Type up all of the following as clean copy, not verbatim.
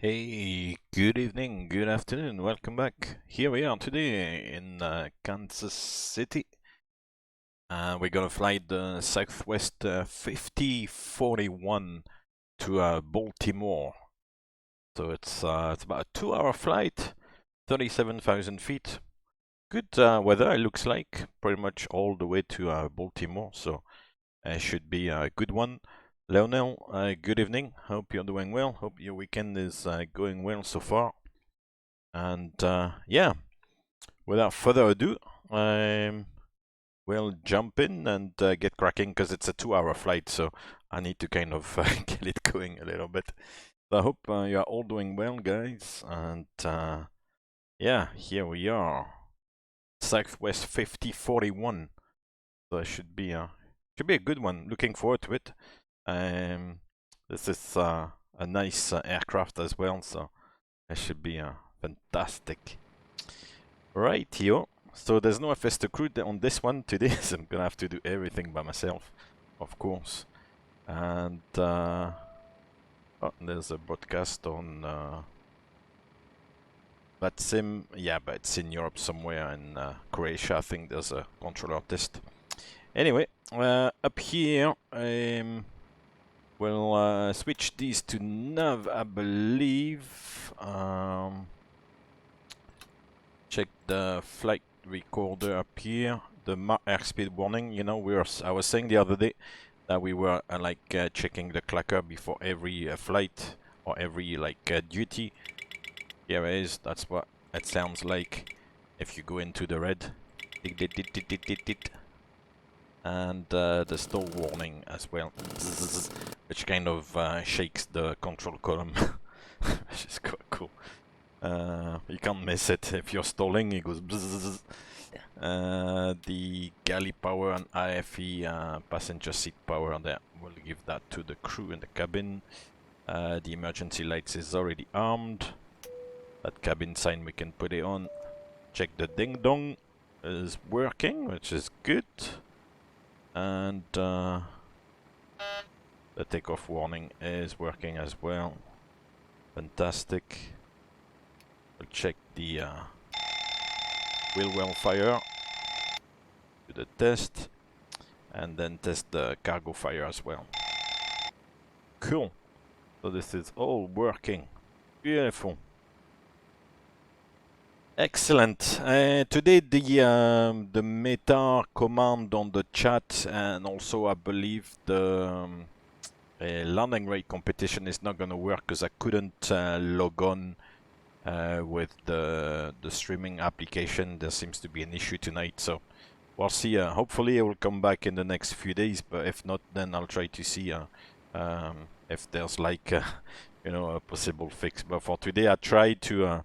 Hey, good evening, good afternoon, welcome back. Here we are today in Kansas City. We're gonna fly the Southwest 5041 to Baltimore. So it's about a 2-hour flight, 37,000 feet. Good weather, it looks like, pretty much all the way to Baltimore. So it should be a good one. Lionel, good evening. Hope you're doing well. Hope your weekend is going well so far. And yeah, without further ado, we'll jump in and get cracking because it's a 2-hour flight, so I need to kind of get it going a little bit. So I hope you are all doing well, guys. And yeah, here we are, Southwest 5041. So it should be a good one. Looking forward to it. This is a nice aircraft as well, so it should be fantastic. Right, here. So there's no FS2 crew on this one today, so I'm gonna have to do everything by myself, of course. And oh, there's a broadcast on VATSIM. Yeah, but it's in Europe somewhere, in Croatia. I think there's a controller test. Anyway, up here, we'll switch these to nav, I believe. Check the flight recorder up here. The airspeed warning. You know, I was saying the other day that we were checking the clacker before every flight or every duty. Here it is. That's what it sounds like if you go into the red. And the stall warning as well, which kind of shakes the control column, which is quite cool. You can't miss it if you're stalling. It goes bzzz. The galley power and IFE passenger seat power there. We'll give that to the crew in the cabin. The emergency lights is already armed. That cabin sign we can put it on. Check the ding dong is working, which is good. And the takeoff warning is working as well. Fantastic. We'll check the wheel well fire, do the test, and then test the cargo fire as well. Cool. So this is all working. Beautiful. Excellent. Today the meta command on the chat, and also I believe the landing rate competition is not gonna work because I couldn't log on with the streaming application. There seems to be an issue tonight, so we'll see. Hopefully it will come back in the next few days, but if not, then I'll try to see if there's you know, a possible fix. But for today I tried to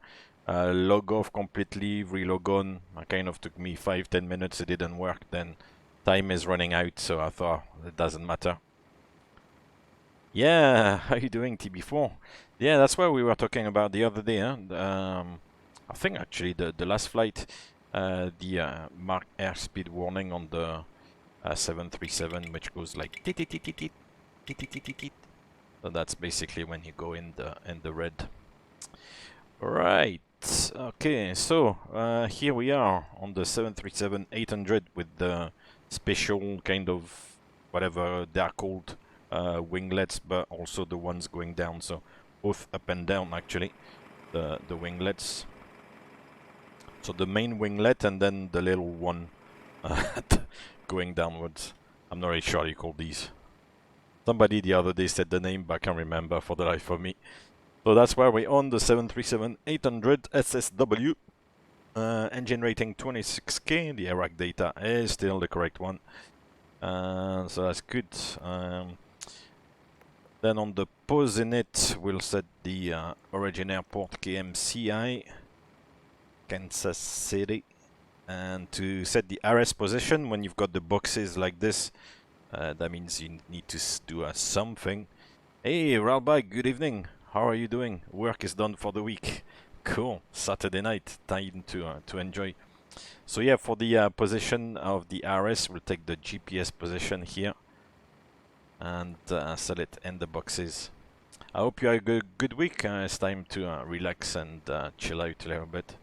log off completely, relog on. It kind of took me 5-10 minutes. It didn't work. Then time is running out, so I thought it doesn't matter. Yeah, how you doing, TB4? Yeah, that's what we were talking about the other day. Huh? I think actually the last flight, the mark airspeed warning on the 737, which goes like tit tit tit tit tit tit tit tit tit. So that's basically when you go in the red. Right. Okay. So here we are on the 737-800 with the special kind of whatever they're called. Winglets, but also the ones going down, so both up and down actually, the winglets. So the main winglet and then the little one going downwards. I'm not really sure how you call these. Somebody the other day said the name, but I can't remember for the life of me. So that's where we're on the 737-800 SSW. Engine rating 26K. The Iraq data is still the correct one. So that's good. Then on the POSINIT, we'll set the origin airport KMCI, Kansas City. And to set the RS position, when you've got the boxes like this, that means you need to do something. Hey, Ralbai, good evening. How are you doing? Work is done for the week. Cool. Saturday night, time to enjoy. So yeah, for the position of the RS, we'll take the GPS position here and set it in the boxes. I hope you had a good week. It's time to relax and chill out a little bit.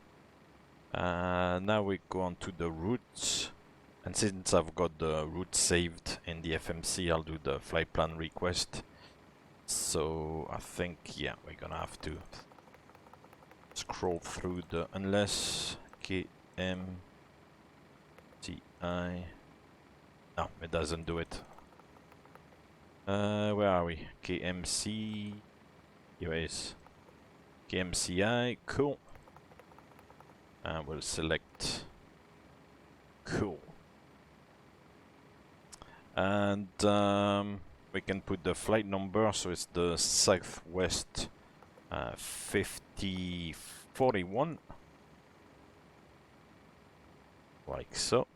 Now we go on to the routes. And since I've got the route saved in the FMC, I'll do the flight plan request. So I think, yeah, we're gonna have to scroll through the unless KMCI. No, it doesn't do it. Where are we? KMC. Here it is. KMCI. Cool. And we'll select. Cool. And we can put the flight number, so it's the Southwest 5041. Like so.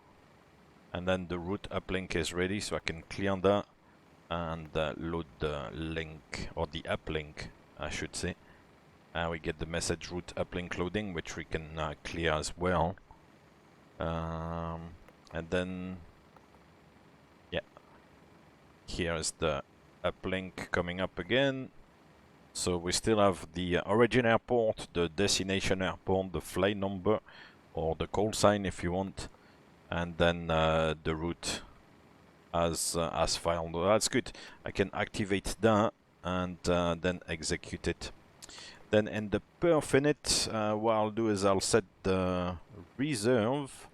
And then the route uplink is ready, so I can clear that and load the link, or the uplink, I should say. We get the message route uplink loading, which we can clear as well. And then, yeah, here's the uplink coming up again. So we still have the origin airport, the destination airport, the flight number, or the call sign if you want. And then the route as filed. That's good. I can activate that and then execute it. Then in the perf init, what I'll do is I'll set the reserve.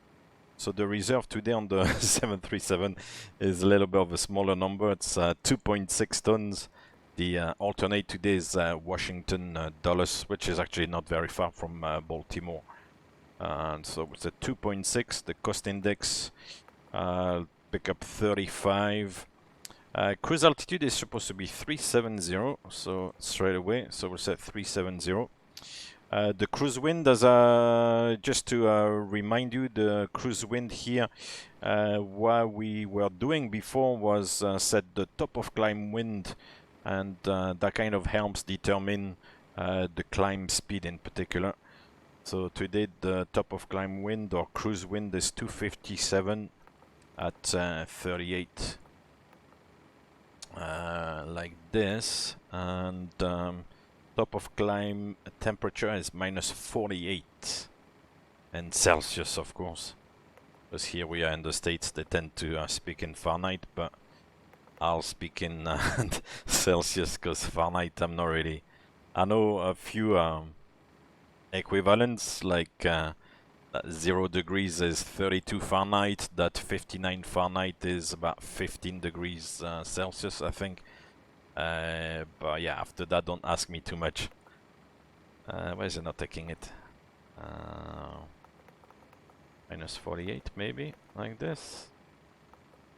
So the reserve today on the 737 is a little bit of a smaller number. It's 2.6 tons. The alternate today is Washington Dulles, which is actually not very far from Baltimore. And so it's a 2.6, the cost index, pick up 35. Cruise altitude is supposed to be 370, so straight away, so we'll set 370. The cruise wind, as just to remind you, the cruise wind here, what we were doing before was set the top of climb wind, and that kind of helps determine the climb speed in particular. So today the top of climb wind or cruise wind is 257 at 38, like this, and top of climb temperature is -48 in Celsius, of course, because here we are in the States. They tend to speak in Fahrenheit, but I'll speak in Celsius, because Fahrenheit I'm not really. I know a few equivalents, like 0 degrees is 32 Fahrenheit, that 59 Fahrenheit is about 15 degrees Celsius, I think. But yeah, after that, don't ask me too much. Why is it not taking it? -48 maybe, like this.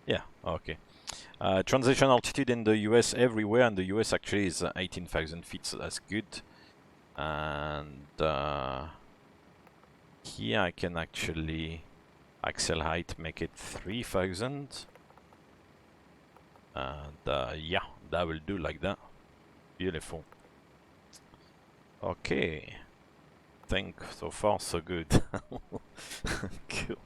Yeah, okay. Transition altitude in the US everywhere, and the US actually is 18,000 feet, so that's good. And here I can actually axle height make it 3,000, and yeah, that will do like that. Beautiful. Okay, think so far so good. Cool.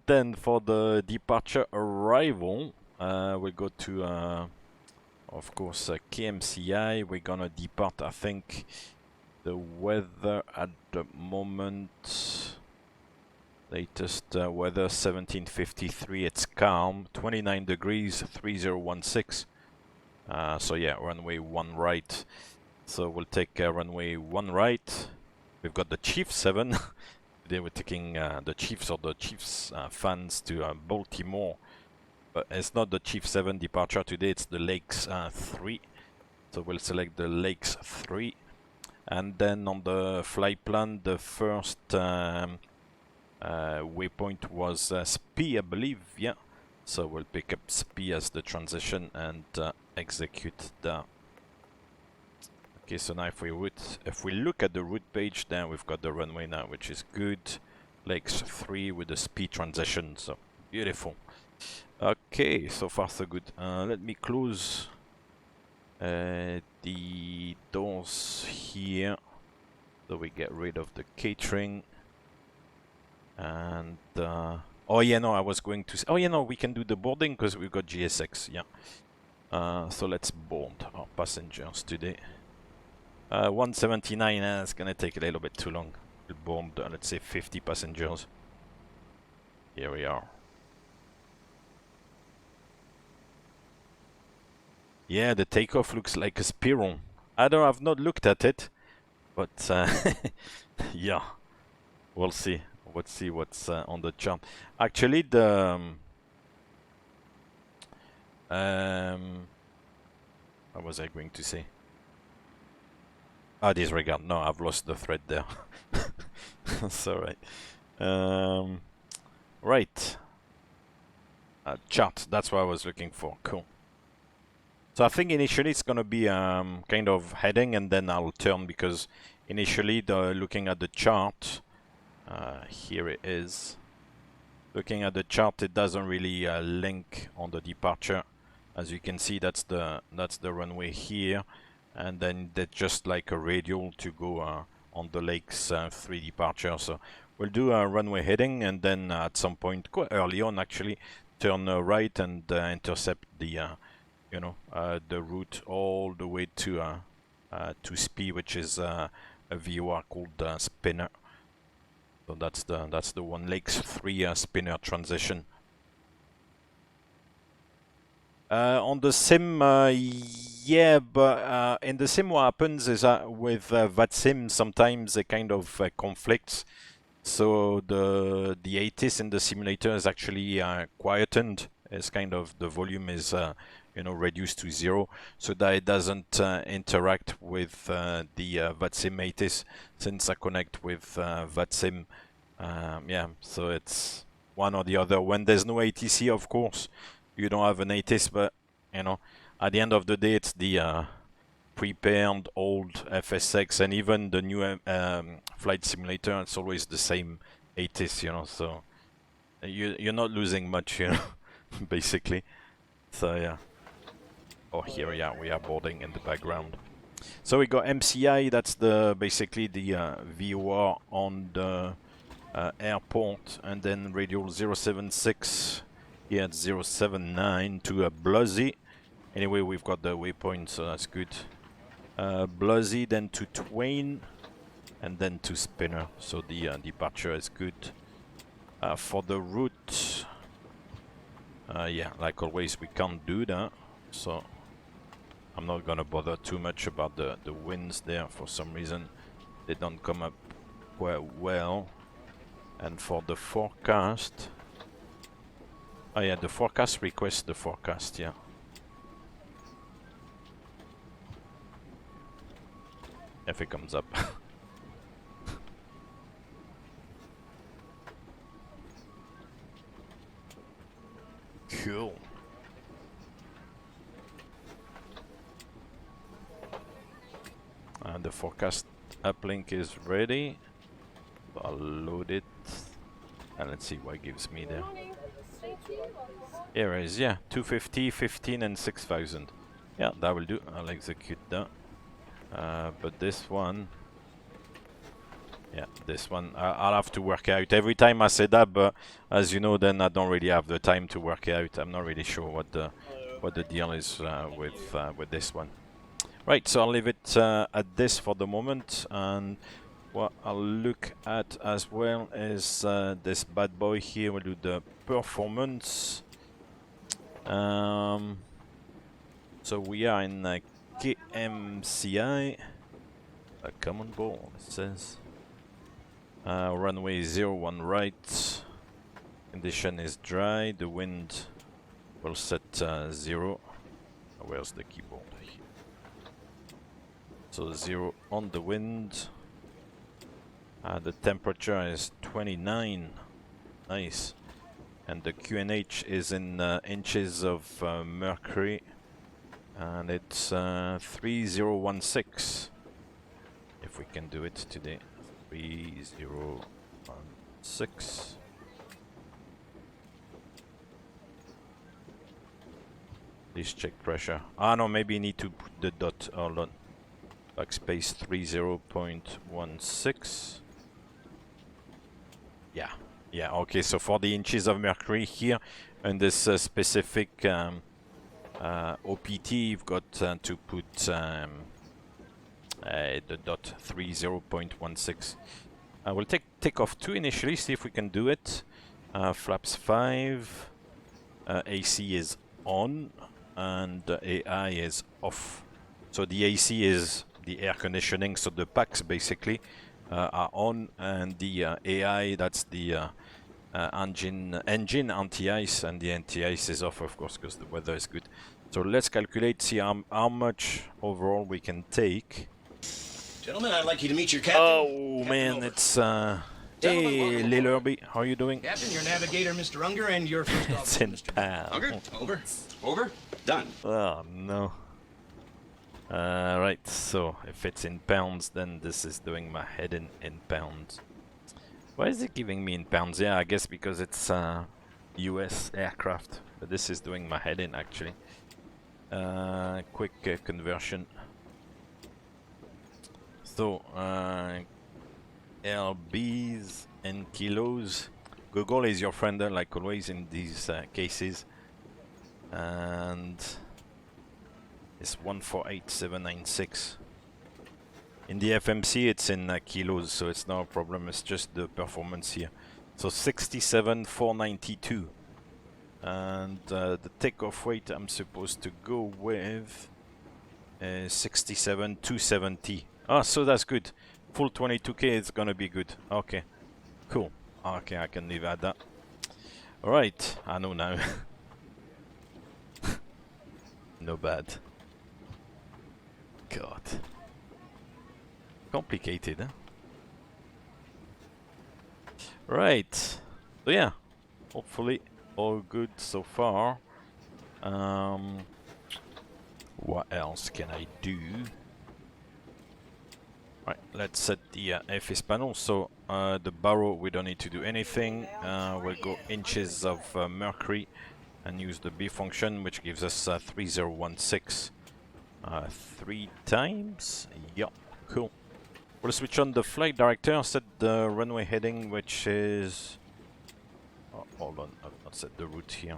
Then for the departure arrival, we'll go to of course KMCI. We're gonna depart, I think. The weather at the moment, latest weather 1753, it's calm, 29 degrees, 3016. So yeah, runway 1 right. So we'll take runway 1 right. We've got the Chief 7. Today we're taking the Chiefs, or the Chiefs fans, to Baltimore. But it's not the Chief 7 departure today, it's the Lakes 3. So we'll select the Lakes 3. And then on the flight plan, the first waypoint was SPI, I believe, yeah. So we'll pick up SPI as the transition and execute that. Okay, so now if we look at the route page, then we've got the runway now, which is good. Lakes 3 with the SPI transition, so beautiful. Okay, so far so good. Let me close the doors here, so we get rid of the catering. And oh yeah, no, I was going to say, oh yeah, no, we can do the boarding because we've got GSX, yeah. So let's board our passengers today. 179, it's gonna take a little bit too long. We'll board, let's say 50 passengers. Here we are. Yeah, the Takeoff looks like a spiral. I've not looked at it, but yeah, we'll see. Let's see what's on the chart. Actually, the what was I going to say? Ah, disregard. No, I've lost the thread there. That's alright. Right. Chart. That's what I was looking for. Cool. So I think initially it's gonna be kind of heading, and then I'll turn, because initially looking at the chart, here it is. Looking at the chart, it doesn't really link on the departure. As you can see, that's the runway here, and then that's just like a radial to go on the lake's 3 departure. So we'll do a runway heading, and then at some point, quite early on actually, turn right and intercept the the route all the way to SPI, which is a VOR called spinner. So that's the one Lakes 3 spinner transition. On the sim, yeah, but in the sim what happens is with VATSIM sometimes it kind of conflicts. So the ATIS in the simulator is actually quietened. It's kind of, the volume is reduced to 0, so that it doesn't interact with the VATSIM ATIS, since I connect with VATSIM. Yeah, so it's one or the other. When there's no ATC, of course, you don't have an ATIS, but at the end of the day, it's the prepared old FSX, and even the new flight simulator, it's always the same ATIS, so you're not losing much, basically. So yeah. Oh, here we are boarding in the background. So we got MCI, that's basically the VOR on the airport, and then radial 076 here at 079 to Bluzzy. Anyway, we've got the waypoint, so that's good. Bluzzy, then to Twain, and then to Spinner, so the departure is good. For the route, yeah, like always, we can't do that, so I'm not gonna bother too much about the winds there. For some reason, they don't come up quite well. And for the forecast, oh yeah, the forecast requests the forecast, yeah. If it comes up. Cool. And the forecast uplink is ready. I'll load it. And let's see what it gives me there. Here it is, yeah. 250, 15 and 6,000. Yeah, that will do. I'll execute that. But this one... yeah, this one, I'll have to work out. Every time I say that, but as you know, then I don't really have the time to work out. I'm not really sure what the deal is with this one. Right, so I'll leave it at this for the moment, and what I'll look at as well is this bad boy here. We'll do the performance. So we are in KMCI. Come on board, it says. Runway 01 right. Condition is dry. The wind will set 0. Where's the keyboard? Here. So 0 on the wind. The temperature is 29. Nice. And the QNH is in inches of mercury. And it's 3016. If we can do it today. 3016. Please check pressure. Ah no, maybe you need to put the dot. Hold on. Backspace 30.16. Yeah. Yeah, okay, so for the inches of mercury here, and this specific OPT, you've got to put the dot 30.16. We'll take takeoff 2 initially, see if we can do it. Flaps 5, AC is on, and AI is off. So the AC is the air conditioning, so the packs basically are on, and the AI, that's the engine anti-ice, and the anti-ice is off, of course, because the weather is good. So let's calculate, see how much overall we can take. Gentlemen, I'd like you to meet your captain. Oh Captain man, over. it's hey, Lil Herbie, how are you doing? Captain, your navigator, Mr. Unger, and your first It's officer, in Mr. pounds. Unger, over. Over. Done. Oh no. Right, so if it's in pounds, then this is doing my head in pounds. Why is it giving me in pounds? Yeah, I guess because it's US aircraft. But this is doing my head in actually. Quick conversion. So, LBs and kilos. Google is your friend, like always in these cases. And it's 148796. In the FMC, it's in kilos, so it's no problem. It's just the performance here. So 67,492. And the takeoff weight I'm supposed to go with is 67,270. Ah, so that's good. Full 22k is gonna be good. Okay, cool. Okay, I can leave at that. Alright, I know now. No bad. God. Complicated, huh? Right. So yeah, hopefully all good so far. What else can I do? Right, let's set the FS panel. So the barrow, we don't need to do anything. We'll go inches of mercury and use the B function, which gives us 3016 3 times. Yeah, cool. We'll switch on the flight director, set the runway heading, which is... Oh, hold on, I've not set the route here.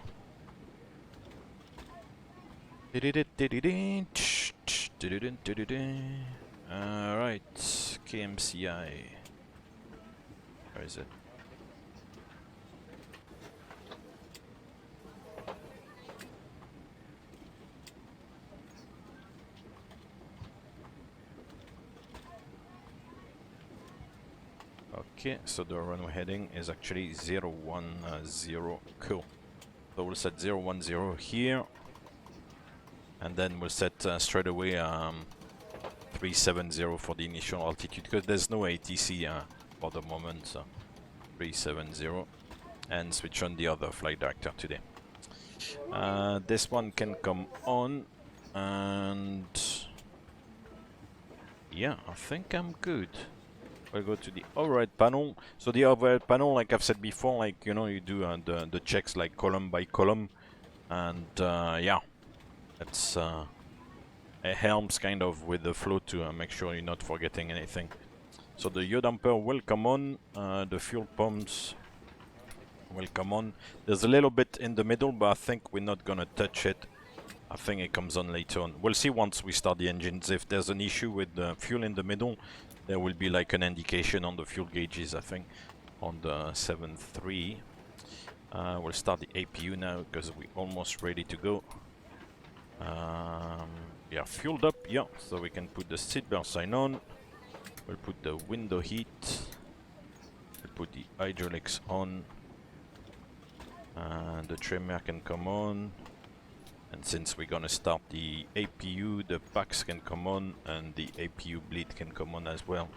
Alright, KMCI. Where is it? Okay, so the runway heading is actually 010. Cool. So we'll set 010 here. And then we'll set straight away 370 for the initial altitude, because there's no ATC for the moment. So 370. And switch on the other flight director today. This one can come on. And yeah, I think I'm good. We'll go to the overhead panel. So the overhead panel, like I've said before, like, you know, you do the checks like column by column. And yeah, it's it helps kind of with the flow to make sure you're not forgetting anything. So the yaw damper will come on, the fuel pumps will come on. There's a little bit in the middle, but I think we're not gonna touch it. I think it comes on later on. We'll see once we start the engines. If there's an issue with the fuel in the middle, there will be like an indication on the fuel gauges, I think, on the 7.3. We'll start the APU now because we're almost ready to go. Yeah, fueled up, yeah, so we can put the seatbelt sign on. We'll put the window heat. We'll put the hydraulics on. And the trim air can come on. And since we're gonna start the APU, the packs can come on and the APU bleed can come on as well.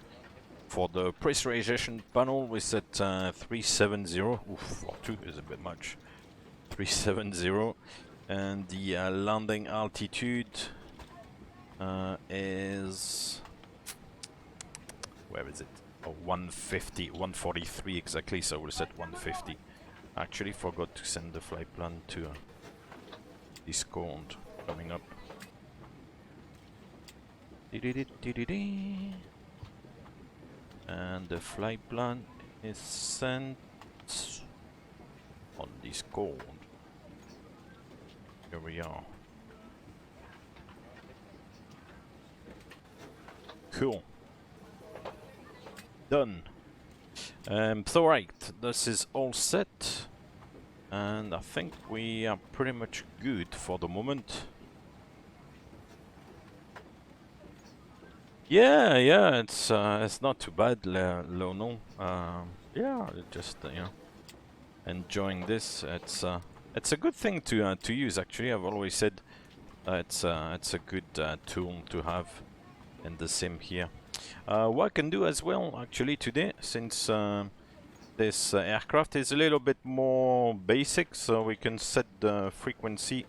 For the pressurization panel, we set 370. Oof, 42 is a bit much. 370. And the landing altitude is... Where is it? Oh, 150, 143 exactly, so we'll set 150. Actually forgot to send the flight plan to Discord coming up. And the flight plan is sent on Discord. Here we are. Cool. Done. So right, this is all set. And I think we are pretty much good for the moment. Yeah, it's not too bad, Lono. Yeah, just you know, enjoying this. It's a good thing to use. Actually, I've always said it's a good tool to have in the sim here. What I can do as well, actually, today, since this aircraft is a little bit more basic, so we can set the frequency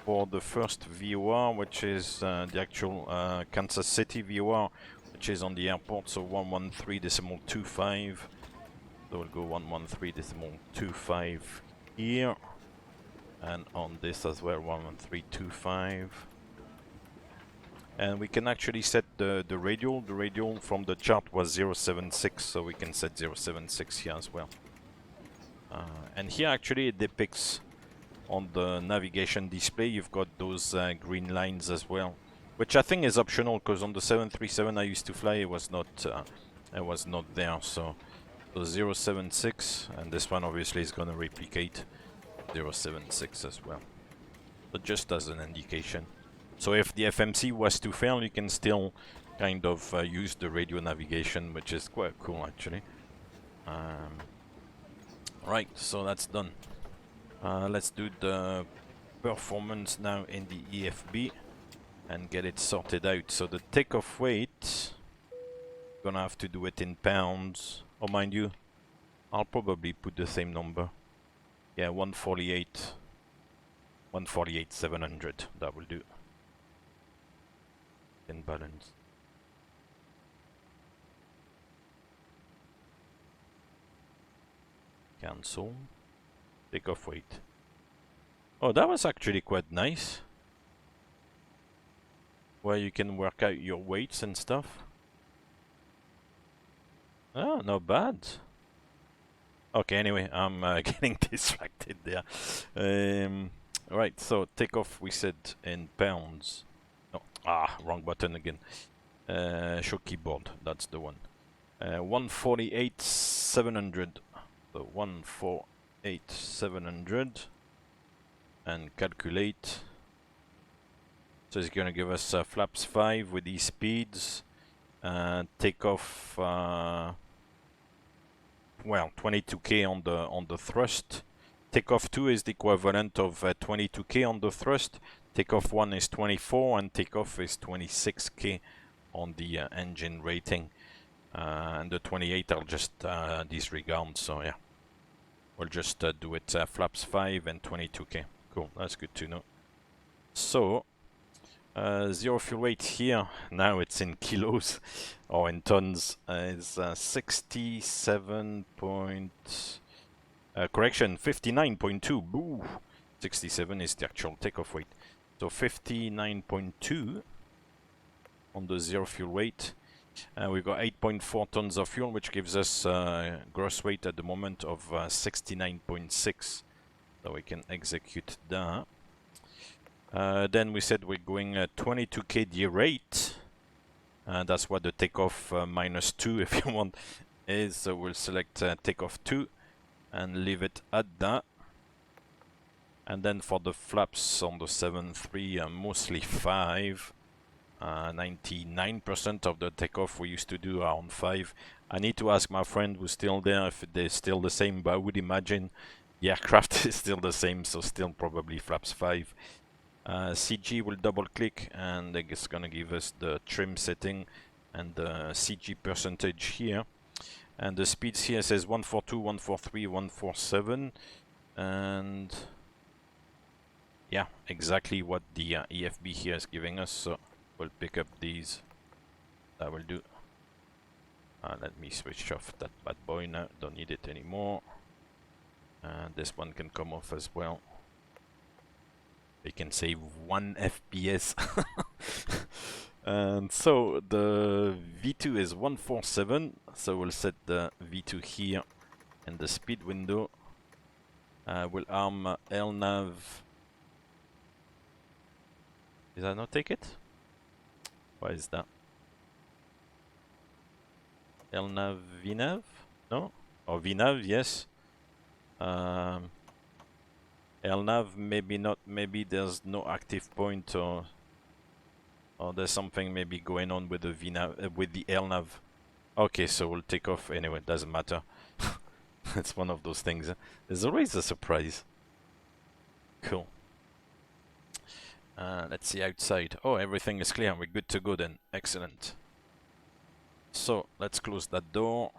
for the first VOR, which is the actual Kansas City VOR, which is on the airport, so 113.25. So we'll go 113.25 here, and on this as well, 113.25. And we can actually set the radial. The radial from the chart was 076, so we can set 076 here as well. And here actually it depicts on the navigation display, you've got those green lines as well, which I think is optional, because on the 737 I used to fly, it was not there. So 076, and this one obviously is going to replicate 076 as well, but just as an indication. So if the FMC was to fail, you can still kind of use the radio navigation, which is quite cool actually. Right, so that's done. Let's do the performance now in the EFB and get it sorted out. So the takeoff weight, gonna have to do it in pounds. Oh, mind you, I'll probably put the same number. Yeah, 148,700. That will do. In balance. Cancel. Takeoff weight. Oh, that was actually quite nice. Where you can work out your weights and stuff. Oh, not bad. Okay, anyway, I'm getting distracted there. Right, so takeoff we said in pounds. No, wrong button again. Show keyboard, that's the one. 148,700. So 148,700. And calculate. So it's going to give us flaps 5 with these speeds. Takeoff, well, 22k on the thrust. Takeoff 2 is the equivalent of 22k on the thrust. Takeoff 1 is 24, and takeoff is 26k on the engine rating. And the 28 I'll just disregard. So yeah, we'll just do it flaps 5 and 22k. Cool, that's good to know. So, zero fuel weight here, now it's in kilos or in tons, is 67 point... correction, 59.2. Boo! 67 is the actual takeoff weight. So 59.2 on the zero fuel weight. We've got 8.4 tons of fuel, which gives us gross weight at the moment of 69.6. So we can execute that. Then we said we're going 22k D rate. That's what the takeoff minus 2, if you want, is. So we'll select takeoff 2 and leave it at that. And then for the flaps on the 7.3, mostly 5. 99% of the takeoff we used to do are on 5. I need to ask my friend who's still there if they're still the same, but I would imagine the aircraft is still the same, so still probably flaps 5. CG will double click and it's gonna give us the trim setting and the CG percentage here. And the speeds here says 142, 143, 147. And yeah, exactly what the EFB here is giving us. So we'll pick up these. That will do. Let me switch off that bad boy now. Don't need it anymore. And this one can come off as well. We can save 1 FPS. And so the V2 is 147. So we'll set the V2 here in the speed window. We'll arm LNAV. Did I not take it? Why is that? LNAV, VNAV? No? Or VNAV, yes. LNAV, maybe not. Maybe there's no active point, or there's something maybe going on with the VNAV, with the LNAV. Okay, so we'll take off anyway. Doesn't matter. It's one of those things. There's always a surprise. Cool. Let's see outside. Oh, everything is clear. We're good to go then. Excellent. So let's close that door.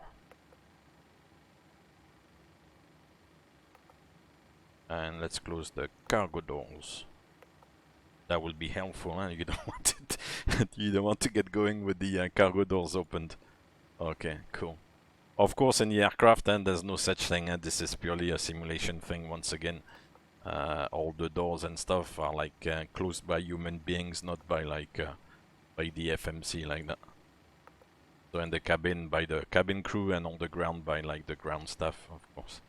And let's close the cargo doors. That will be helpful, huh? You don't want it. You don't want to get going with the cargo doors opened. Okay, cool. Of course, in the aircraft, then there's no such thing. This is purely a simulation thing. Once again, all the doors and stuff are like closed by human beings, not by like by the FMC like that. So in the cabin by the cabin crew, and on the ground by like the ground staff, of course.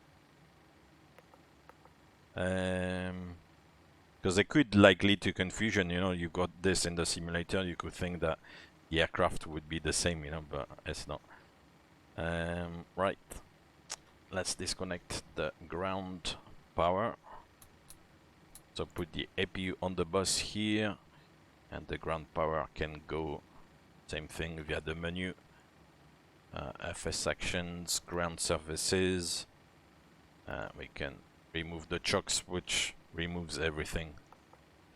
Because it could like lead to confusion. You know, you got this in the simulator. You could think that the aircraft would be the same, you know, but it's not. Right, let's disconnect the ground power. So put the APU on the bus here, and the ground power can go same thing via the menu. FS actions, ground services. We can remove the chocks, which removes everything,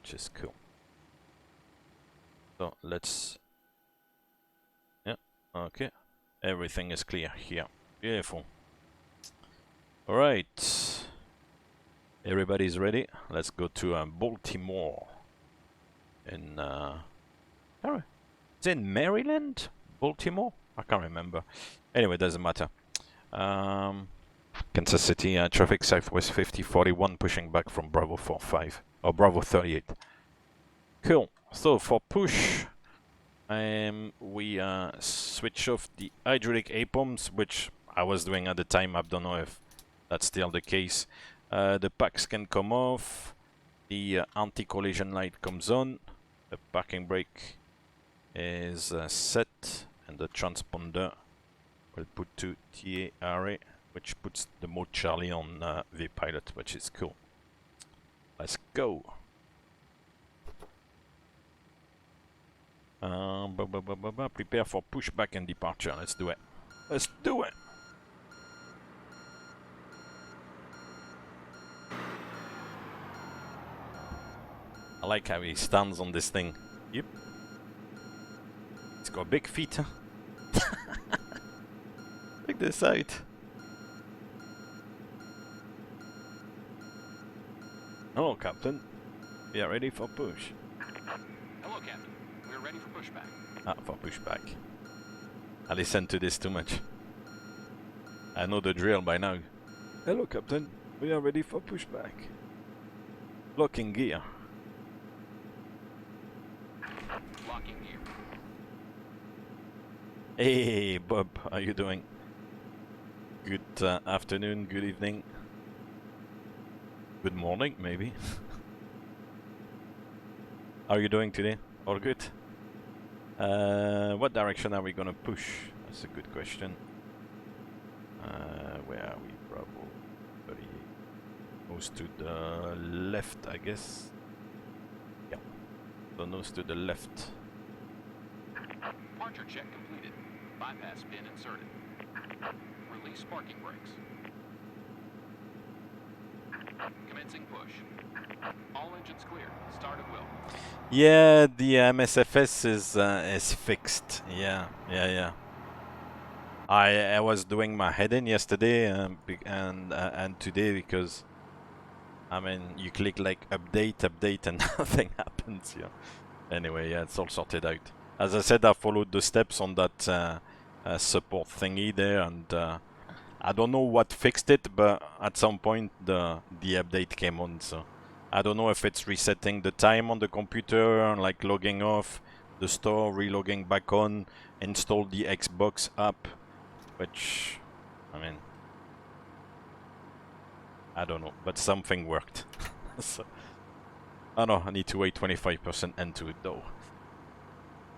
which is cool. So let's, yeah, okay. Everything is clear here. Beautiful. Alright. Everybody's ready. Let's go to Baltimore. In, is it in Maryland? Baltimore? I can't remember. Anyway, doesn't matter. Kansas City, traffic southwest 5041, pushing back from Bravo 45. Or Bravo 38. Cool. So for push, we switch off the hydraulic A-pumps, which I was doing at the time. I don't know if that's still the case. The packs can come off. The anti-collision light comes on. The parking brake is set, and the transponder will put to TARA, which puts the mode Charlie on VPilot, which is cool. Let's go. Prepare for pushback and departure. Let's do it. Let's do it. I like how he stands on this thing. Yep. He's got big feet, huh? Check this out. Hello, Captain. We are ready for push. Hello, Captain. We're ready for pushback. Ah, for pushback. I listen to this too much. I know the drill by now. Hello, Captain. We are ready for pushback. Locking gear. Locking gear. Hey, Bob. How you doing? Good afternoon, good evening. Good morning, maybe. How are you doing today? All good? What direction are we gonna push? That's a good question. Where are we? Bravo 38. Nose to the left, I guess. Yeah. So nose to the left. Departure check completed. Bypass pin inserted. Release parking brakes. Commencing push. All engines clear. Start at will. Yeah, the MSFS is fixed. Yeah. I was doing my head-in yesterday and today, because I mean you click like update and nothing happens. Yeah. Anyway, yeah, it's all sorted out. As I said, I followed the steps on that support thingy there, and I don't know what fixed it, but at some point the update came on. So I don't know if it's resetting the time on the computer, like logging off the store, relogging back on, install the Xbox app, which, I mean, I don't know, but something worked. So, I know, I need to wait 25% into it though.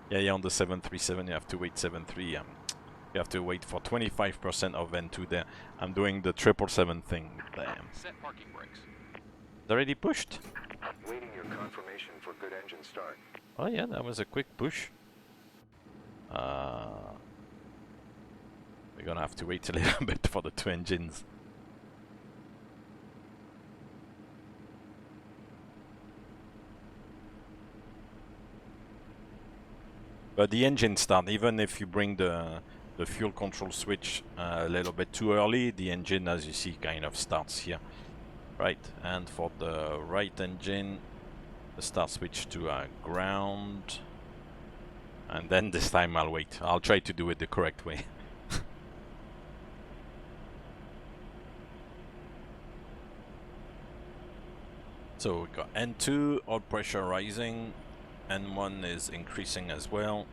Yeah, on the 737 you have to wait 7.3. You have to wait for 25% of N2 there. I'm doing the 777 thing. Damn. Set parking brakes. It's already pushed? Waiting your confirmation for good engine start. Oh yeah, that was a quick push. We're gonna have to wait a little bit for the 2 engines. But the engine start, even if you bring the fuel control switch a little bit too early, the engine, as you see, kind of starts here. Right, and for the right engine, the start switch to ground. And then this time I'll wait. I'll try to do it the correct way. So we got N2, oil pressure rising, N1 is increasing as well,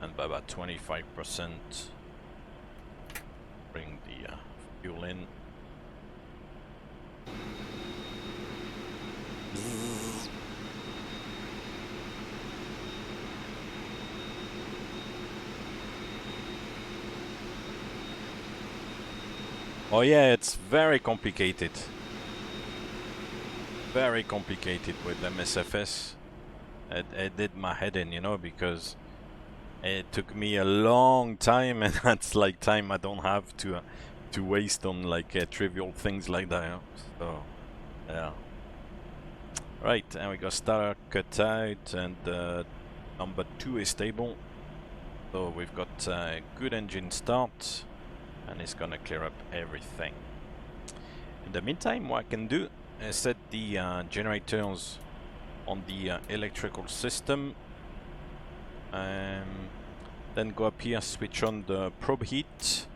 and by about 25%. Bring the fuel in. Oh yeah, it's very complicated. Very complicated with MSFS. It did my head in, you know, because it took me a long time, and that's like time I don't have to waste on like trivial things like that. You know? So yeah. Right, and we got starter cut out, and number 2 is stable. So we've got good engine start, and it's gonna clear up everything. In the meantime, what I can do is set the generators on the electrical system, then go up here, switch on the probe heat.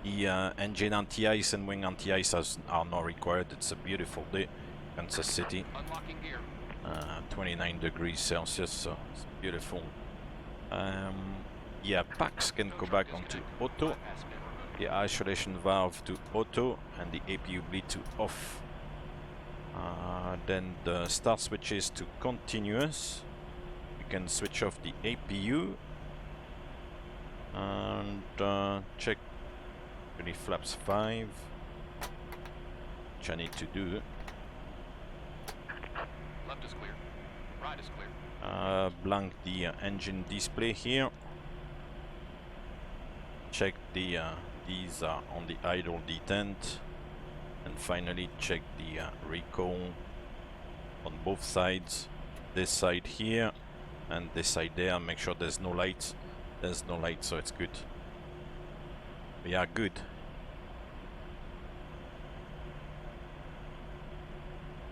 The engine anti-ice and wing anti-ice are not required. It's a beautiful day, Kansas City. Unlocking gear. 29 degrees Celsius, so it's beautiful. Yeah, packs can go back onto auto, Bypass bin removed. the isolation valve to auto, and the APU bleed to off. Then the start switches to continuous. You can switch off the APU and check the flaps 5, which I need to do. Left is clear. Right is clear. Blank the engine display here. Check the these are on the idle detent, and finally check the recall on both sides. This side here and this side there. Make sure there's no light. There's no light, so it's good. We are good.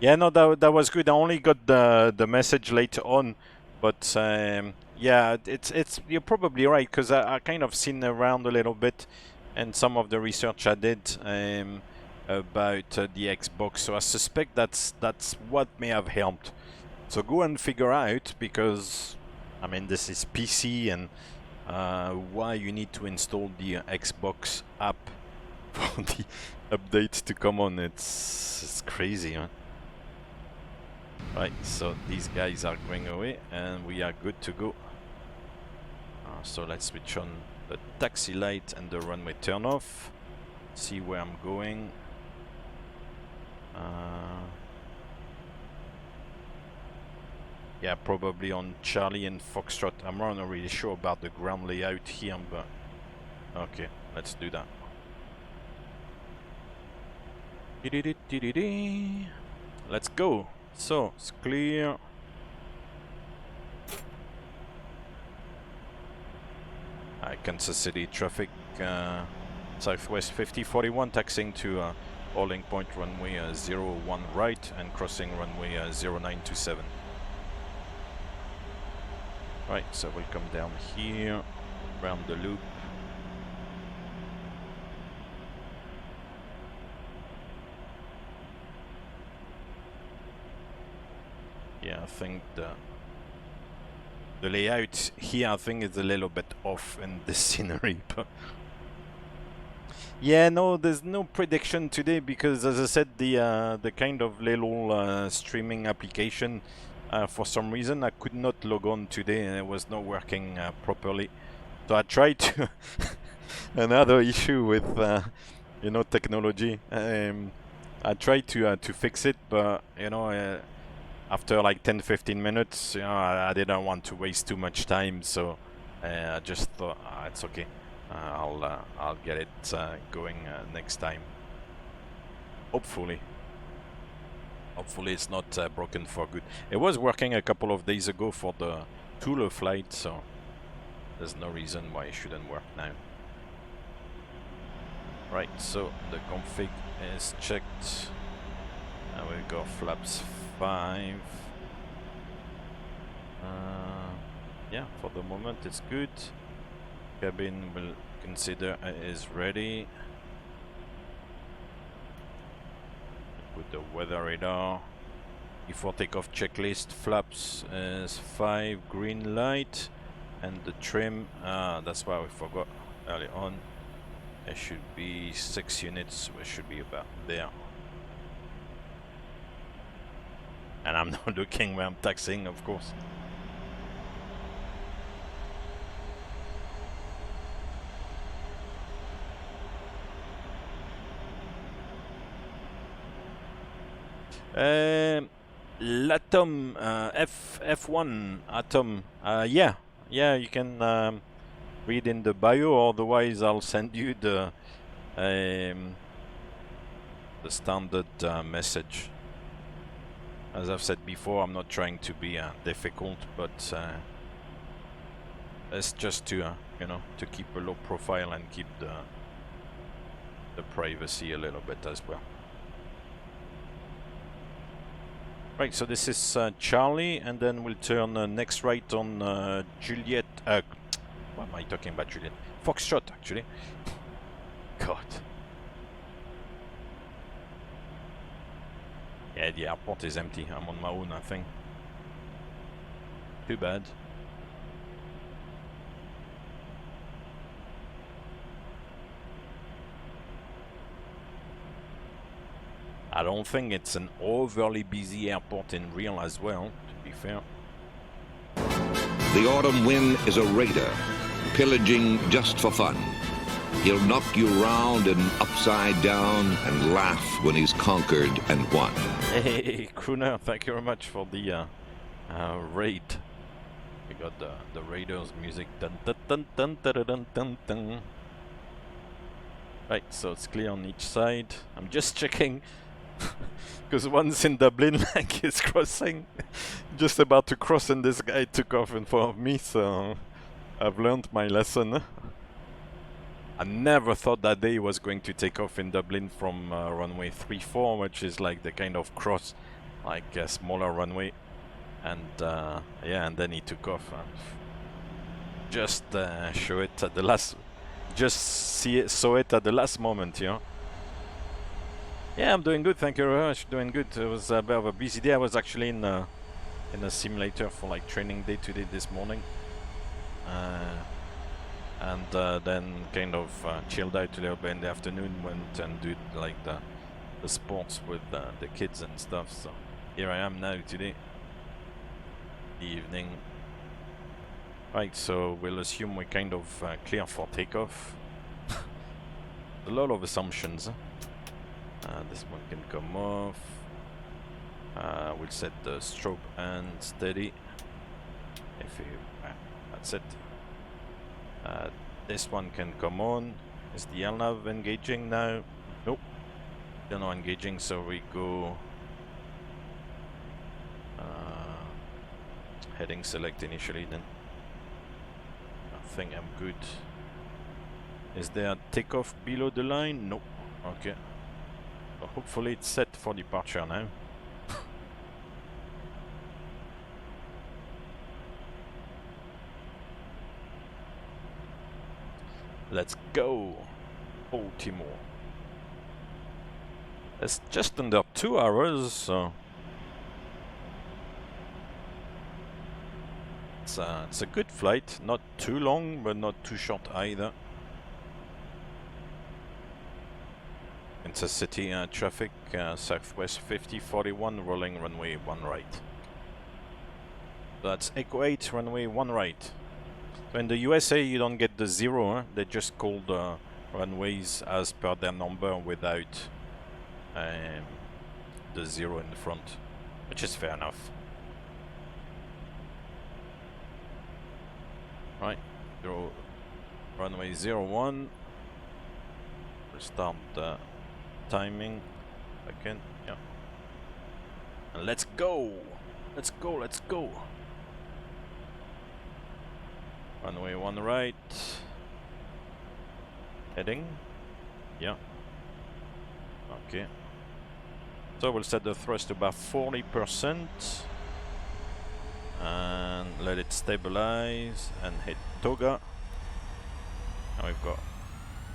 Yeah, no, that was good. I only got the message later on, but yeah, it's you're probably right, because I kind of seen around a little bit, and some of the research I did about the Xbox. So I suspect that's what may have helped. So go and figure out, because I mean this is PC, and why you need to install the Xbox app for the update to come on. It's crazy, man. Right, so these guys are going away, and we are good to go. So let's switch on the taxi light and the runway turn off. See where I'm going. Yeah, probably on Charlie and Foxtrot. I'm not really sure about the ground layout here, but okay, let's do that. Let's go. So it's clear. Kansas City traffic, Southwest 5041, taxiing to hauling point runway 01 right and crossing runway 0927. Right, so we'll come down here, round the loop. Yeah, I think the layout here, I think, is a little bit off in the scenery, but yeah, no, there's no prediction today, because as I said, the kind of little streaming application, for some reason I could not log on today, and it was not working properly. So I tried to another issue with you know, technology. I tried to fix it, but you know, after like 10-15 minutes, you know, I didn't want to waste too much time, so I just thought it's okay. I'll get it going next time. Hopefully it's not broken for good. It was working a couple of days ago for the Tula flight, so there's no reason why it shouldn't work now. Right, so the config is checked. And we go flaps 5. Yeah, for the moment it's good. Cabin will consider it is ready. Put the weather radar. Before takeoff checklist, flaps is 5, green light, and the trim. That's why we forgot early on. It should be 6 units. We should be about there. And I'm not looking where I'm taxiing, of course. Latom, F1 Atom. Yeah, you can read in the bio. Otherwise, I'll send you the standard message. As I've said before, I'm not trying to be difficult, but it's just to you know, to keep a low profile and keep the privacy a little bit as well. Right, so this is Charlie, and then we'll turn next right on Juliet. What am I talking about, Juliet? Foxtrot, actually. God. Yeah, the airport is empty. I'm on my own, I think. Too bad. I don't think it's an overly busy airport in real as well, to be fair. The autumn wind is a raider, pillaging just for fun. He'll knock you round and upside down and laugh when he's conquered and won. Hey, Crooner, thank you very much for the raid. We got the Raiders music. Dun, dun, dun, dun, dun, dun, dun, dun. Right, so it's clear on each side. I'm just checking. Because once in Dublin, like he's crossing, just about to cross, and this guy took off in front of me, so I've learned my lesson. I never thought that day he was going to take off in Dublin from runway 34, which is like the kind of cross, like a smaller runway, and yeah, and then he took off. Just show it at the last, saw it at the last moment, you know. Yeah, I'm doing good, thank you very much, doing good. It was a bit of a busy day. I was actually in a simulator for like training day today this morning. And then kind of chilled out a little bit in the afternoon, went and did like the sports with the kids and stuff. So here I am now today, the evening. Right, so we'll assume we're kind of clear for takeoff. A lot of assumptions. This one can come off. We'll set the strobe and steady. That's it. This one can come on. Is the LNAV engaging now? Nope. They're not engaging, so we go heading select initially then. I think I'm good. Is there a takeoff below the line? Nope. Okay. So hopefully it's set for departure now. Let's go, Baltimore. It's just under 2 hours, so it's a good flight. Not too long, but not too short either. Intercity traffic, Southwest 5041, rolling runway 1 right. That's Echo 8, runway 1 right. So in the USA, you don't get the 0. Huh? They just call the runways as per their number without the 0 in the front, which is fair enough. Right, runway 01. Restart the timing again. Yeah, and let's go. Let's go. Let's go. Runway 1 right. Heading. Yeah. Okay. So we'll set the thrust to about 40% and let it stabilize and hit toga. Now we've got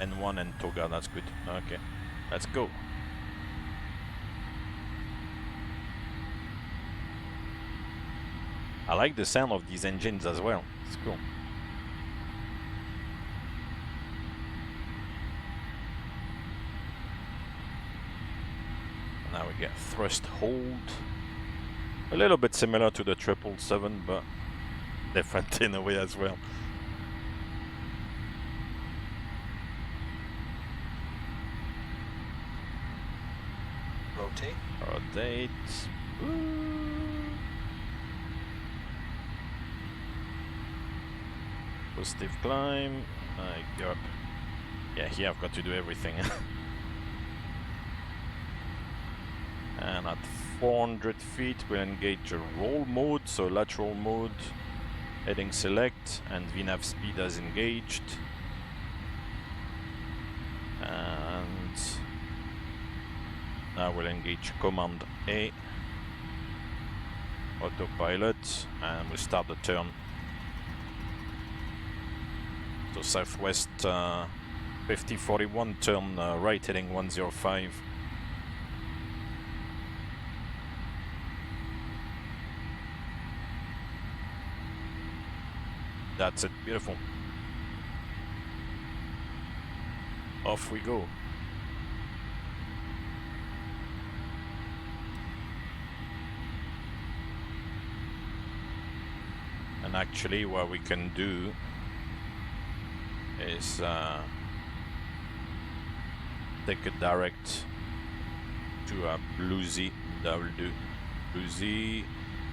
N1 and toga, that's good. Okay, let's go. I like the sound of these engines as well, it's cool. Now we get thrust hold. A little bit similar to the 777, but different in a way as well. Rotate. Rotate. Positive climb. Go up. Yeah, here I've got to do everything. And at 400 feet we'll engage a roll mode, so lateral mode, heading select, and VNAV speed as engaged. And now we'll engage command A, autopilot, and we'll start the turn. So southwest 5041, turn right heading 105. That's it, beautiful. Off we go. And actually what we can do is take a direct to a Blue Z. That will do. Blue Z,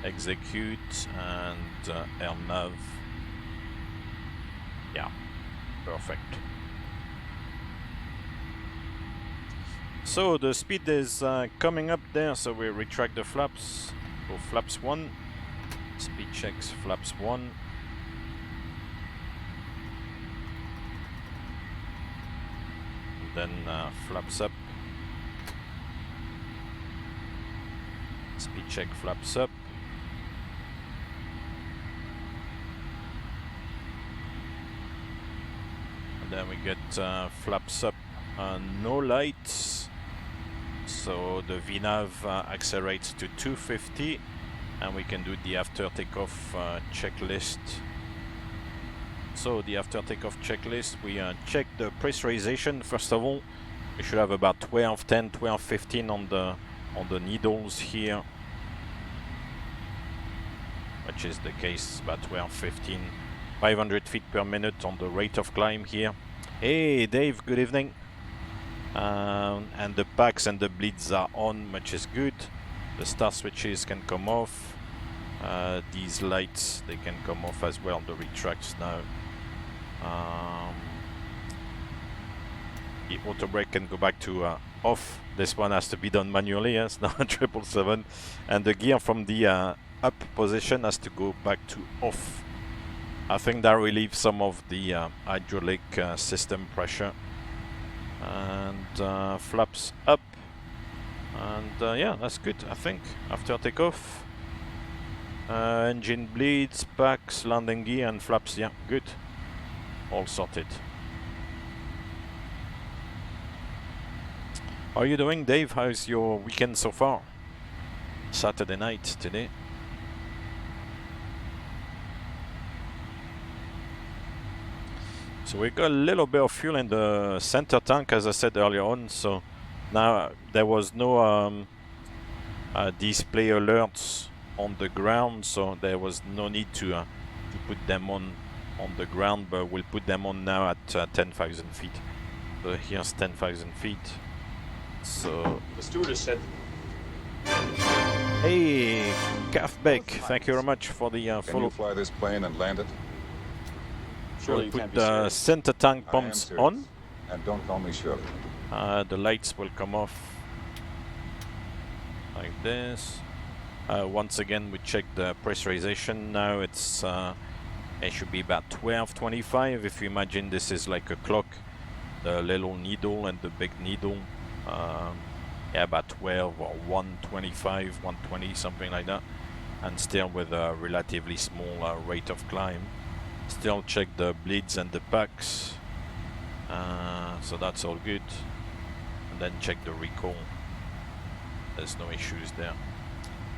execute, and air nav. Yeah, perfect. So the speed is coming up there, so we retract the flaps. Go flaps 1, speed checks flaps 1. Then flaps up. Speed check flaps up. Then we get flaps up, no lights, so the VNAV accelerates to 250, and we can do the after takeoff checklist. So the after takeoff checklist, we check the pressurization. First of all, we should have about 1210, 1215 on the needles here, which is the case, about 1215. 500 feet per minute on the rate of climb here. Hey Dave, good evening. And the packs and the bleeds are on, which is good. The star switches can come off. These lights, they can come off as well, the retracts now. The auto brake can go back to off. This one has to be done manually, it's now a 777. And the gear from the up position has to go back to off. I think that relieves some of the hydraulic system pressure. And flaps up. And yeah, that's good, I think. After takeoff. Engine bleeds, packs, landing gear, and flaps. Yeah, good. All sorted. How are you doing, Dave? How's your weekend so far? Saturday night today. So we got a little bit of fuel in the center tank, as I said earlier on. So now there was no display alerts on the ground, so there was no need to put them on on the ground, but we'll put them on now at 10,000 feet. So here's 10,000 feet. So The stewardess said. hey, Calfbeck, thank you very much for the Can you follow. fly this plane and land it? Surely We'll you put can't be the serious. center tank I am pumps serious. on. And don't call me Shirley. The lights will come off like this. Once again, we check the pressurization. Now it's it should be about 1225. If you imagine this is like a clock, the little needle and the big needle. Yeah, about 12 or 125, 120, something like that. And still with a relatively small rate of climb. Still check the bleeds and the packs. So that's all good. And then check the recall. There's no issues there.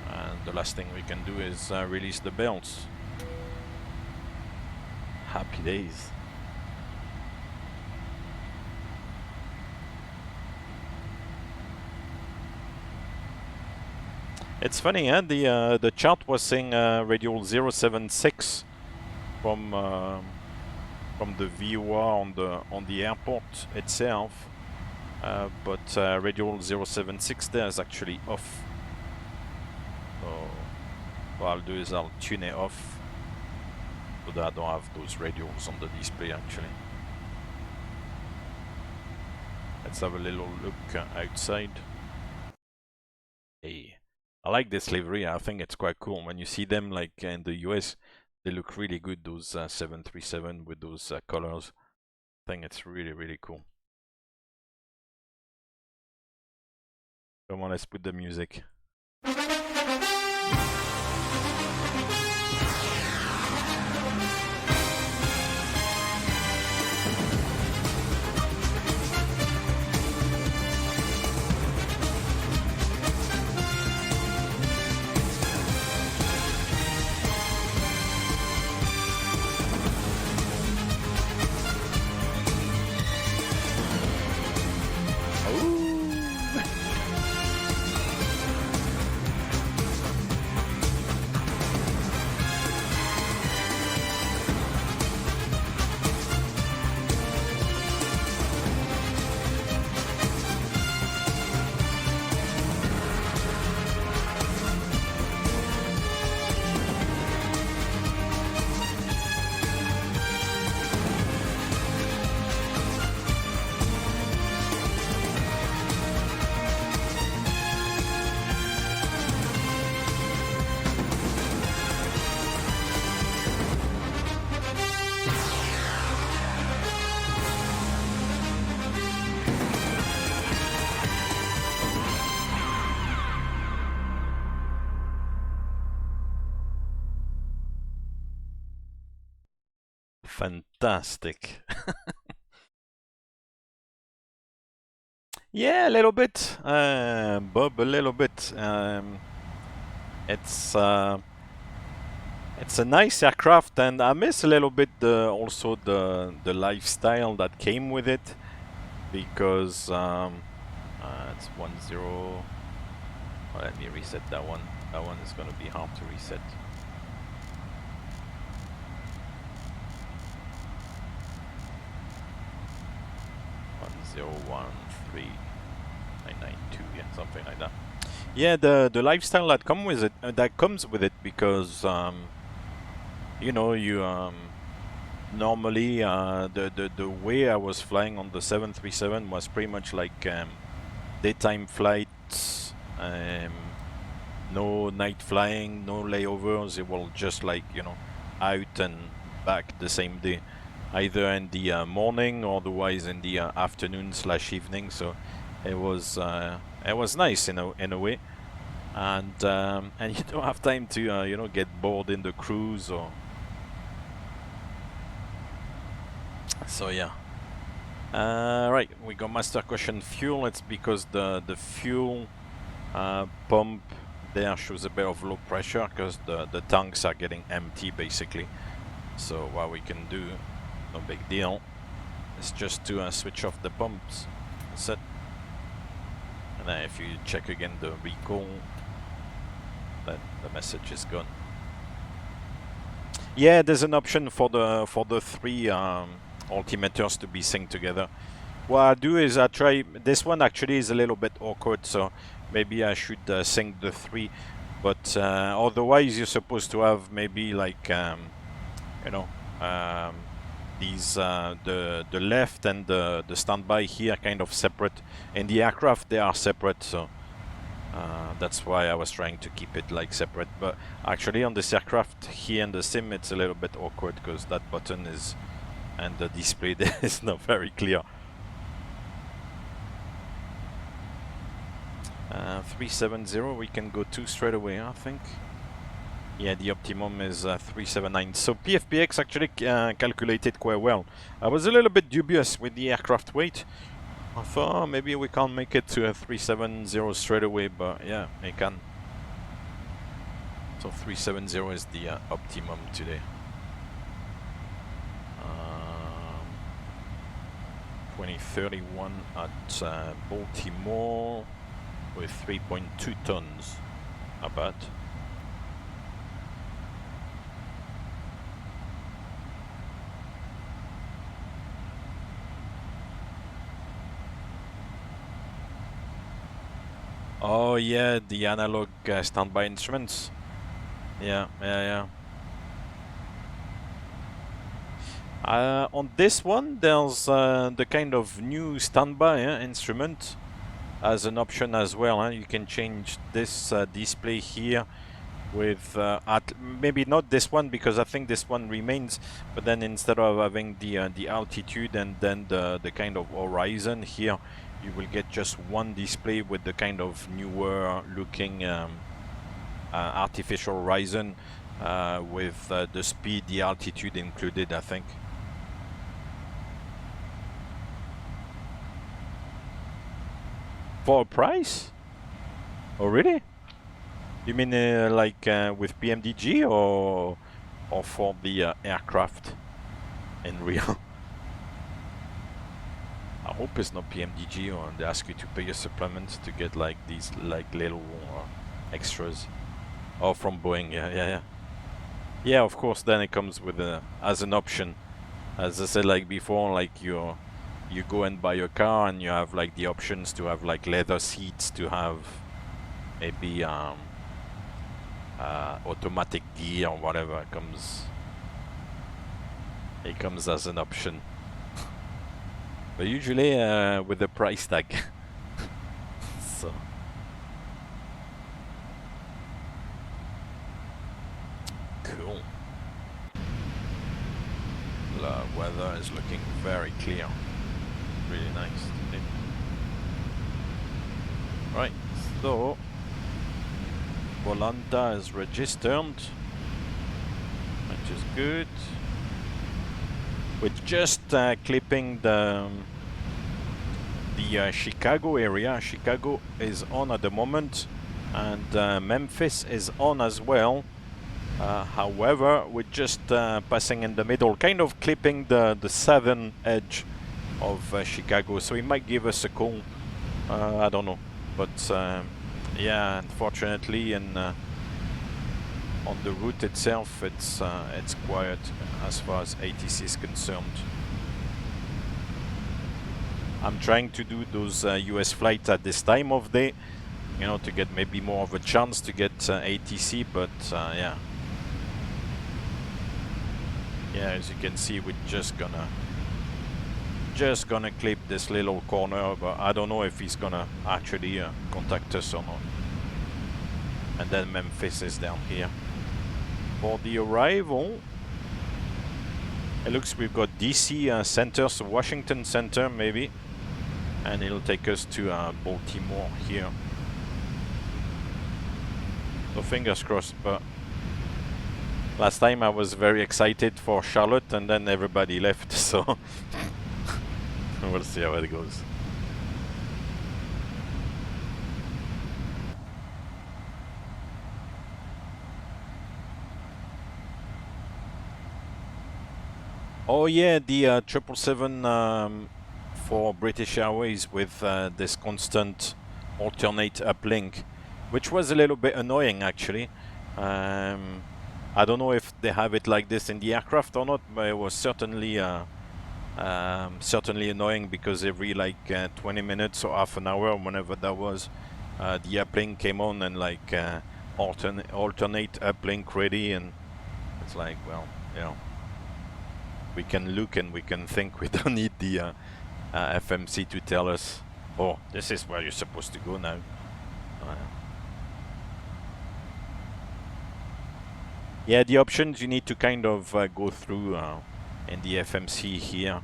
And the last thing we can do is release the belts. Happy days. It's funny, huh? The chart was saying radial 076 from the VOR on the airport itself, but radial 076 there is actually off. So what I'll do is I'll tune it off so that I don't have those radials on the display actually. Let's have a little look outside. Hey, I like this livery. I think it's quite cool. When you see them like in the US, they look really good, those 737 with those colors. I think it's really, really cool. Come on, let's put the music. Fantastic. Yeah, a little bit, Bob, a little bit. It's a nice aircraft, and I miss a little bit also the lifestyle that came with it, because it's 10. Oh, let me reset that one. That one is going to be hard to reset. Zero 1 3 992, yeah, something like that. Yeah, the lifestyle that comes with it, because you know, you normally the way I was flying on the 737 was pretty much like daytime flights, no night flying, no layovers. It was just like, you know, out and back the same day, either in the morning or otherwise in the afternoon / evening. So it was nice in a way, and you don't have time to you know, get bored in the cruise or so. Yeah. Right, we got master question fuel. It's because the fuel pump there shows a bit of low pressure because the tanks are getting empty basically. So what we can do, no big deal, it's just to switch off the pumps. That's it. And then if you check again the recall, then the message is gone. Yeah, there's an option for the three altimeters to be synced together. What I do is I try. This one actually is a little bit awkward, so maybe I should sync the three. But otherwise, you're supposed to have maybe like you know, these the left and the standby here kind of separate. In the aircraft, they are separate, so that's why I was trying to keep it like separate. But actually, on this aircraft here in the sim, it's a little bit awkward because that button is and the display there is not very clear. 370, we can go 2 straight away, I think. Yeah, the optimum is 379. So PFPX actually calculated quite well. I was a little bit dubious with the aircraft weight. I thought oh, maybe we can't make it to a 370 straight away, but yeah, we can. So 370 is the optimum today. 2031 at Baltimore with 3.2 tons. Not bad. Oh yeah, the analog standby instruments. Yeah. On this one, there's the kind of new standby instrument as an option as well. You can change this display here with maybe not this one because I think this one remains. But then instead of having the altitude and then the kind of horizon here, you will get just one display with the kind of newer looking artificial horizon with the speed, the altitude included, I think. For a price? Oh really? You mean like with PMDG or for the aircraft in real? I hope it's not PMDG or they ask you to pay a supplement to get like these like little extras. Oh, from Boeing, yeah. Yeah, of course. Then it comes with as an option, as I said like before, like you go and buy a car and you have like the options to have like leather seats, to have maybe automatic gear or whatever. It comes as an option. But usually with the price tag. So cool. The weather is looking very clear. Really nice today. Right, so Volanta is registered, which is good. We're just clipping the Chicago area. Chicago is on at the moment, and Memphis is on as well. However, we're just passing in the middle, kind of clipping the southern edge of Chicago. So he might give us a call. I don't know, but yeah, unfortunately, on the route itself, it's quiet as far as ATC is concerned. I'm trying to do those US flights at this time of day, you know, to get maybe more of a chance to get ATC, but yeah, as you can see, we're just gonna clip this little corner, but I don't know if he's gonna actually contact us or not. And then Memphis is down here. For the arrival, it looks we've got DC center, so Washington center maybe, and it'll take us to Baltimore here. So fingers crossed. But last time I was very excited for Charlotte, and then everybody left, so we'll see how it goes. Oh yeah, the 777 for British Airways with this constant alternate uplink, which was a little bit annoying actually. I don't know if they have it like this in the aircraft or not, but it was certainly certainly annoying because every like 20 minutes or half an hour, whenever that was, the uplink came on and like alternate uplink ready, and it's like, well, you know, we can look and we can think. We don't need the FMC to tell us, oh, this is where you're supposed to go now. Yeah, the options you need to kind of go through in the FMC here.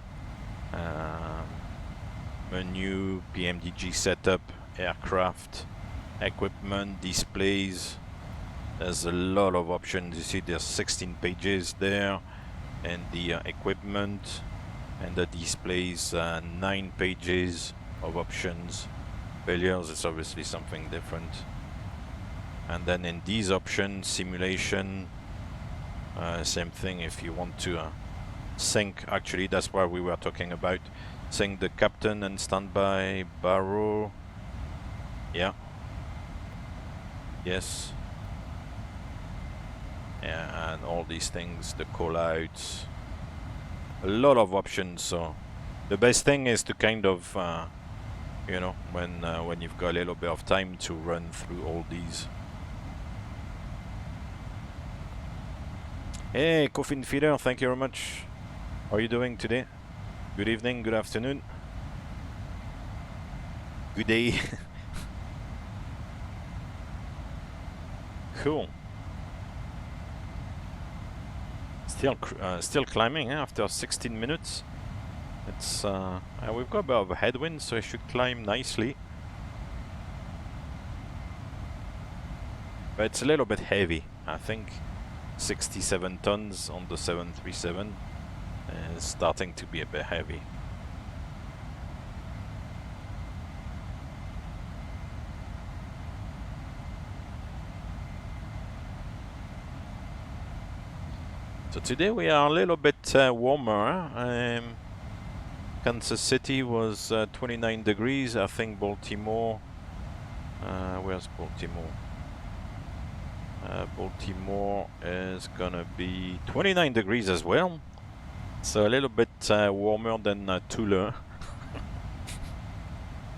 Menu, PMDG setup, aircraft, equipment, displays. There's a lot of options. You see there's 16 pages there, and the equipment and the displays, 9 pages of options. Failures is obviously something different. And then in these options, simulation, same thing. If you want to sync, actually that's what we were talking about, sync the captain and standby barrow. Yeah, yes, yeah, and all these things, the call outs, a lot of options. So the best thing is to kind of you know, when you've got a little bit of time, to run through all these. Hey, Coffin Feeder, thank you very much. How are you doing today? Good evening, good afternoon, good day. Cool. Still climbing, eh, after 16 minutes. It's we've got a bit of a headwind, so it should climb nicely. But it's a little bit heavy, I think. 67 tons on the 737 is starting to be a bit heavy. So today we are a little bit warmer. Kansas City was 29 degrees. I think Baltimore, where's Baltimore? Baltimore is gonna be 29 degrees as well. So a little bit warmer than Tula.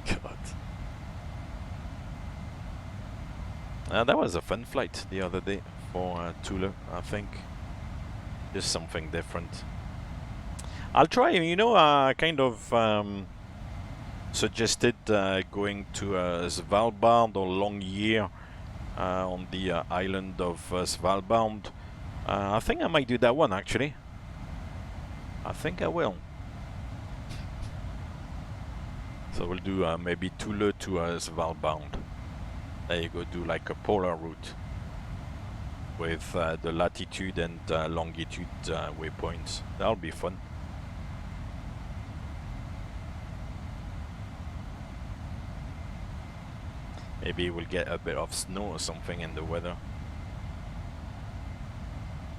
God. That was a fun flight the other day for Tula, I think. Just something different. I'll try, you know, kind of suggested going to Svalbard or Longyear on the island of Svalbard. I think I might do that one, actually. I think I will. So we'll do maybe Tula to Svalbard. There you go, do like a polar route with the latitude and longitude waypoints. That'll be fun. Maybe we'll get a bit of snow or something in the weather.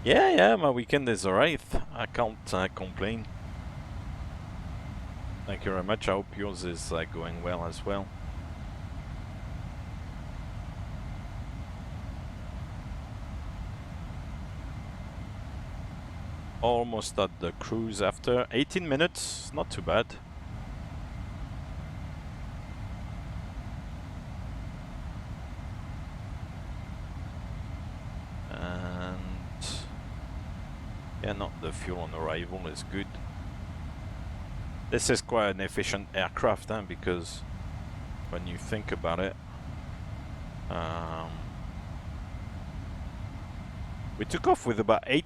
Yeah, my weekend is alright. I can't complain. Thank you very much. I hope yours is going well as well. Almost at the cruise after 18 minutes. Not too bad. Yeah, not the fuel on arrival is good. This is quite an efficient aircraft, because when you think about it, we took off with about 8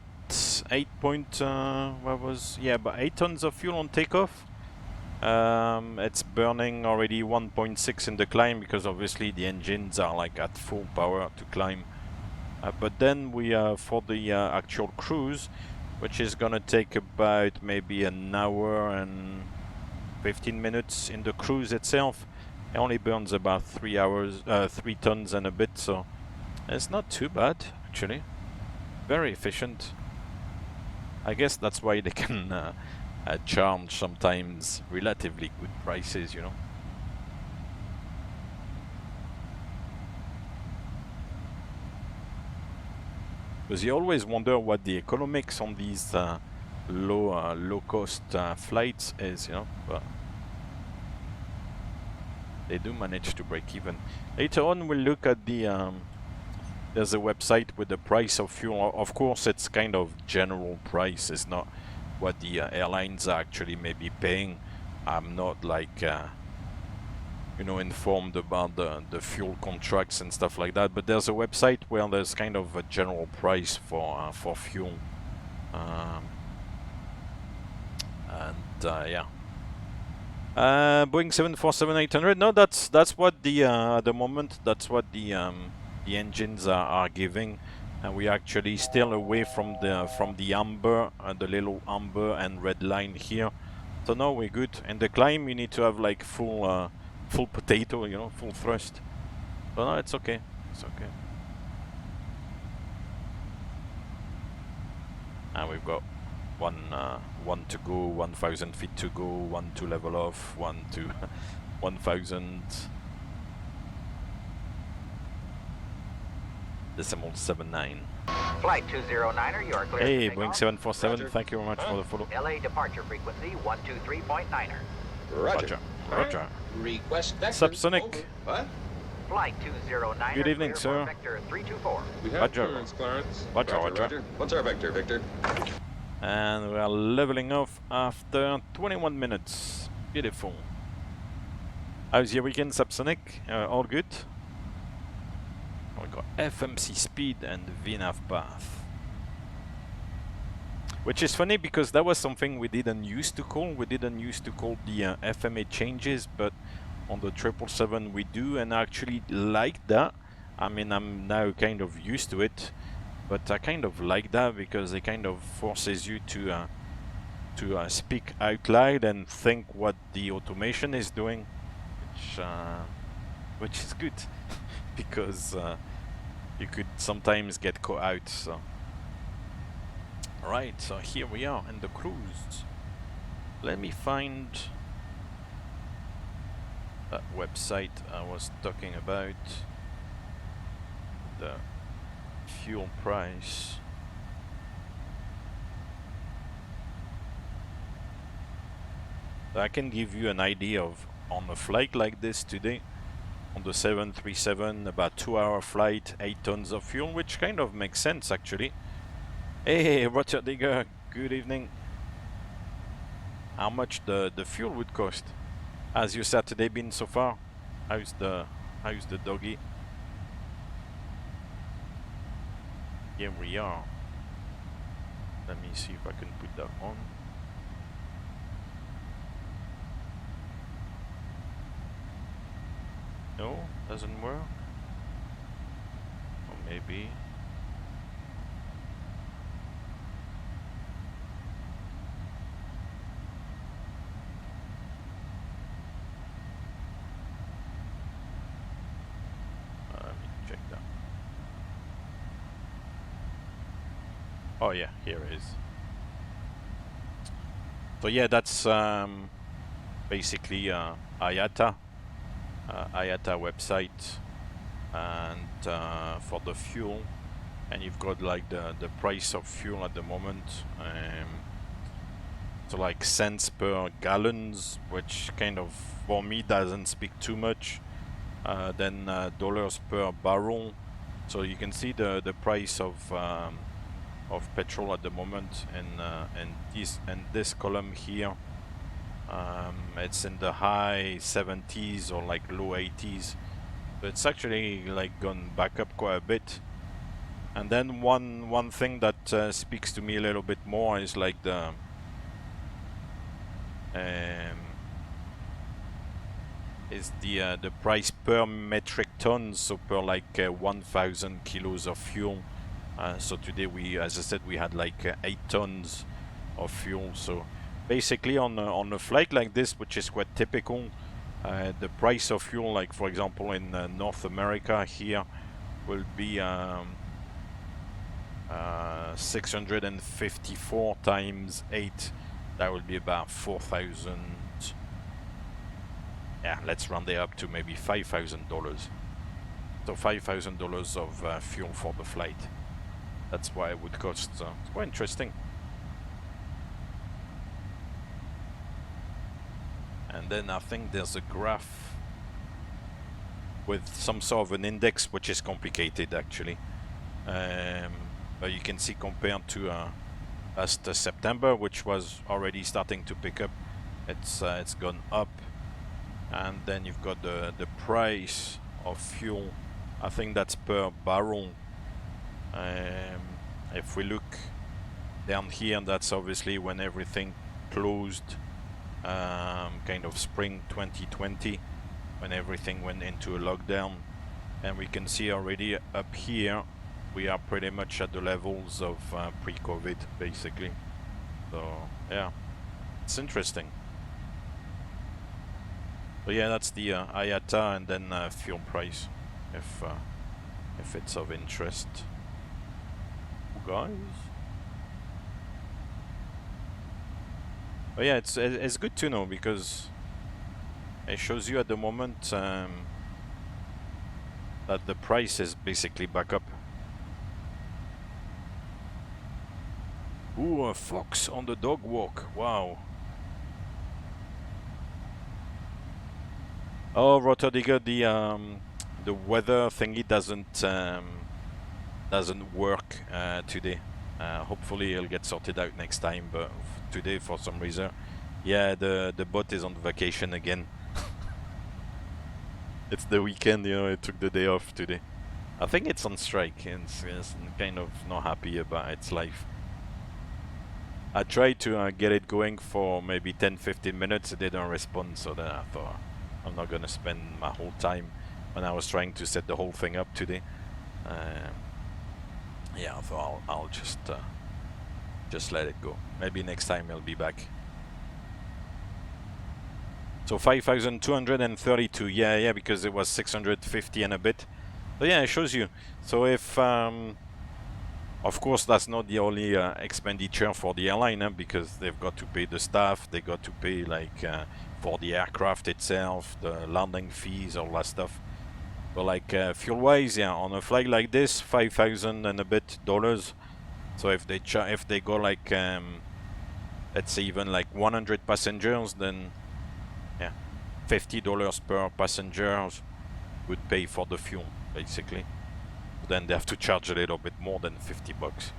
tons of fuel on takeoff. It's burning already 1.6 in the climb, because obviously the engines are like at full power to climb. But then we for the actual cruise, which is gonna take about maybe an hour and 15 minutes in the cruise itself, it only burns about 3 tons and a bit, so it's not too bad actually. Very efficient. I guess that's why they can charge sometimes relatively good prices, you know. Because you always wonder what the economics on these low cost flights is, you know. But they do manage to break even. Later on, we'll look at the. There's a website with the price of fuel. Of course, it's kind of general price. It's not what the airlines are actually maybe paying. I'm not like you know, informed about the fuel contracts and stuff like that. But there's a website where there's kind of a general price for fuel, and yeah. Boeing 747-800. No, that's what the at the moment that's what the engines are giving, and we actually still away from the amber, the little amber and red line here. So no, we're good. In the climb, you need to have like full potato, you know, full thrust. But no, it's okay. It's okay. And we've got one to go, 1,000 feet to go, one to level off, one to 1,000. Decimal 79. Flight 209er, you are clear. Hey, Boeing 747, thank you very much for the follow. LA departure frequency 123.9er. Roger. Roger. Request vector. Subsonic. Over. What? Flight 209er. Good evening, clear sir. for Vector 324. We have Roger. clearance, Clarence. Roger. What's our vector, Victor? And we are leveling off after 21 minutes. Beautiful. How's your weekend, Subsonic? All good? We got FMC speed and VNAV path. Which is funny because that was something we didn't used to call. We didn't used to call the FMA changes, but on the 777 we do, and I actually like that. I mean, I'm now kind of used to it, but I kind of like that because it kind of forces you to speak out loud and think what the automation is doing, which is good because you could sometimes get caught out. So, alright, so here we are in the cruise. Let me find that website I was talking about. The fuel price. So I can give you an idea of on a flight like this today. On the 737, about 2-hour flight, 8 tons of fuel, which kind of makes sense actually. Hey, Roger Digger, good evening. How much the fuel would cost? How's your Saturday been so far? How's the doggy? Here we are. Let me see if I can put that on. No, doesn't work. Or maybe. Let me check that. Oh yeah, here it is. So yeah, that's basically IATA. IATA website, and for the fuel, and you've got like the price of fuel at the moment, so like cents per gallons, which kind of for me doesn't speak too much. Then dollars per barrel, so you can see the price of petrol at the moment, and this column here. It's in the high 70s or like low 80s, but it's actually like gone back up quite a bit. And then one thing that speaks to me a little bit more is like the price per metric ton, so per like 1,000 kilos of fuel. So today as I said, we had like 8 tons of fuel. So basically on a flight like this, which is quite typical, the price of fuel, like for example in North America here, will be 654 times 8. That will be about 4,000. Yeah, let's round it up to maybe $5,000. So $5,000 of fuel for the flight. that's why it would cost. So it's quite interesting. And then I think there's a graph with some sort of an index, which is complicated actually. But you can see compared to last September, which was already starting to pick up, it's gone up. And then you've got the price of fuel. I think that's per barrel. If we look down here, that's obviously when everything closed, kind of spring 2020, when everything went into a lockdown. And we can see already up here, we are pretty much at the levels of pre-COVID, basically. So yeah, it's interesting. So yeah, that's the IATA and then fuel price, if it's of interest, guys. But yeah, it's good to know, because it shows you at the moment that the price is basically back up. Ooh, a fox on the dog walk! Wow. Oh, Rotterdam, the weather thingy doesn't work today. Hopefully it'll get sorted out next time, but today for some reason, yeah, the bot is on vacation again. It's the weekend, you know, it took the day off today. I think it's on strike, and it's kind of not happy about its life. I tried to get it going for maybe 10-15 minutes, it didn't respond, so then I thought, I'm not gonna spend my whole time when I was trying to set the whole thing up today. Yeah, I thought I'll just let it go. Maybe next time I'll be back. So 5,232. Yeah, because it was 650 and a bit. So yeah, it shows you. So if of course that's not the only expenditure for the airline, because they've got to pay the staff, they got to pay like for the aircraft itself, the landing fees, all that stuff. But like fuel wise, yeah, on a flight like this, 5,000 and a bit dollars. So if they go like let's say even like 100 passengers, then yeah, $50 per passenger would pay for the fuel basically. Then they have to charge a little bit more than $50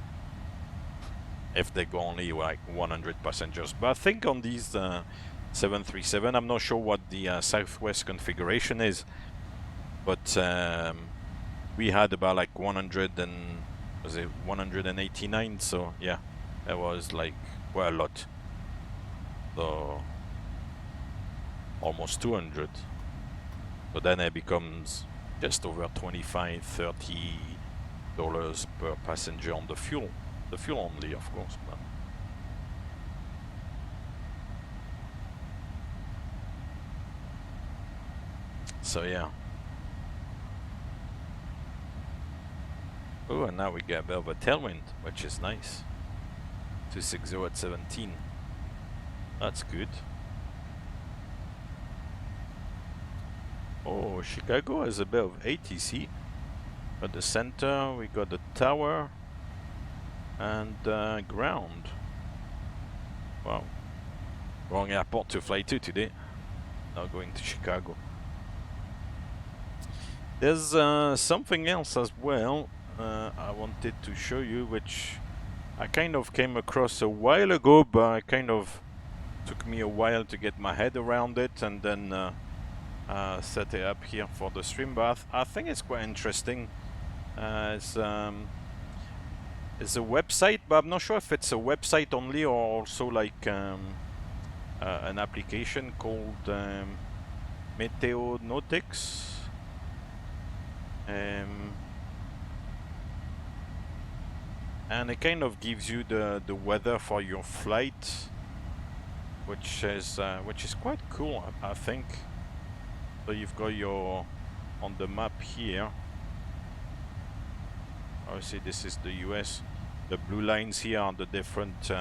if they go only like 100 passengers. But I think on these 737, I'm not sure what the Southwest configuration is, but we had about like 189, so yeah, it was like quite a lot. So almost 200. So then it becomes just over $25-30 per passenger on the fuel only, of course. But so yeah. Oh, and now we get a bit of a tailwind, which is nice. 260 at 17. That's good. Oh, Chicago has a bit of ATC. At the center, we got the tower and ground. Wow. Wrong airport to fly to today. Now going to Chicago. There's something else as well I wanted to show you, which I kind of came across a while ago, but it kind of took me a while to get my head around it, and then set it up here for the stream. But I think it's quite interesting. It's a website, but I'm not sure if it's a website only or also like an application called Meteonautics. And it kind of gives you the weather for your flight, which is quite cool, I think. So you've got your on the map here. Obviously, this is the US. The blue lines here are the different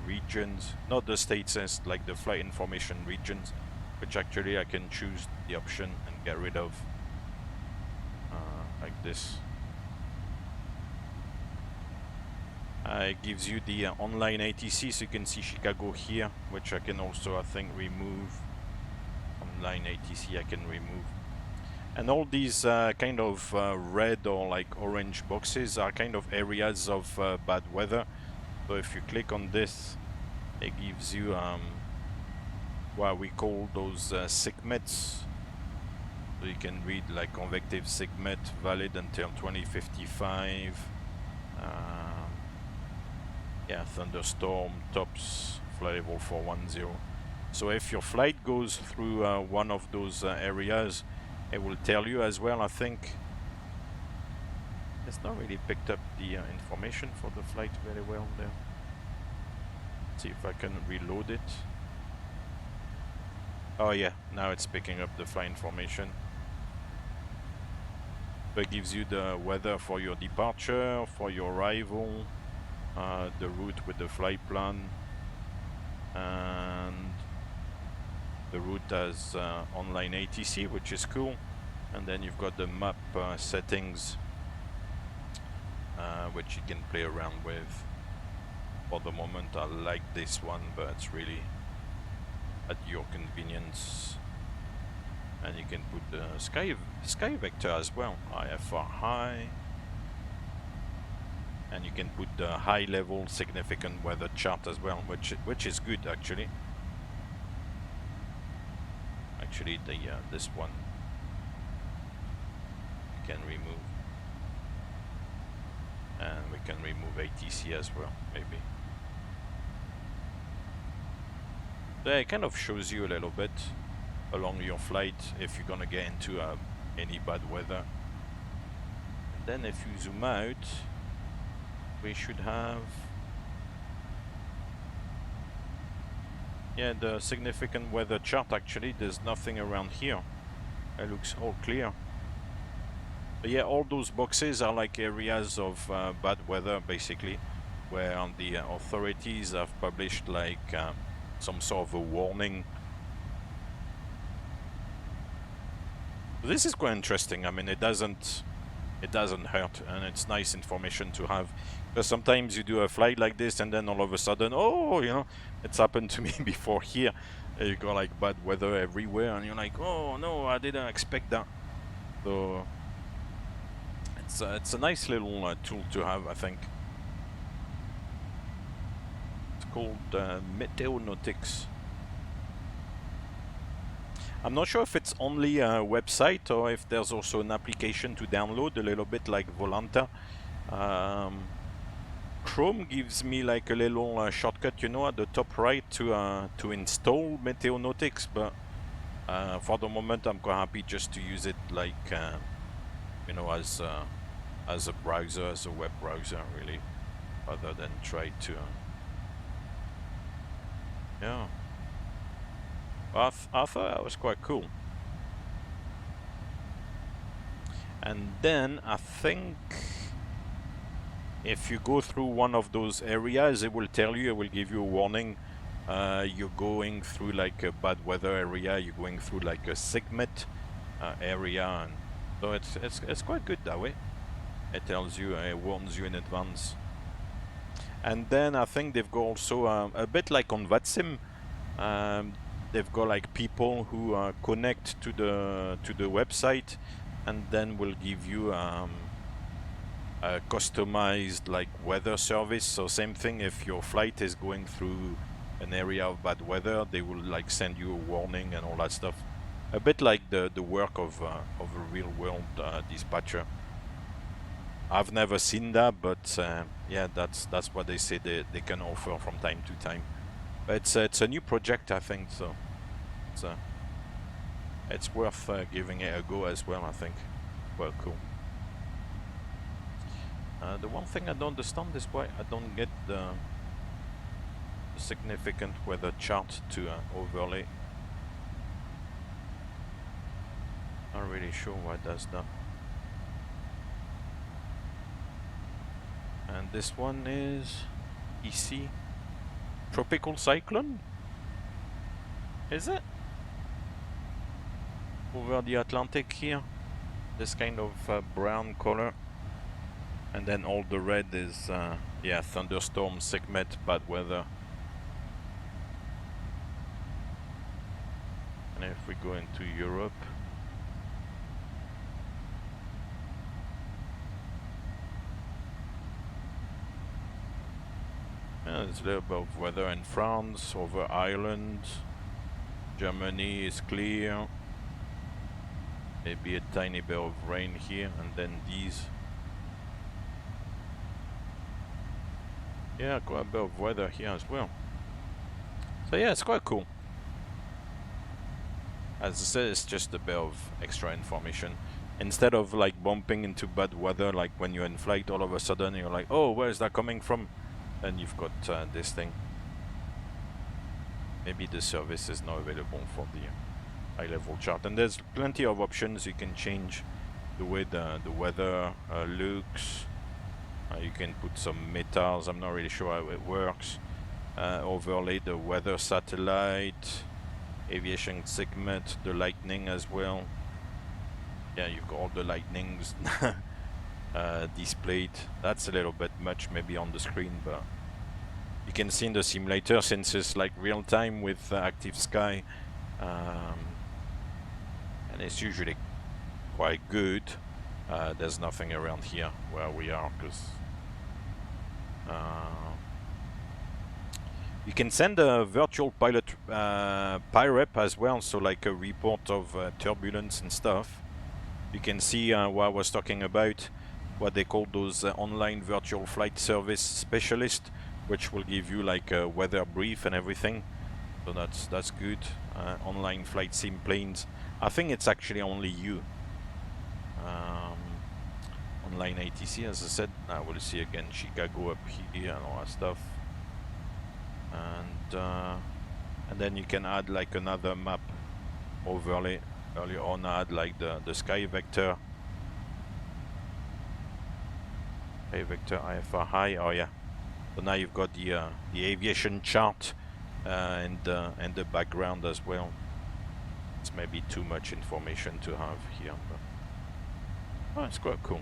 regions, not the states, as like the flight information regions, which actually I can choose the option and get rid of, like this. It gives you the online ATC, so you can see Chicago here, which I can also, I think, remove. Online ATC I can remove. And all these kind of red or like orange boxes are kind of areas of bad weather. So if you click on this, it gives you what we call those SIGMETs. So you can read like convective SIGMET valid until 2055. Yeah, thunderstorm, tops, flight level 410. So if your flight goes through one of those areas, it will tell you as well. I think it's not really picked up the information for the flight very well there. Let's see if I can reload it. Oh yeah, now it's picking up the flight information. So it gives you the weather for your departure, for your arrival, the route with the flight plan, and the route has online ATC, which is cool. And then you've got the map settings, which you can play around with. For the moment I like this one, but it's really at your convenience. And you can put the sky vector as well, IFR high. And you can put the high level significant weather chart as well, which is good actually. Actually the this one we can remove, and we can remove ATC as well, maybe. There it kind of shows you a little bit along your flight if you're gonna get into any bad weather. And then if you zoom out, we should have, yeah, the significant weather chart. Actually there's nothing around here, it looks all clear. But yeah, all those boxes are like areas of bad weather basically, where the authorities have published like some sort of a warning. This is quite interesting. I mean, it doesn't hurt, and it's nice information to have. Because sometimes you do a flight like this and then all of a sudden, oh, you know, it's happened to me before here. You got like bad weather everywhere and you're like, oh no, I didn't expect that. So it's a nice little tool to have, I think. It's called Meteonautics. I'm not sure if it's only a website or if there's also an application to download, a little bit like Volanta. Chrome gives me like a little shortcut, you know, at the top right to install Meteonautics, but for the moment I'm quite happy just to use it like you know, as a browser, as a web browser, really, rather than try to yeah. I thought that was quite cool. And then I think if you go through one of those areas, it will tell you, it will give you a warning. You're going through like a bad weather area, you're going through like a SIGMET area, and so it's quite good that way. It tells you, it warns you in advance. And then I think they've got also a bit like on VATSIM. They've got like people who connect to the website, and then will give you a customized like weather service. So same thing, if your flight is going through an area of bad weather, they will like send you a warning and all that stuff. A bit like the work of a real world dispatcher. I've never seen that, but yeah, that's what they say they can offer from time to time. But it's a new project, I think, so it's worth giving it a go as well, I think. Well, cool. The one thing I don't understand is why I don't get the significant weather chart to overlay. Not really sure why it does that. And this one is EC. Tropical cyclone? Is it? Over the Atlantic here. This kind of brown color. And then all the red is, yeah, thunderstorm, segment, bad weather. And if we go into Europe, there's a little bit of weather in France, over Ireland. Germany is clear. Maybe a tiny bit of rain here, and then these. Yeah, quite a bit of weather here as well. So yeah, it's quite cool. As I said, it's just a bit of extra information. Instead of like bumping into bad weather, like when you're in flight, all of a sudden you're like, oh, where is that coming from? Then you've got this thing. Maybe the service is not available for the high-level chart. And there's plenty of options. You can change the way the weather looks. You can put some metals. I'm not really sure how it works. Overlay the weather satellite, aviation segment, the lightning as well. Yeah, you've got all the lightnings displayed. That's a little bit much maybe on the screen, but you can see in the simulator, since it's like real time with active sky, and it's usually quite good. There's nothing around here where we are, because you can send a virtual pilot PIREP as well, so like a report of turbulence and stuff. You can see what I was talking about, what they call those online virtual flight service specialists, which will give you like a weather brief and everything. So that's good. Online flight sim planes. I think it's actually only you. Online ATC, as I said. Now we'll see again Chicago up here and all that stuff. And then you can add like another map overlay. Earlier on I had like the sky vector. Sky vector IFR high. Oh yeah. So now you've got the aviation chart and the background as well. It's maybe too much information to have here, but oh, it's quite cool.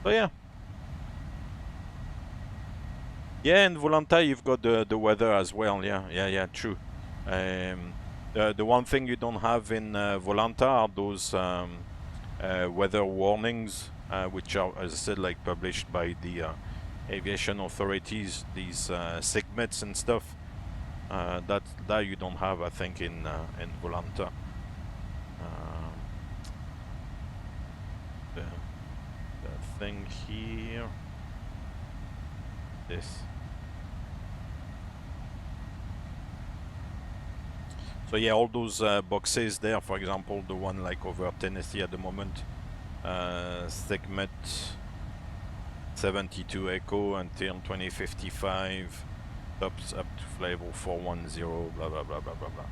So yeah. Yeah, in Volanta you've got the weather as well. Yeah, true. The one thing you don't have in Volanta are those weather warnings, which are, as I said, like published by the aviation authorities. These segments and stuff. That you don't have, I think, in Volanta. The thing here. This. So yeah, all those boxes there, for example, the one like over Tennessee at the moment, segment 72 Echo until 2055, tops up to level 410, blah blah blah blah blah blah.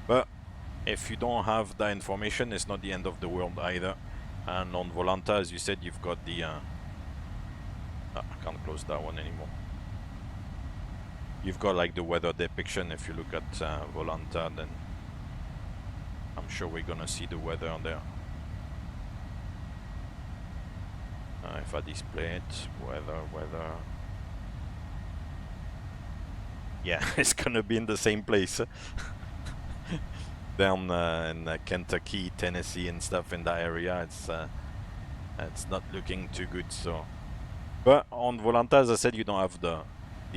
But if you don't have that information, it's not the end of the world either. And on Volanta, as you said, you've got the I can't close that one anymore. You've got like the weather depiction. If you look at Volanta, then I'm sure we're gonna see the weather there. If I display it, weather. Yeah, it's gonna be in the same place. Down in Kentucky, Tennessee and stuff in that area, it's not looking too good. So, but on Volanta, as I said, you don't have the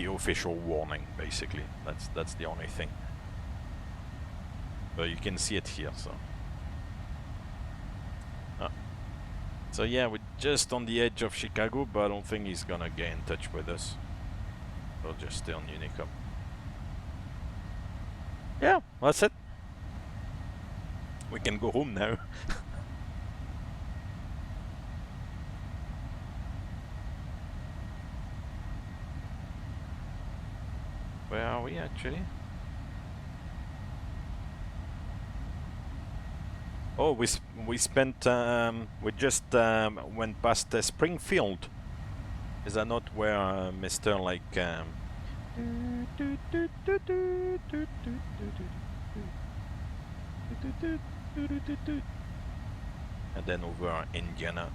official warning. Basically, that's the only thing. But you can see it here. So yeah, we're just on the edge of Chicago, but I don't think he's gonna get in touch with us. We'll just stay on Unicom. Yeah, that's it. We can go home now. Where are we actually? Oh, we spent we just went past Springfield. Is that not where Mr. like and then over Indiana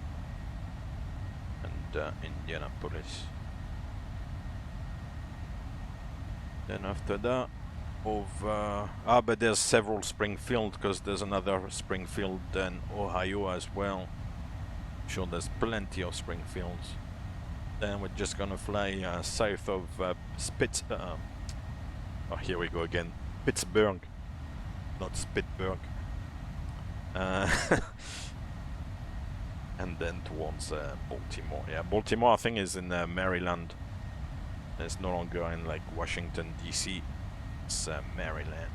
and Indianapolis. Then after that, over but there's several Springfield, because there's another Springfield in Ohio as well. I'm sure there's plenty of Springfields. Then we're just gonna fly south of oh, here we go again. Pittsburgh, not Spitberg. And then towards Baltimore. Yeah, Baltimore I think is in Maryland. It's no longer in like Washington DC. It's Maryland.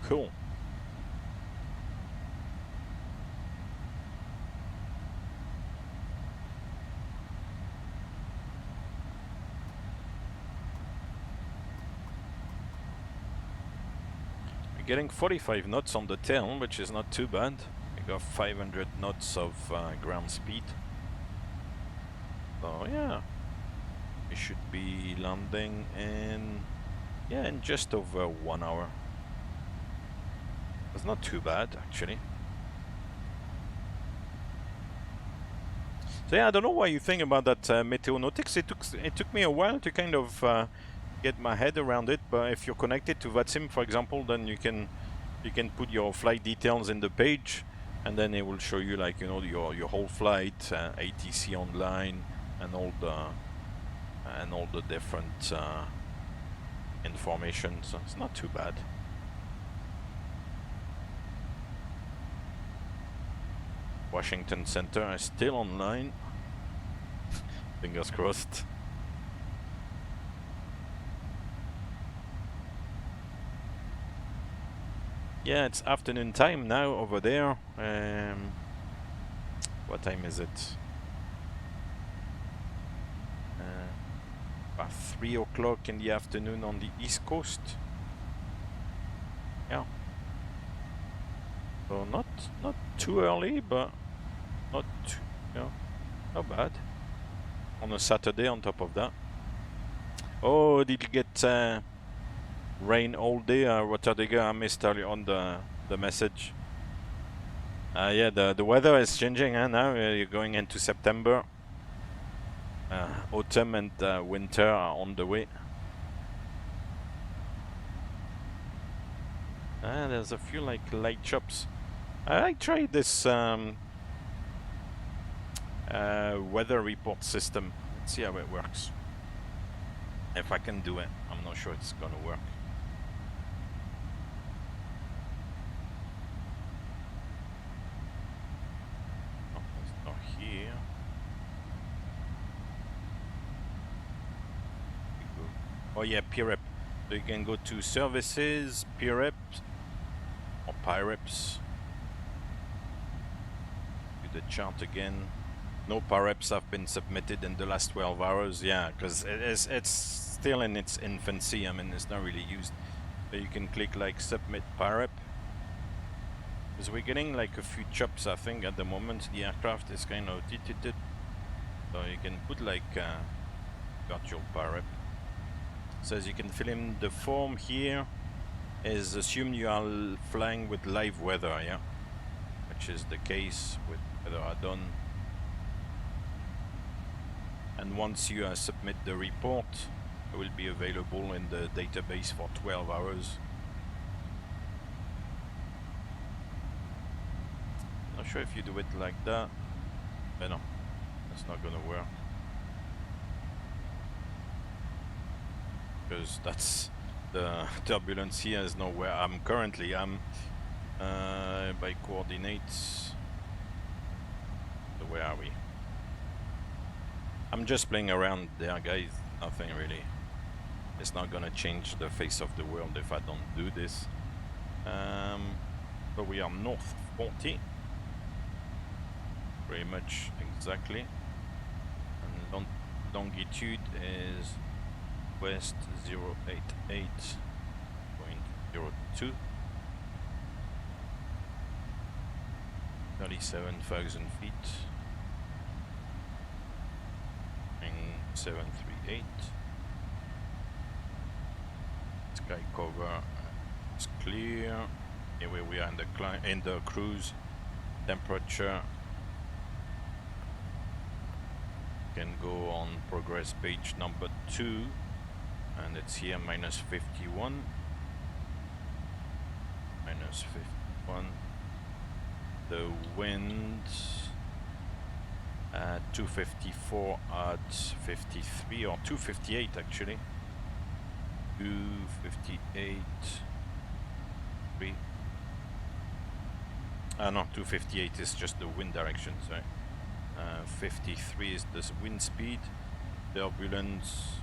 Cool. We're getting 45 knots on the tail, which is not too bad. We got 500 knots of ground speed. So yeah, we should be landing in just over 1 hour. It's not too bad actually. So yeah, I don't know what you think about that Meteonautics. It took me a while to kind of get my head around it, but if you're connected to VATSIM, for example, then you can put your flight details in the page, and then it will show you, like, you know, your whole flight, ATC online, and all the different information. So it's not too bad. Washington Center is still online. Fingers crossed. Yeah, it's afternoon time now over there. What time is it? About 3 o'clock in the afternoon on the East Coast. Yeah. So not too early, but not too, not bad. On a Saturday on top of that. Oh, did you get rain all day, Rotterdam? I missed earlier on the message. Yeah, the weather is changing, now you're going into September. Autumn and winter are on the way. There's a few like light chops. I tried this weather report system. Let's see how it works. If I can do it. I'm not sure it's gonna work. Oh, it's not here. Oh yeah, PREP. So you can go to services, PREP, or PIREPs. Do the chart again. No PIREPs have been submitted in the last 12 hours. Yeah, because it's still in its infancy. I mean, it's not really used. So you can click like submit PIREP. Because we're getting like a few chops, I think, at the moment. The aircraft is kind of tilted. So you can put like got your PIREP. Says you can fill in the form here. Is assumed you are flying with live weather, yeah, which is the case with weather add-on. And once you submit the report, it will be available in the database for 12 hours. Not sure if you do it like that, but no, that's not gonna work. Because that's the turbulence here is not where I'm currently. I'm by coordinates. So where are we? I'm just playing around there, guys. Nothing really. It's not gonna change the face of the world if I don't do this. So we are north 40. Pretty much exactly. And longitude is west 088.02. 37,000 feet. 738. Sky cover is clear. Anyway, we are in the cruise. temperature. Can go on progress page number 2, and it's here -51. -51. The wind 254 at 53, or 258 actually. 258. 3. No, 258 is just the wind direction, sorry. 53 is the wind speed. Turbulence,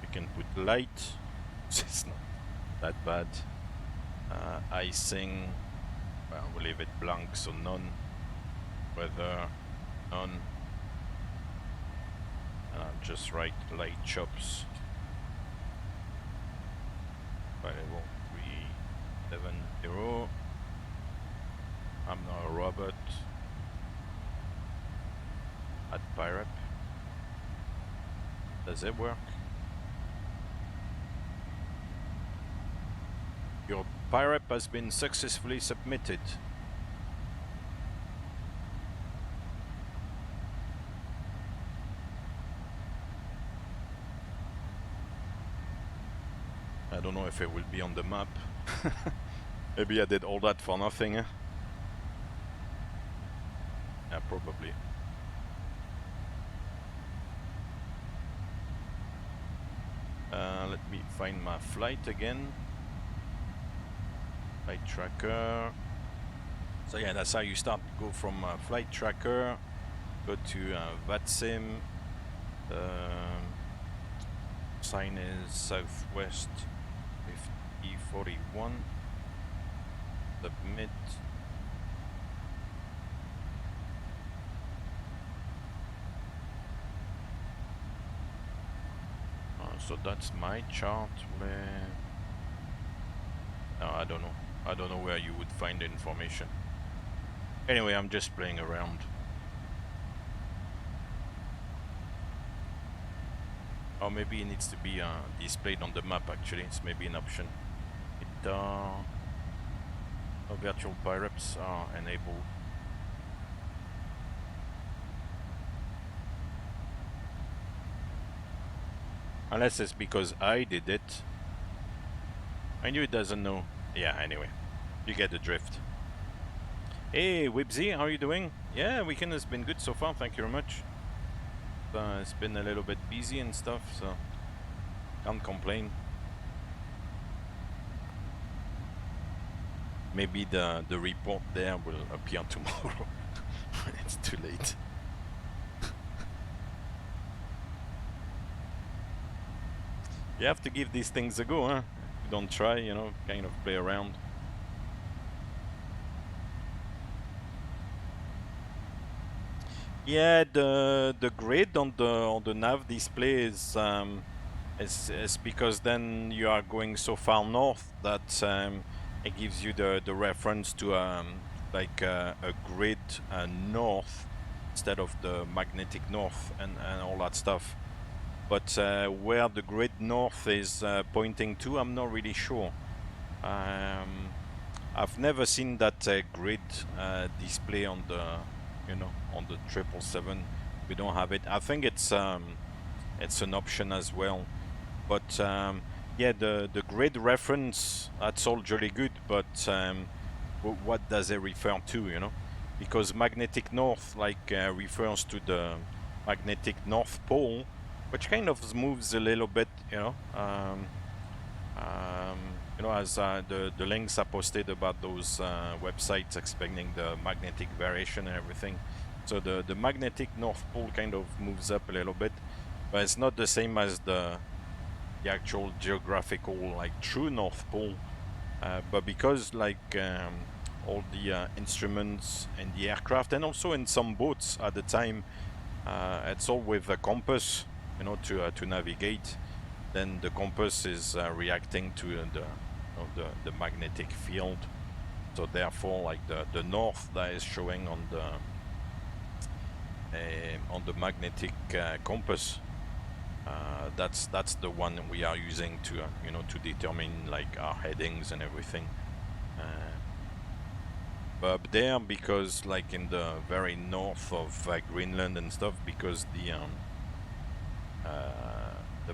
we can put light, it's not that bad. Icing, well, we'll leave it blank, so none. Weather, none. And I'll just write light chops. Variable 370. I'm not a robot. At Pirate. Does it work? Your Pirate has been successfully submitted. I don't know if it will be on the map. Maybe I did all that for nothing. Yeah, probably. Let me find my flight again. Flight tracker. So yeah, that's how you start. Go from flight tracker, go to VATSIM. Sign is southwest 5041. Submit. So that's my chart where... No, I don't know. I don't know where you would find the information. Anyway, I'm just playing around. Or maybe it needs to be displayed on the map actually. It's maybe an option. No, virtual pirates are enabled. Unless it's because I did it. I knew it doesn't know. Yeah, anyway. You get the drift. Hey, Wibsy, how are you doing? Yeah, weekend has been good so far, thank you very much. It's been a little bit busy and stuff, so can't complain. Maybe the report there will appear tomorrow. It's too late. You have to give these things a go, huh? You don't try, you know, kind of play around. Yeah, the grid on the nav display is because then you are going so far north that it gives you the reference to like a grid north instead of the magnetic north and all that stuff. But where the grid north is pointing to, I'm not really sure. I've never seen that grid display on the, you know, on the 777. We don't have it. I think it's an option as well. But yeah, the grid reference, that's all jolly good. But what does it refer to? You know, because magnetic north like refers to the magnetic north pole, which kind of moves a little bit, you know. You know, as the links are posted about those websites explaining the magnetic variation and everything. So the magnetic north pole kind of moves up a little bit, but it's not the same as the actual geographical, like, true north pole. But because like all the instruments in the aircraft and also in some boats at the time, it's all with a compass, you know, to navigate. Then the compass is reacting to the magnetic field. So therefore, like the north that is showing on the magnetic compass, that's the one we are using to you know, to determine like our headings and everything. up there because, like in the very north of Greenland and stuff, because the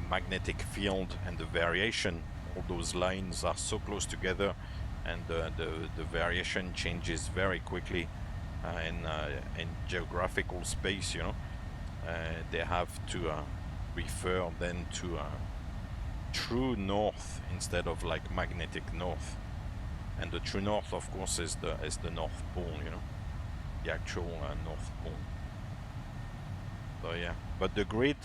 magnetic field and the variation, all those lines are so close together, and the variation changes very quickly in geographical space, you know. They have to refer then to true north instead of like magnetic north, and the true north, of course, is the North Pole, you know, the actual North Pole. So yeah, but the grid,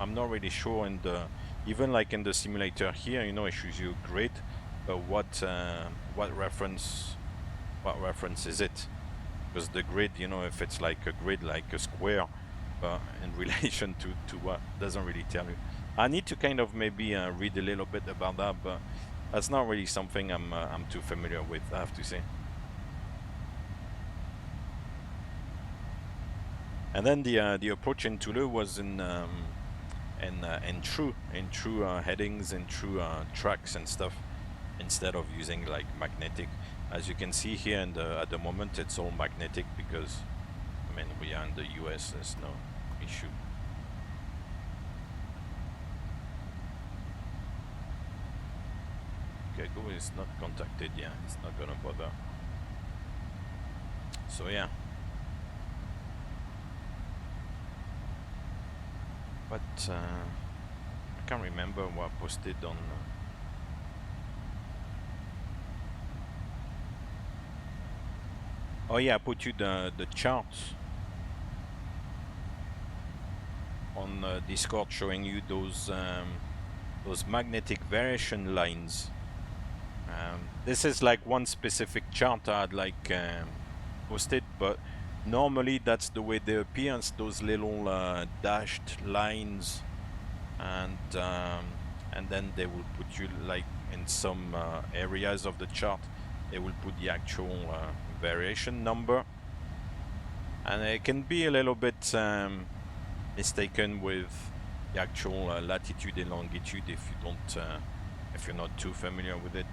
I'm not really sure. In the even like in the simulator here, you know, it shows you grid, but what reference is it? Because the grid, you know, if it's like a grid, like a square, in relation to what, doesn't really tell you. I need to kind of maybe read a little bit about that, but that's not really something I'm too familiar with, I have to say. And then the approach in Toulouse was in true headings, in true tracks and stuff, instead of using like magnetic. As you can see here, at the moment it's all magnetic because, I mean, we are in the US, there's no issue. Okay, Go is not contacted, yeah, it's not gonna bother. So yeah. But I can't remember what I posted on. Oh yeah, I put you the charts on Discord showing you those magnetic variation lines. This is like one specific chart I had like posted, but normally that's the way they appear. It's those little dashed lines, and then they will put you like in some areas of the chart. They will put the actual variation number, and it can be a little bit mistaken with the actual latitude and longitude if you don't, if you're not too familiar with it.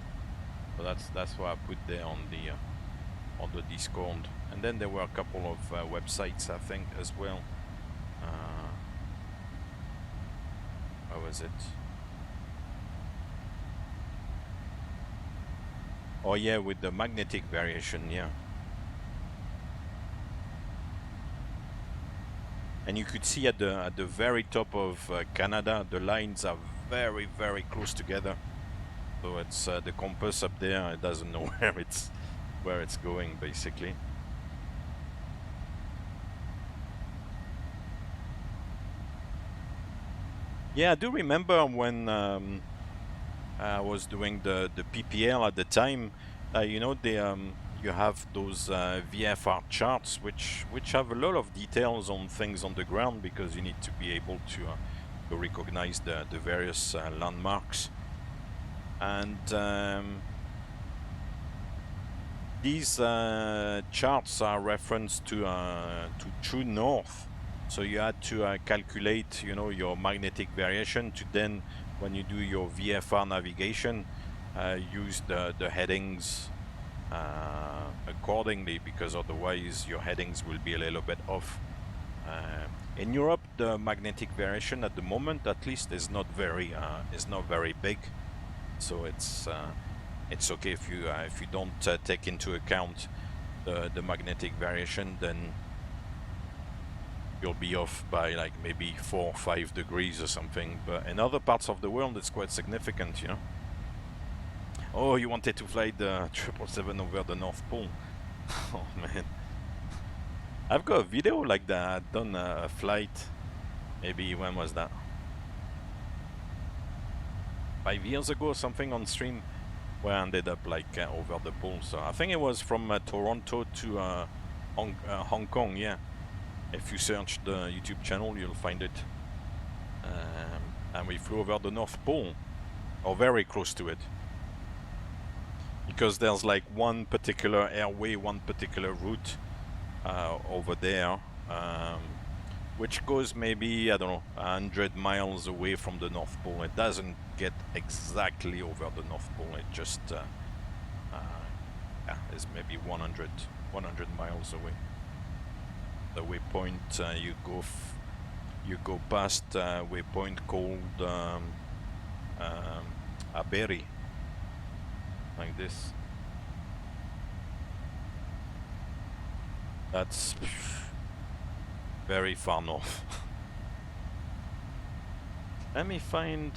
So that's why I put there on the Discord. And then there were a couple of websites, I think, as well. Where was it? Oh yeah, with the magnetic variation, yeah. And you could see at the very top of Canada, the lines are very, very close together. So it's the compass up there, it doesn't know where it's going, basically. Yeah, I do remember when I was doing the PPL at the time. You know, you have those VFR charts, which have a lot of details on things on the ground, because you need to be able to recognize the various landmarks. And these charts are referenced to true north. So you had to calculate, you know, your magnetic variation to then, when you do your VFR navigation, use the headings accordingly, because otherwise your headings will be a little bit off. In Europe, the magnetic variation at the moment, at least, is not very big. So it's okay if you don't take into account the magnetic variation, then you'll be off by like maybe 4 or 5 degrees or something. But in other parts of the world, it's quite significant, you know. Oh, you wanted to fly the 777 over the North Pole? Oh man, I've got a video like that. I've done a flight. Maybe when was that? 5 years ago or something, on stream, where I ended up like over the pole. So I think it was from Toronto to Hong Kong, yeah. If you search the YouTube channel, you'll find it. And we flew over the North Pole, or very close to it. Because there's like one particular airway, one particular route over there, which goes maybe, I don't know, 100 miles away from the North Pole. It doesn't get exactly over the North Pole. It just yeah, is maybe 100 100 miles away. The waypoint you go past waypoint called Aberi, like this. That's very far north. Let me find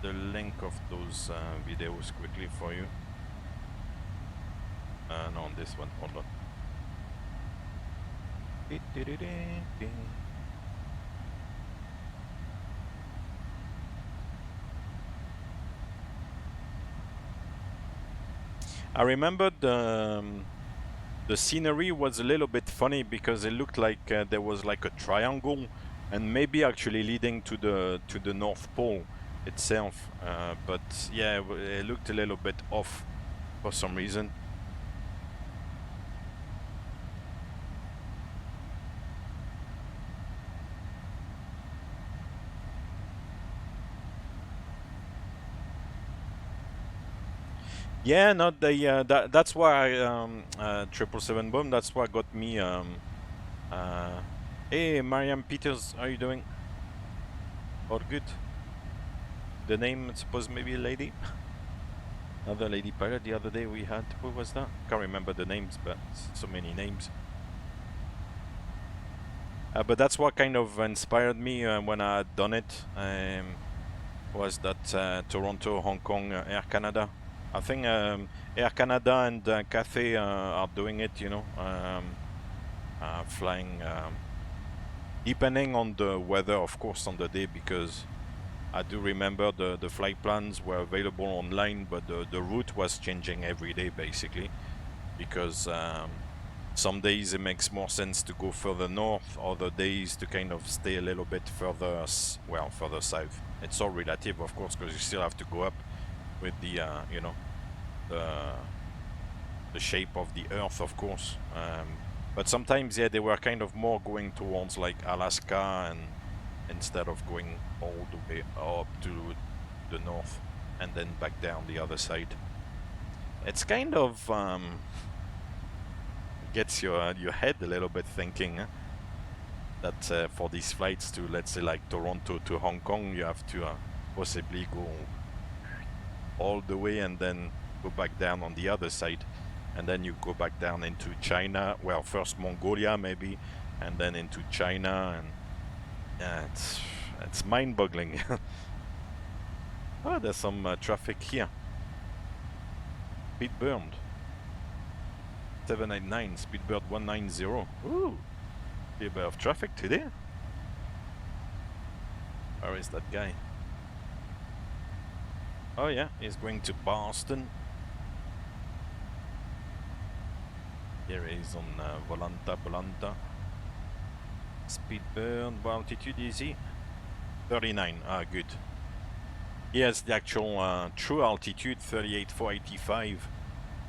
the link of those videos quickly for you. No, on this one, hold on. I remember the scenery was a little bit funny because it looked like there was like a triangle and maybe actually leading to the North Pole itself, but yeah, it looked a little bit off for some reason. Yeah, not the that's why 777 boom. That's what got me. Hey, Mariam Peters, how are you doing? All good. The name, I suppose, maybe a lady. Another lady pilot. The other day we had. What was that? Can't remember the names, but so many names. But that's what kind of inspired me when I had done it. Was that Toronto, Hong Kong, Air Canada? I think Air Canada and Cathay are doing it, you know, flying depending on the weather, of course, on the day, because I do remember the flight plans were available online, but the route was changing every day, basically, because some days it makes more sense to go further north, other days to kind of stay a little bit further, further south. It's all relative, of course, because you still have to go up with the you know, the shape of the Earth, of course. But sometimes, yeah, they were kind of more going towards like Alaska, and instead of going all the way up to the north and then back down the other side. It's kind of gets your head a little bit thinking, huh? That for these flights to, let's say, like Toronto to Hong Kong, you have to possibly go all the way and then go back down on the other side, and then you go back down into China, well, first Mongolia maybe, and then into China, and yeah, it's mind-boggling. Oh, there's some traffic here. Speedbird 789, Speedbird 190. Ooh, a bit of traffic today. Where is that guy? Oh yeah, he's going to Boston. Here he is on Volanta. Speedbird, what altitude is he? 39, good. He has the actual true altitude, 38,485,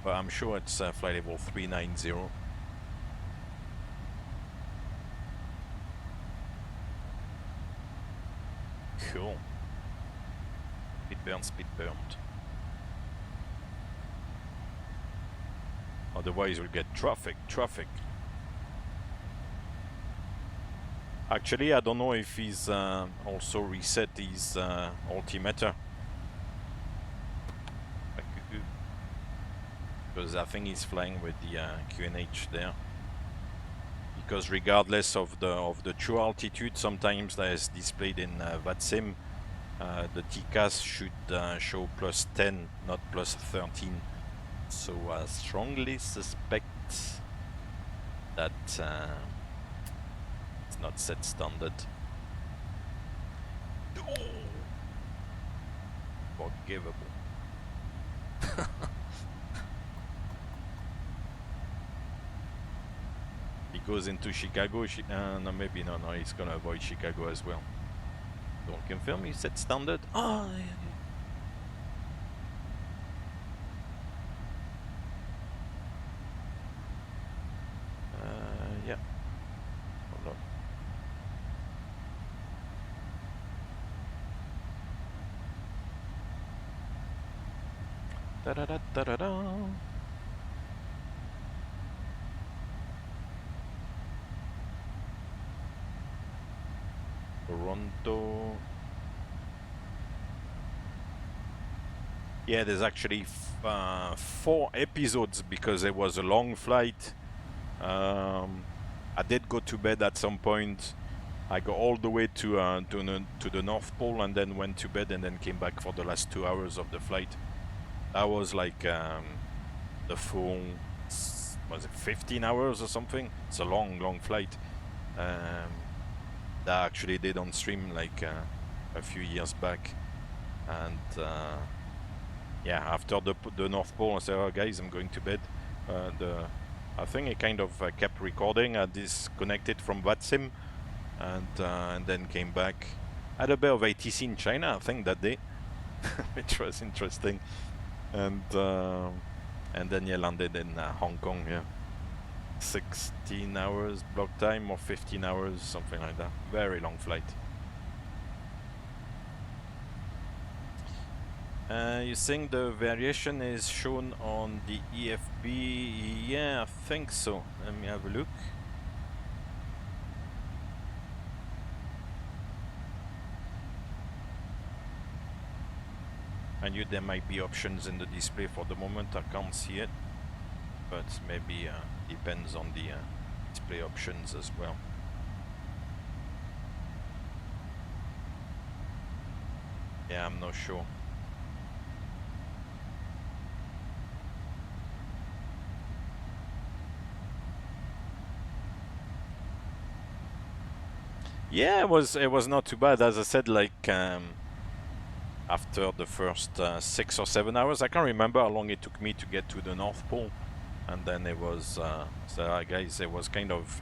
but I'm sure it's flight level 390. Cool. Speedbird. Otherwise we'll get traffic. Actually, I don't know if he's also reset his altimeter, because I think he's flying with the QNH there. Because regardless of the true altitude, sometimes that is displayed in VATSIM. The TCAS should show +10, not +13. So I strongly suspect that it's not set standard. Oh! Forgivable. He goes into Chicago. No, maybe no. He's gonna avoid Chicago as well. Don't confirm. He set standard. Oh, yeah. Yeah. Hold on. Da-da-da-da-da-da. Toronto. Yeah, there's actually 4 episodes because it was a long flight. I did go to bed at some point. I go all the way to the North Pole and then went to bed and then came back for the last 2 hours of the flight. That was like the full, was it 15 hours or something? It's a long flight. That I actually did on stream like a few years back. And yeah, after the North Pole, I said, "Oh, guys, I'm going to bed." I think it kind of kept recording. I disconnected from VATSIM and then came back. I had a bit of ATC in China, I think, that day, which was interesting. And then yeah, landed in Hong Kong. Yeah, 16 hours block time or 15 hours, something like that. Very long flight. You think the variation is shown on the EFB? Yeah, I think so. Let me have a look. I knew there might be options in the display. For the moment I can't see it, but maybe depends on the display options as well. Yeah, I'm not sure. Yeah, it was not too bad. As I said, like after the first 6 or 7 hours, I can't remember how long it took me to get to the North Pole, and then it was so guys, it was kind of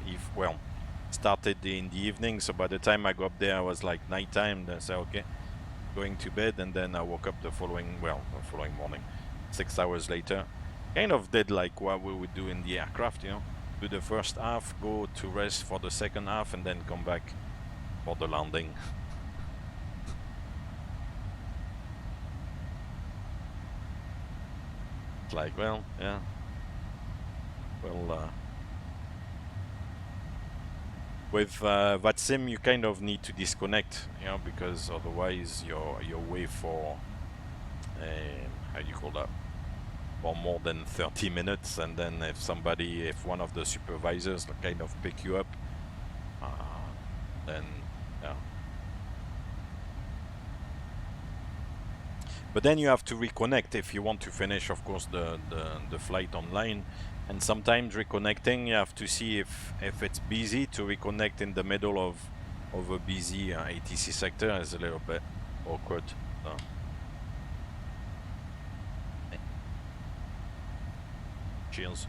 started in the evening. So by the time I got up there, I was like nighttime. Then I said, okay, going to bed, and then I woke up the following morning, 6 hours later. Kind of did like what we would do in the aircraft, you know, do the first half, go to rest for the second half, and then come back for the landing. It's like, well, yeah, well, with VATSIM you kind of need to disconnect, you know, because otherwise you're away for how do you call that, for more than 30 minutes, and then if one of the supervisors kind of pick you up, then yeah. But then you have to reconnect if you want to finish, of course, the flight online. And sometimes reconnecting, you have to see if it's busy. To reconnect in the middle of a busy ATC sector is a little bit awkward. So. Cheers.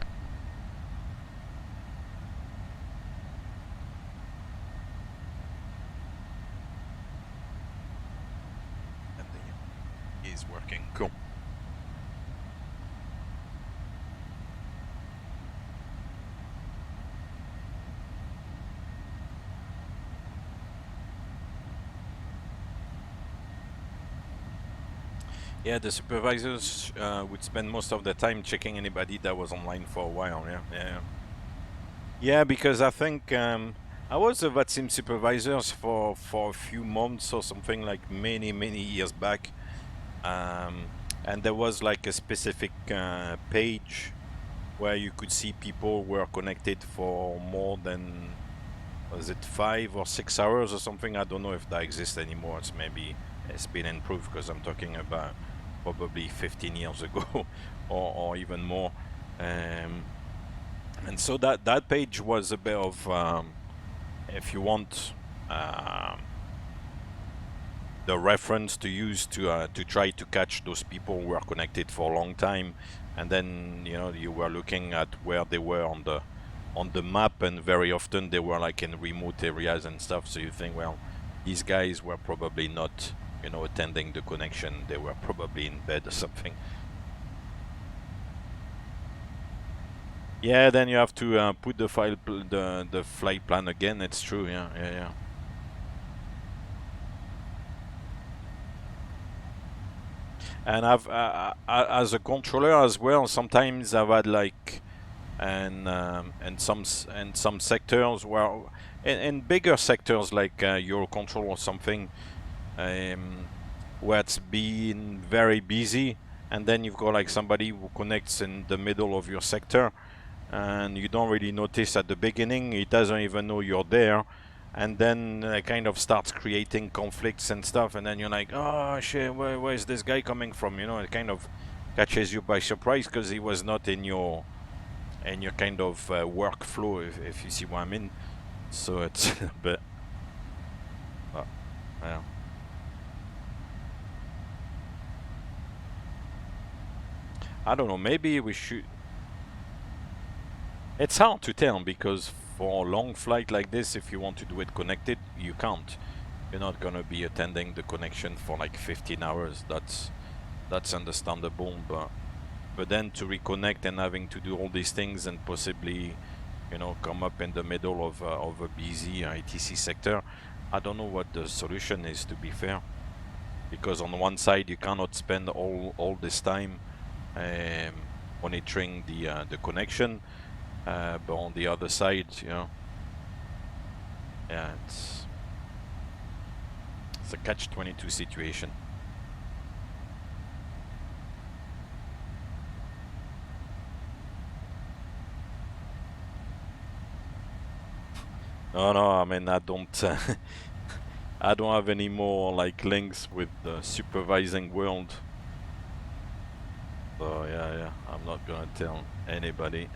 And is working. Cool. Yeah, the supervisors would spend most of the time checking anybody that was online for a while. Yeah, because I think I was a VATSIM supervisor for a few months or something, like many years back, and there was like a specific page where you could see people were connected for more than, was it 5 or 6 hours or something? I don't know if that exists anymore. It's been improved, because I'm talking about probably 15 years ago or even more. And so that page was a bit of, if you want, the reference to use to try to catch those people who are connected for a long time, and then, you know, you were looking at where they were on the map, and very often they were like in remote areas and stuff. So you think, well, these guys were probably not, you know, attending the connection. They were probably in bed or something. Yeah, then you have to put the the flight plan again. It's true. Yeah. And I've as a controller as well. Sometimes I've had like, and some sectors where, in bigger sectors like Eurocontrol or something, where it's been very busy, and then you've got like somebody who connects in the middle of your sector, and you don't really notice at the beginning. He doesn't even know you're there. And then it kind of starts creating conflicts and stuff, and then you're like, oh shit, where's this guy coming from? You know, it kind of catches you by surprise because he was not in your kind of workflow, if you see what I mean. So it's a bit, yeah. I don't know, maybe we should. It's hard to tell because for a long flight like this, if you want to do it connected, you can't. You're not gonna be attending the connection for like 15 hours. That's understandable, but then to reconnect and having to do all these things and possibly, you know, come up in the middle of a busy ITC sector, I don't know what the solution is, to be fair. Because on one side you cannot spend all this time monitoring the connection. But on the other side, you know, yeah, it's a catch-22 situation. No, I mean, I don't I don't have any more like links with the supervising world. So yeah, I'm not gonna tell anybody.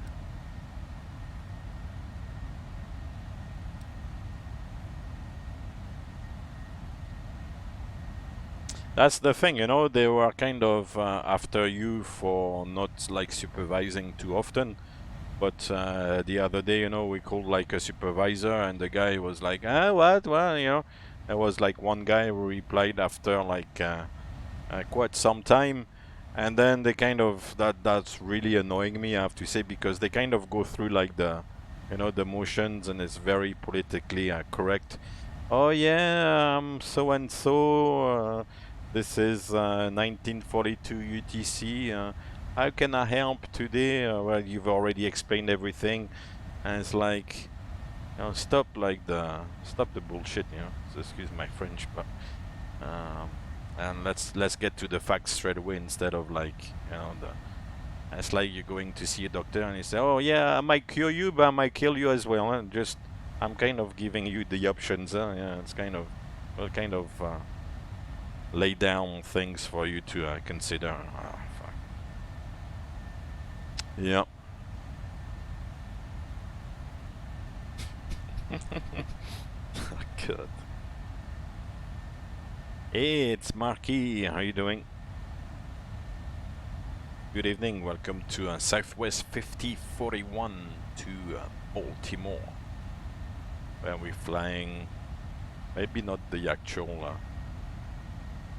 That's the thing, you know, they were kind of after you for not like supervising too often. But the other day, you know, we called like a supervisor and the guy was like, what, you know. There was like one guy who replied after like quite some time. And then they kind of, that's really annoying me, I have to say, because they kind of go through like the, you know, the motions, and it's very politically correct. Oh yeah, so and so. This is 1942 UTC. How can I help today? Well, you've already explained everything, and it's like, you know, stop the bullshit, you know. So excuse my French, but and let's get to the facts straight away instead of like, you know, it's like you're going to see a doctor and you say, oh yeah, I might cure you, but I might kill you as well. And just, I'm kind of giving you the options. Yeah, it's kind of, well, kind of. Lay down things for you to consider. Oh, fuck. Yeah. Oh, God. Hey, it's Marky. How are you doing? Good evening. Welcome to Southwest 5041 to Baltimore, where we're flying. Maybe not the actual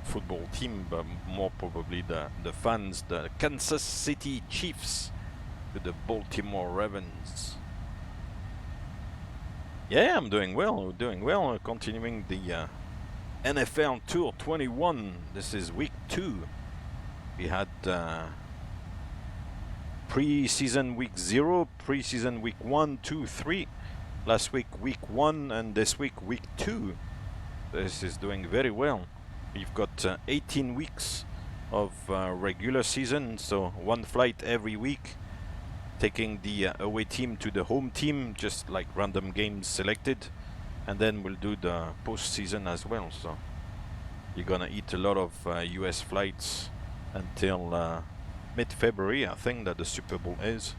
football team, but more probably the fans, the Kansas City Chiefs to the Baltimore Ravens. Yeah, I'm doing well, continuing the NFL Tour 21. This is week 2. We had pre-season week 0, pre-season week 1, 2, 3. Last week 1, and this week 2. This is doing very well. We've got 18 weeks of regular season, so one flight every week, taking the away team to the home team, just like random games selected, and then we'll do the post-season as well. So you're gonna eat a lot of US flights until mid-February, I think, that the Super Bowl is.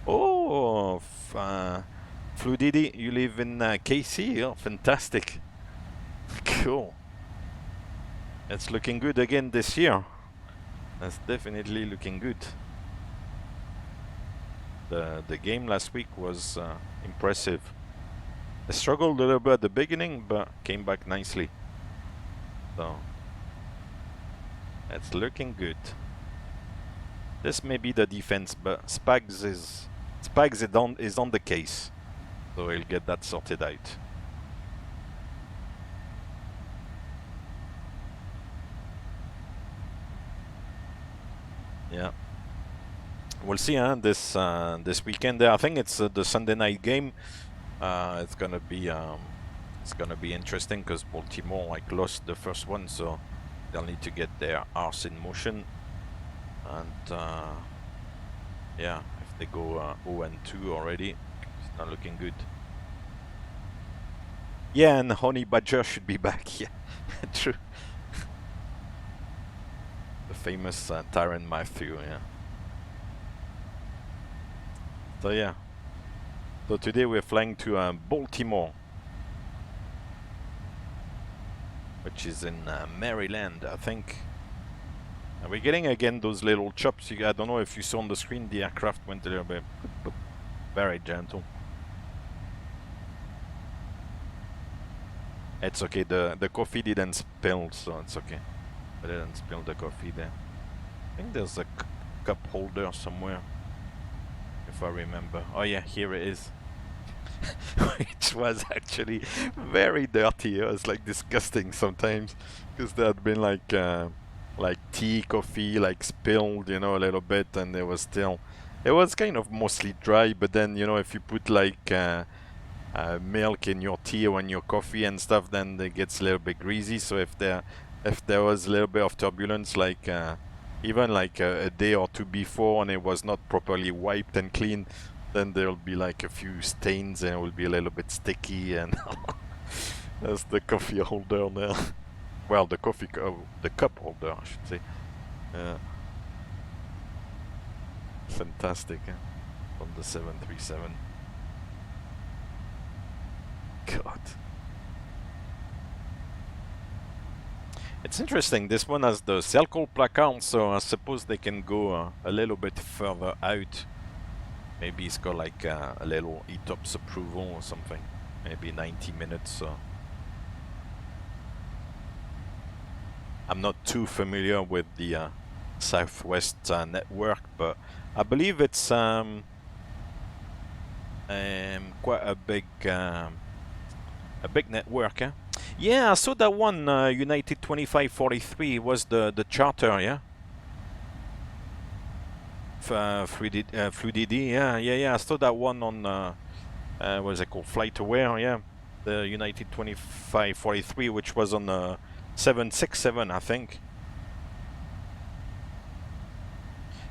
Oh, Fluidity, you live in KC? Oh, fantastic. Cool. It's looking good again this year. That's definitely looking good. The game last week was impressive. I struggled a little bit at the beginning, but came back nicely. So it's looking good. This may be the defense, but Spags is on the case, so he'll get that sorted out. Yeah. We'll see, huh? This weekend. I think it's the Sunday night game. It's gonna be interesting because Baltimore like lost the first one, so they'll need to get their arse in motion. And yeah, if they go 0-2 already, it's not looking good. Yeah, and Honey Badger should be back. Yeah, true. The famous Tyrann Matthew. Yeah. So yeah. So today we're flying to Baltimore, which is in Maryland, I think. And we're getting again those little chops. I don't know if you saw on the screen, the aircraft went a little bit very gentle. It's okay, the coffee didn't spill, so it's okay. I didn't spill the coffee there. I think there's a cup holder somewhere, if I remember. Oh yeah, here it is. Which was actually very dirty. It was like disgusting sometimes, because there had been like tea, coffee, like spilled, you know, a little bit, and it was kind of mostly dry. But then, you know, if you put like milk in your tea or in your coffee and stuff, then it gets a little bit greasy. So if there was a little bit of turbulence, like even like a day or two before, and it was not properly wiped and cleaned, then there'll be like a few stains and it will be a little bit sticky. And that's the coffee holder there. Well, the cup holder, I should say. Fantastic, on the 737. God. It's interesting, this one has the circle placard, so I suppose they can go a little bit further out. Maybe it's got like a little ETOPS approval or something. Maybe 90 minutes. I'm not too familiar with the Southwest network, but I believe it's quite a big network. Eh? Yeah, I saw that one. United 2543 was the charter, yeah. P3D, yeah. I saw that one on what's it called? FlightAware, yeah. The United 2543, which was on 767, I think.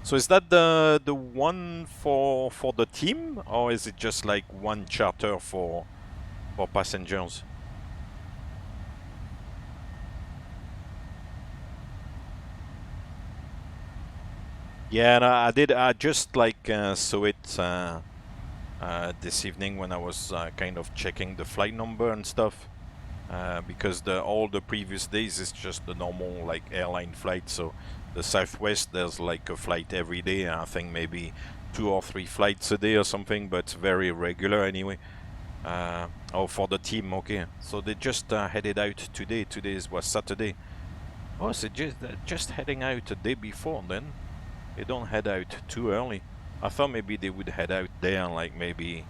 So is that the one for the team, or is it just like one charter for passengers? Yeah, no, I just like saw it this evening when I was kind of checking the flight number and stuff, because all the previous days is just the normal like airline flight. So the Southwest, there's like a flight every day. I think maybe 2 or 3 flights a day or something, but very regular anyway. Oh, for the team, okay. So they just headed out today. Today was Saturday. Oh, so just heading out a day before then. They don't head out too early. I thought maybe they would head out there like maybe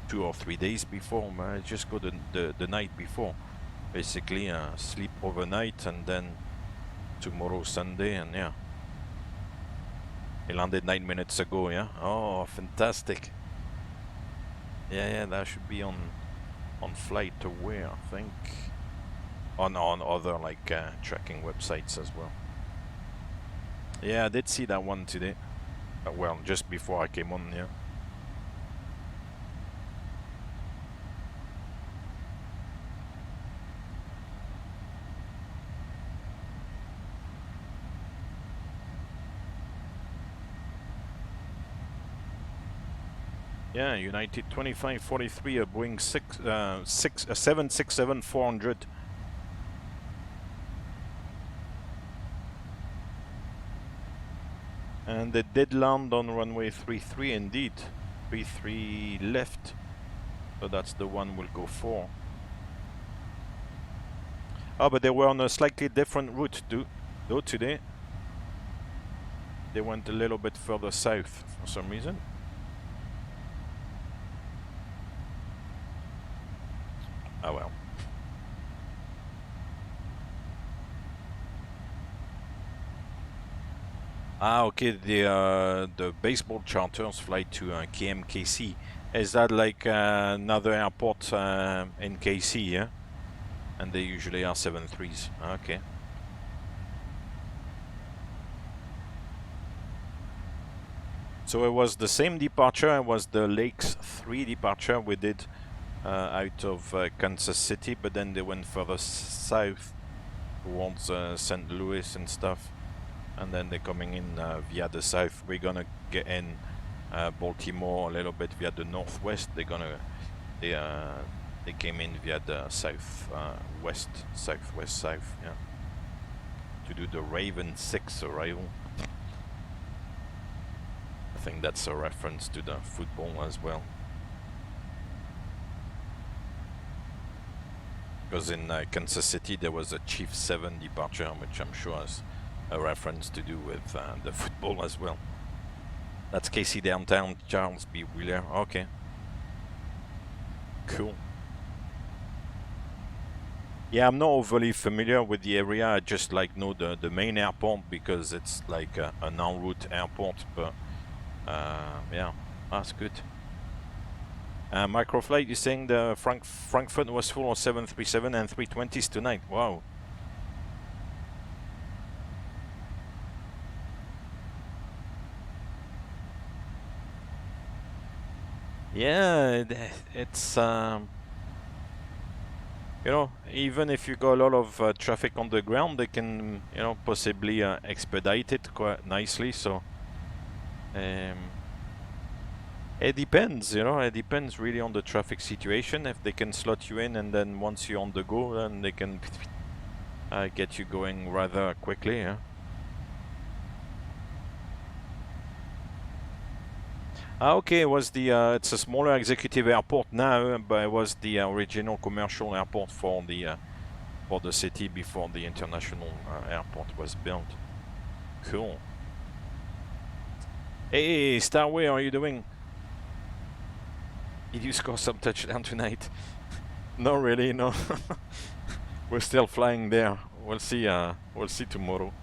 2 or 3 days before. But just go the night before. Basically, sleep overnight and then tomorrow Sunday, and yeah. They landed 9 minutes ago, yeah. Oh, fantastic. Yeah, that should be on FlightAware, I think. On other like tracking websites as well. Yeah, I did see that one today. Well, just before I came on, yeah. Yeah, United 2543, a Boeing 767-400. And they did land on runway 33 indeed. 33 left. So that's the one we'll go for. Oh, but they were on a slightly different route though today. They went a little bit further south for some reason. Oh well. Ah, okay. The baseball charters fly to KMKC. Is that like another airport in KC? Yeah, and they usually are 7.3s. Okay. So it was the same departure. It was the Lakes 3 departure we did out of Kansas City, but then they went further south towards St. Louis and stuff, and then they're coming in via the south. We're gonna get in Baltimore a little bit via the northwest. They came in via the southwest, yeah, to do the Raven 6 arrival. I think that's a reference to the football as well. Because in Kansas City there was a Chief 7 departure, which I'm sure has a reference to do with the football as well. That's KC downtown, Charles B. Wheeler. Okay. Cool. Yeah, I'm not overly familiar with the area. I just like know the main airport because it's like an en route airport, but yeah, that's good. Microflight, you're saying the Frankfurt was full of 737 and 320s tonight. Wow. Yeah, it's you know, even if you got a lot of traffic on the ground, they can, you know, possibly expedite it quite nicely. So it depends, you know, it depends really on the traffic situation. If they can slot you in and then once you're on the go, then they can get you going rather quickly, yeah. Okay, it was the it's a smaller executive airport now, but it was the original commercial airport for the city before the international airport was built. Cool. Hey, Starway, how are you doing? Did you score some touchdown tonight? Not really, no. We're still flying there. We'll see tomorrow.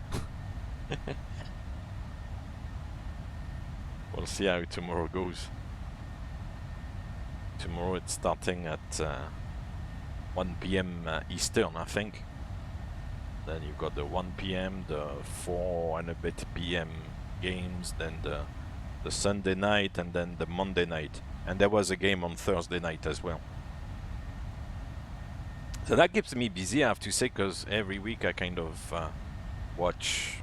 We'll see how tomorrow goes. Tomorrow it's starting at 1 p.m. Eastern, I think. Then you've got the 1 p.m., the 4 and a bit p.m. games, then the Sunday night, and then the Monday night. And there was a game on Thursday night as well. So that keeps me busy, I have to say, because every week I kind of watch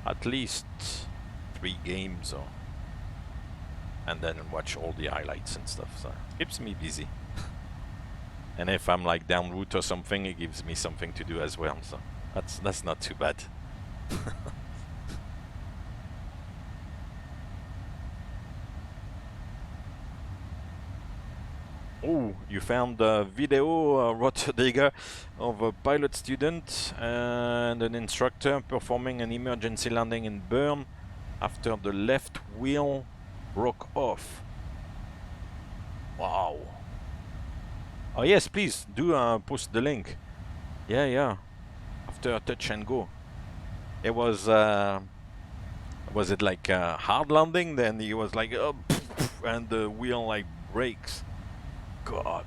at least 3 games, and then watch all the highlights and stuff. So it keeps me busy. And if I'm like down route or something, it gives me something to do as well. So that's not too bad. Oh, you found a video, Rotterdam, of a pilot student and an instructor performing an emergency landing in Bern after the left wheel broke off. Wow. Oh yes, please do post the link. Yeah. After a touch and go. It was it like a hard landing? Then he was like, oh, and the wheel like breaks. God.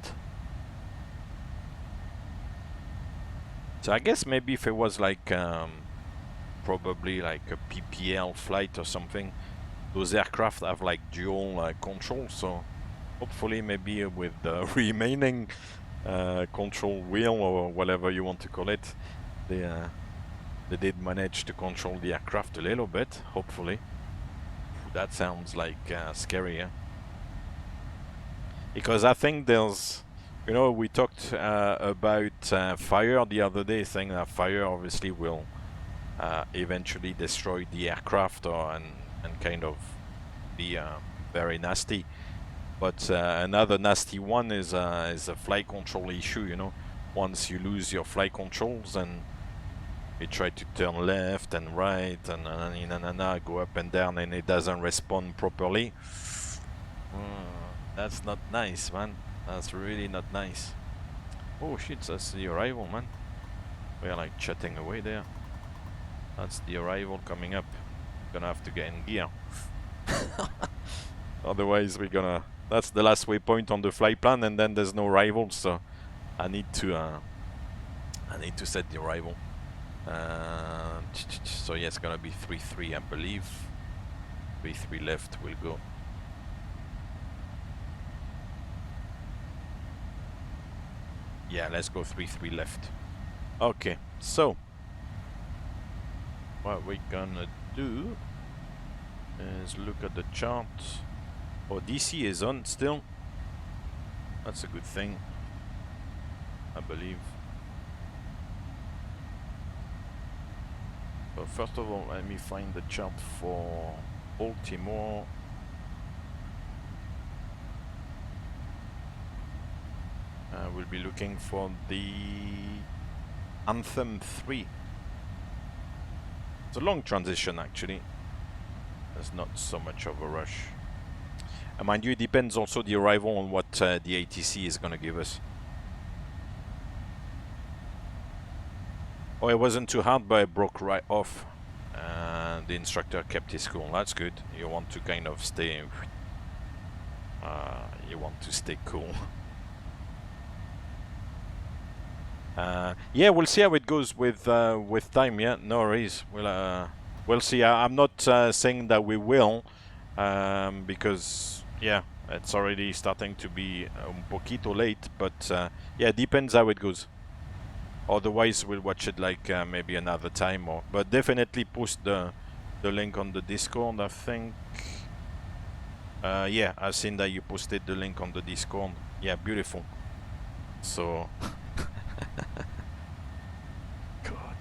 So I guess maybe if it was like probably like a PPL flight or something, those aircraft have like dual control, so hopefully maybe with the remaining control wheel or whatever you want to call it, they did manage to control the aircraft a little bit, hopefully. That sounds like scary, yeah? Because I think there's, you know, we talked about fire the other day, saying that fire obviously will eventually destroy the aircraft and kind of be very nasty. But another nasty one is a flight control issue, you know. Once you lose your flight controls and you try to turn left and right and go up and down and it doesn't respond properly. That's not nice, man. That's really not nice. Oh shit, that's the arrival, man. We are like chatting away there. That's the arrival coming up. Gonna have to get in gear. Otherwise we're gonna... That's the last waypoint on the flight plan, and then there's no arrival, so I need to set the arrival. So yeah, it's gonna be 3-3, I believe. 3-3 left will go. Yeah, let's go 3-3 left. Okay, so what we're gonna do is look at the chart. Oh, DC is on still. That's a good thing, I believe. So first of all, let me find the chart for Baltimore. We'll be looking for the Anthem 3. It's a long transition actually. There's not so much of a rush. And mind you, it depends also the arrival on what the ATC is going to give us. Oh, it wasn't too hard, but it broke right off. The instructor kept his cool. That's good. You want to kind of stay... you want to stay cool. Yeah, we'll see how it goes with time. Yeah, no worries. We'll see. I'm not saying that we will, because yeah, it's already starting to be un poquito late. But yeah, it depends how it goes. Otherwise, we'll watch it like maybe another time. But definitely post the link on the Discord. I think. Yeah, I've seen that you posted the link on the Discord. Yeah, beautiful. So. God.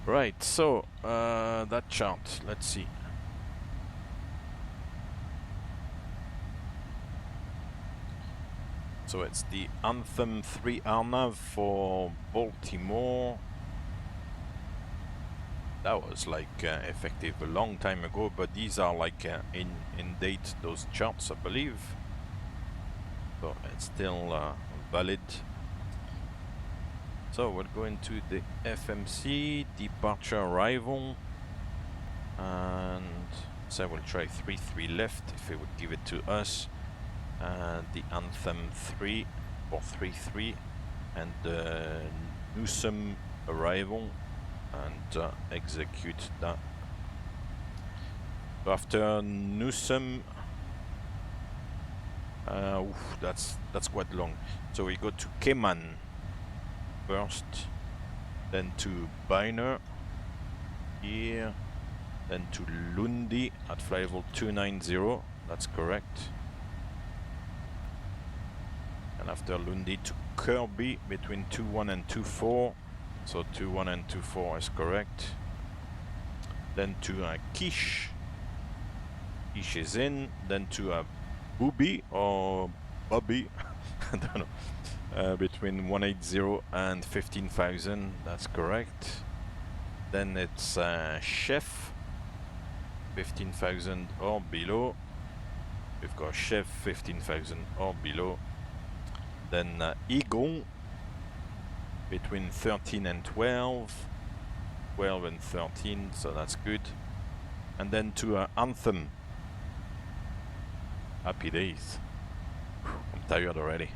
Right, so that chart, let's see. So it's the Anthem 3 RNAV for Baltimore. That was like effective a long time ago, but these are like in date, those charts, I believe. So it's still valid. So we'll go into the FMC, departure arrival, and so we'll try 3-3 left if it would give it to us. The Anthem 3 or 3-3, and the Newsom arrival, and execute that. So after Newsom, that's quite long. So we go to Cayman first, then to Biner here, then to Lundy at flight level 290. That's correct. And after Lundy to Kirby between 21 and 24. So 21 and 24 is correct. Then to Quiche. Quiche is in. Then to Booby or Bobby. I don't know. Between 180 and 15,000. That's correct. Then it's Chef. 15,000 or below. We've got Chef 15,000 or below. Then Eagle. Between 13 and 12, 12 and 13, so that's good. And then to Anthem. Happy days. I'm tired already.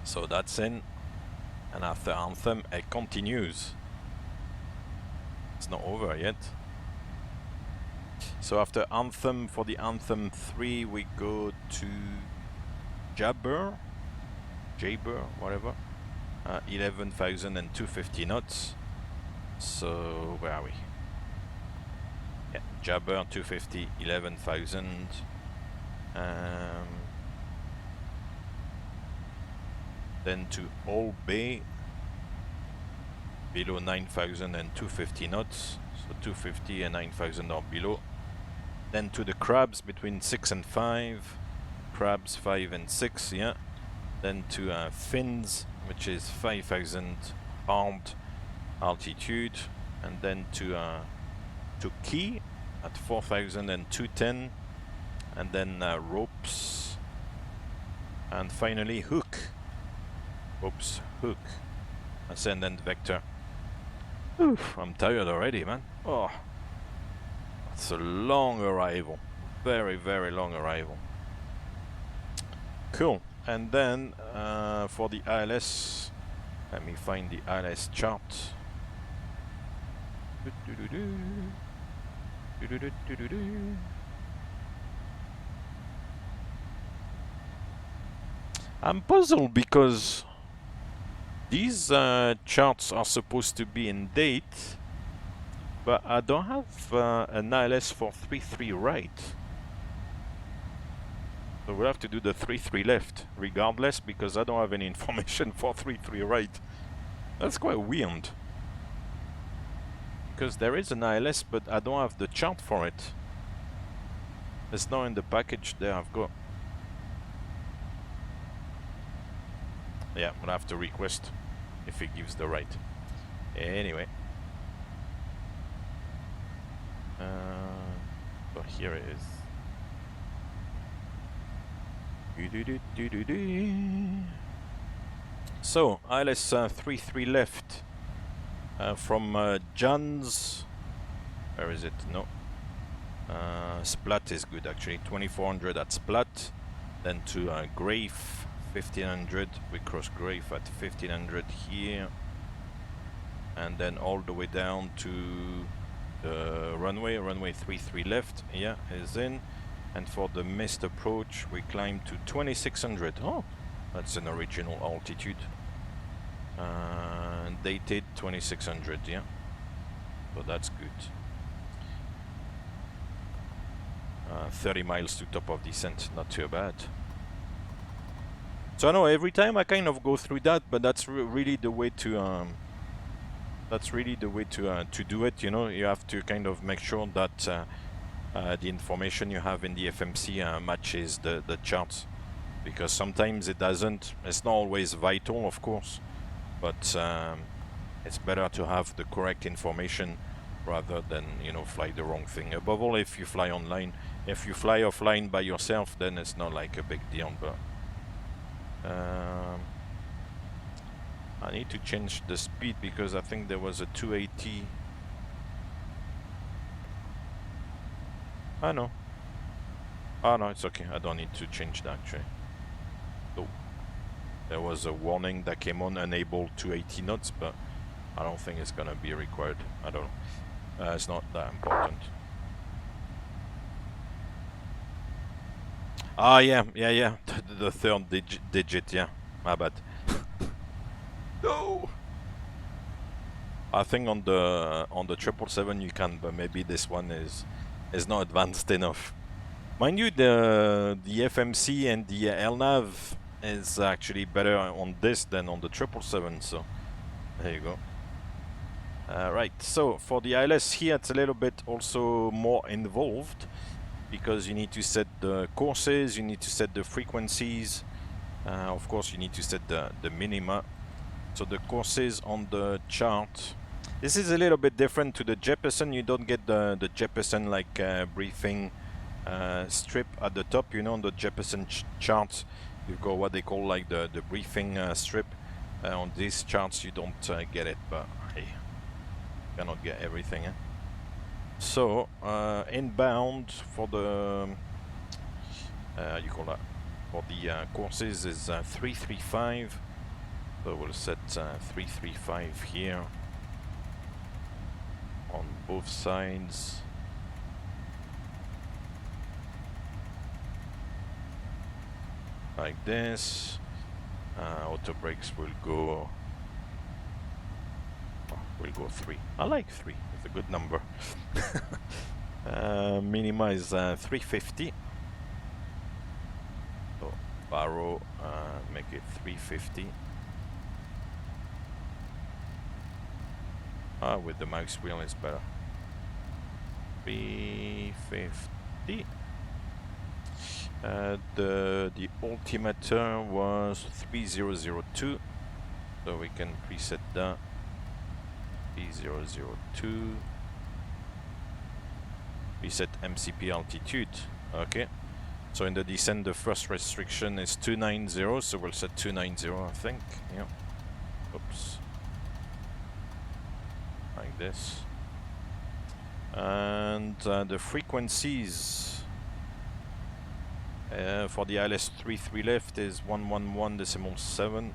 So that's in. And after Anthem, it continues. It's not over yet. So after Anthem, for the Anthem 3, we go to Jabber, whatever, 11,250 knots. So where are we? Yeah, Jabber 250, 11,000. Then to Old Bay, below 9,250 knots. So 250 and 9,000 or below. Then to the Crabs between 6 and 5. Crabs 5 and 6, yeah. Then to Fins, which is 5,000 armed altitude, and then to Key at 4,210, and then ropes, and finally hook. Oops, hook, ascendant vector. Oof, I'm tired already, man. Oh, it's a long arrival, very, very long arrival. Cool. And then for the ILS, let me find the ILS chart. I'm puzzled because these charts are supposed to be in date, but I don't have an ILS for 3-3 right. So we'll have to do the 3-3 left, regardless, because I don't have any information for 3-3 right. That's quite weird. Because there is an ILS, but I don't have the chart for it. It's not in the package there I've got. Yeah, we'll have to request if it gives the right. Anyway. So here it is. So, ILS 3-3 left from John's. Where is it? No. Splat is good actually. 2400 at Splat. Then to Grave 1500. We cross Grave at 1500 here. And then all the way down to the runway 3-3 left. Yeah, is in. And for the missed approach, we climb to 2600. Oh, that's an original altitude. Dated 2600, yeah. So that's good. 30 miles to top of descent, not too bad. So I know every time I kind of go through that, but that's really the way to. That's really the way to do it. You know, you have to kind of make sure that the information you have in the FMC matches the charts, because sometimes it doesn't. It's not always vital, of course, but it's better to have the correct information rather than, you know, fly the wrong thing. Above all, if you fly online. If you fly offline by yourself, then it's not like a big deal. But I need to change the speed because I think there was a 280. I know. Oh no, it's okay. I don't need to change that actually. So there was a warning that came on, enable 280 knots, but I don't think it's gonna be required. I don't know. It's not that important. Ah, yeah. The third digit, yeah. My bad. No. I think on the 777 you can, but maybe this one is not advanced enough. Mind you, the FMC and the LNAV is actually better on this than on the 777. So there you go. Right. So for the ILS here, it's a little bit also more involved, because you need to set the courses, you need to set the frequencies, of course you need to set the minima. So the courses on the chart, this is a little bit different to the Jeppesen. You don't get the Jeppesen like briefing strip at the top, you know. On the Jeppesen chart you've got what they call like the briefing strip. On these charts you don't get it, but hey, you cannot get everything, eh? So inbound for the you call that, for the courses is 335. So we'll set 335 here on both sides. Like this. Auto brakes will go. We'll go 3. I like 3. It's a good number. Minima is 350. So barrow, make it 350. With the mouse wheel is better. 350. The altimeter was 3002, so we can preset that. 3002. Reset MCP altitude. Okay. So in the descent, the first restriction is 290, so we'll set 290, I think. Yeah. Oops. Like this. And the frequencies for the ILS-33 left is 111.7.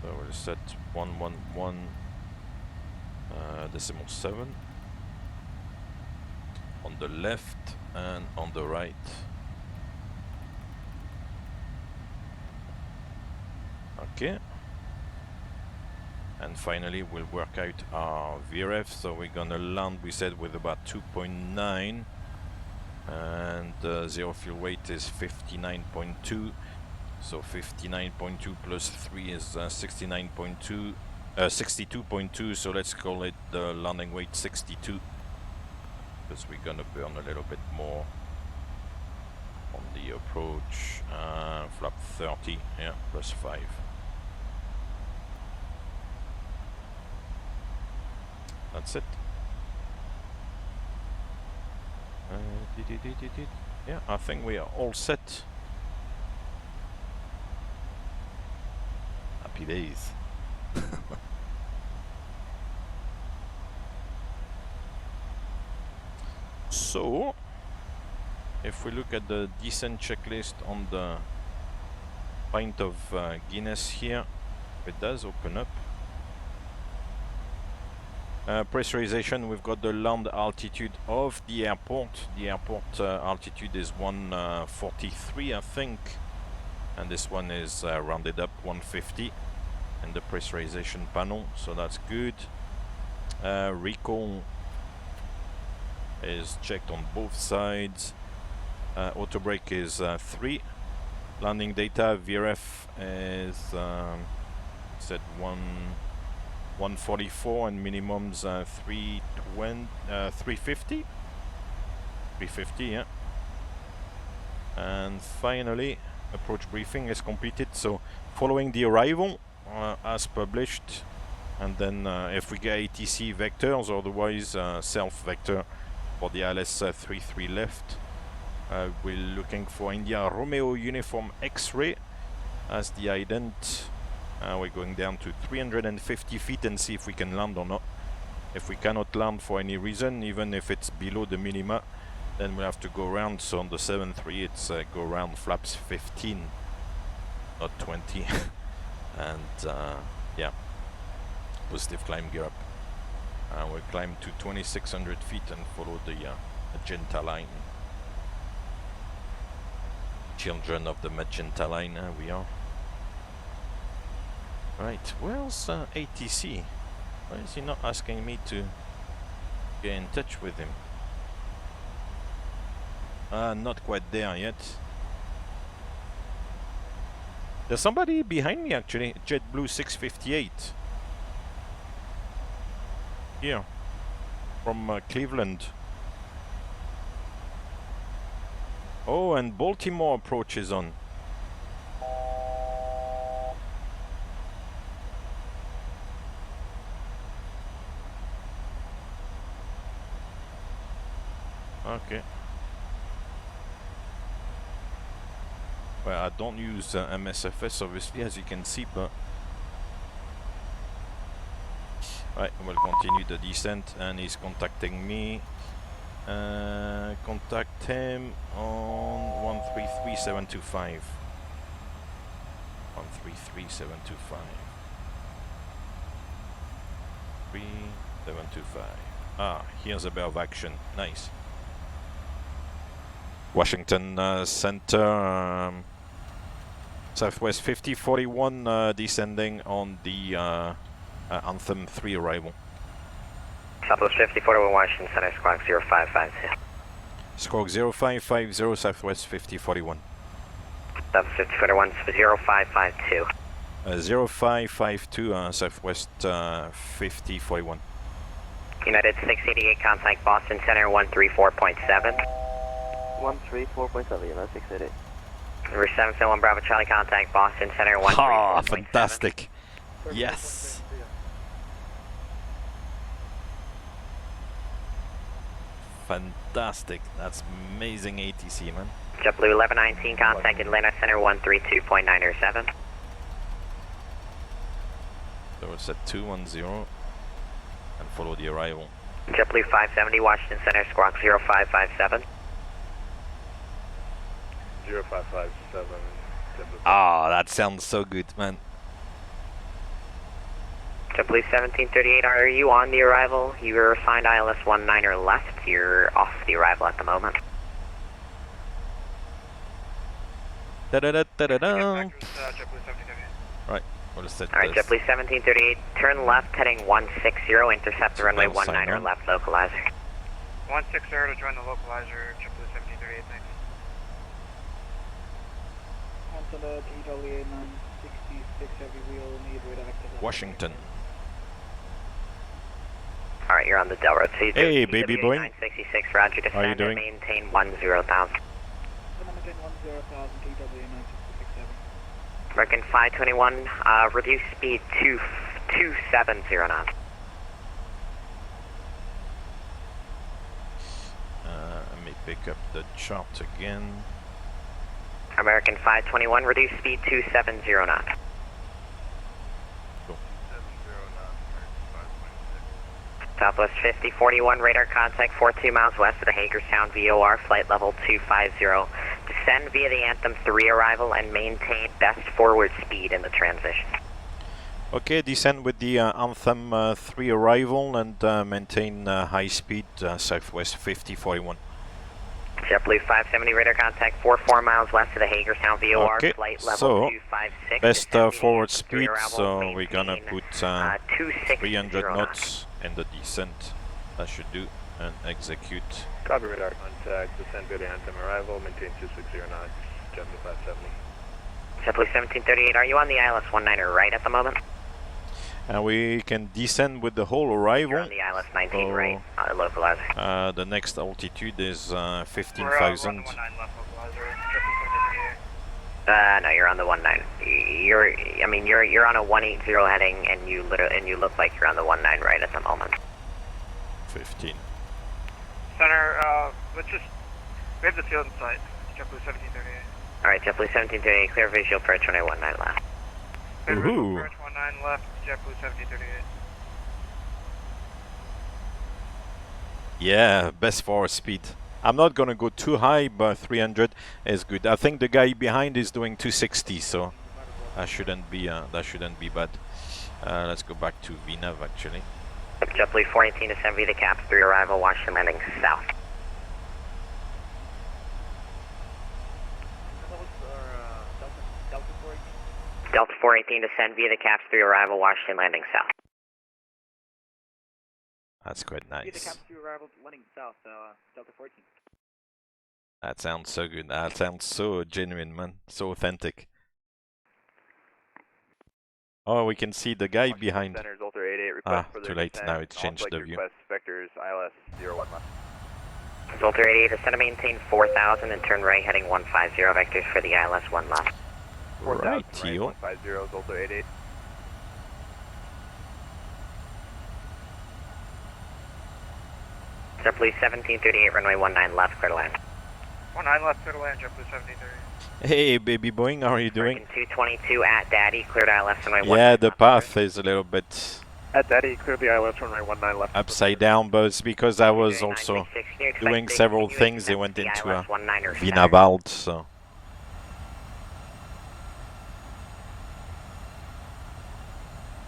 So we'll set 111.7 on the left and on the right. Okay. And finally we'll work out our VRF. So we're gonna land, we said, with about 2.9, and zero fuel weight is 59.2. So 59.2 plus 3 is 69.2, 62.2. So let's call it the landing weight 62, because we're gonna burn a little bit more on the approach. Flap 30, yeah, plus 5. That's it. Yeah, I think we are all set. Happy days. So, if we look at the descent checklist on the pint of Guinness here, it does open up. Pressurization, we've got the land altitude of the airport. The airport altitude is 143, I think, and this one is rounded up 150 in the pressurization panel, so that's good. Recall is checked on both sides. Auto brake is 3. Landing data VRF is set 144, and minimums 350. 350, yeah. And finally, approach briefing is completed. So following the arrival as published, and then if we get ATC vectors, otherwise self vector for the ILS-33 left. We're looking for India Romeo Uniform X-ray as the ident. We're going down to 350 feet and see if we can land or not. If we cannot land for any reason, even if it's below the minima, then we'll have to go around. So on the 7.3 it's go around flaps 15, not 20. And yeah, positive climb gear up. We'll climb to 2600 feet and follow the magenta line. Children of the magenta line, we are. Right, where's ATC? Why is he not asking me to get in touch with him? Not quite there yet. There's somebody behind me actually, JetBlue 658. Here, from Cleveland. Oh, and Baltimore approach is on. Okay. Well, I don't use MSFS obviously, as you can see, but right, we'll continue the descent, and he's contacting me. Contact him on 133725. 133725. 3725. Ah, here's a bit of action. Nice. Washington Center, Southwest 5041, descending on the Anthem 3 arrival. Southwest 5041 Washington Center, squawk 0552. Squawk 0550, Southwest 5041. Southwest 5041, 0552. 0552, Southwest 5041. United 688, contact Boston Center 134.7. 134.7, United 688. River 771 Bravo Charlie, contact Boston Center 134.7. Ah, fantastic. Yes. Fantastic. That's amazing ATC, man. JetBlue 1119, contact Atlanta Center 132.907. So it's at 210 and follow the arrival. JetBlue 570, Washington Center, squawk 0557. 0557. Ah, that sounds so good, man. JetBlue 1738, are you on the arrival? You're assigned ILS 19 or left. You're off the arrival at the moment. Da-da-da-da-da-da. Right, we'll set Alright, this. JetBlue 1738, turn left heading 160, intercept the runway Well, sign 19 or on. left localizer. 160 to join the localizer, JetBlue 1738, thanks. Onto the TWA 966 heavy wheel, need radar active. Washington. Alright, you're on the Del Road. So Hey, baby boy. 966, roger, descend How you and doing? maintain 10,000. Maintain 10,000, TWA 966 American 521, reduce speed to 270 knots. Let me pick up the chart again. American 521, reduce speed to 270 knots. Southwest 5041, radar contact 42 miles west of the Hagerstown VOR, flight level 250. Descend via the Anthem 3 arrival and maintain best forward speed in the transition. Okay, descend with the Anthem 3 arrival and maintain high speed southwest 5041. JetBlue 570, radar contact 44 miles west of the Hagerstown VOR, Okay, flight level so 256. best Descend via forward Anthem 3 speed, arrival, so we're gonna maintain, put 260 300 knots in the descent. That should do, and execute. Copy radar contact, descend via the Anthem arrival, maintain 260 knots, JetBlue 570. JetBlue 1738, are you on the ILS 19 right at the moment? And we can descend with the whole You're arrival. on the ILS 19 Oh. right, localizer. The next altitude is We're on 15,000. the 19 left localizer, JetBlue 1738. No, you're on the 19. You're on a 180 heading, and you look like you're on the 19 right at the moment. 15. Center, we have the field in sight, JetBlue 1738. Alright, JetBlue 1738, clear visual approach runway 19 left. Clear Woohoo. visual approach 19 left, JetBlue 1738. Yeah, best forward speed. I'm not gonna go too high, but 300 is good. I think the guy behind is doing 260, so that shouldn't be bad. Let's go back to VNAV actually. JetBlue 418 to send via the CAPS 3 arrival, Washington landing south. Delta 418 to send via the CAPS 3 arrival, Washington landing south. That's quite The nice. Cap 2 arrival landing south, Delta 14. That sounds so good. That sounds so genuine, man. So authentic. Oh, we can see the guy behind. Center, Zolter 88, request Ah, too late. Now it's changed the view. Request vectors ILS 01 left. Zolter 88 to send to maintain 4,000 and turn right heading 150 vectors for the ILS 1 left. Right, Teal. 150, Zolter 88. JetBlue 1738, runway 19 left, clear to land. 19 left, clear to land, JetBlue 1738. Hey, baby Boeing, how are you doing? American 222 at Daddy, clear to ILS runway 19 Yeah, the left. path is a little bit At Daddy, clear the ILS runway 19 left. upside down, but it's because I was Doing also 966, can you expect doing the- several can you things. They expect went the into ILS a 19 or VNAV center? out, so.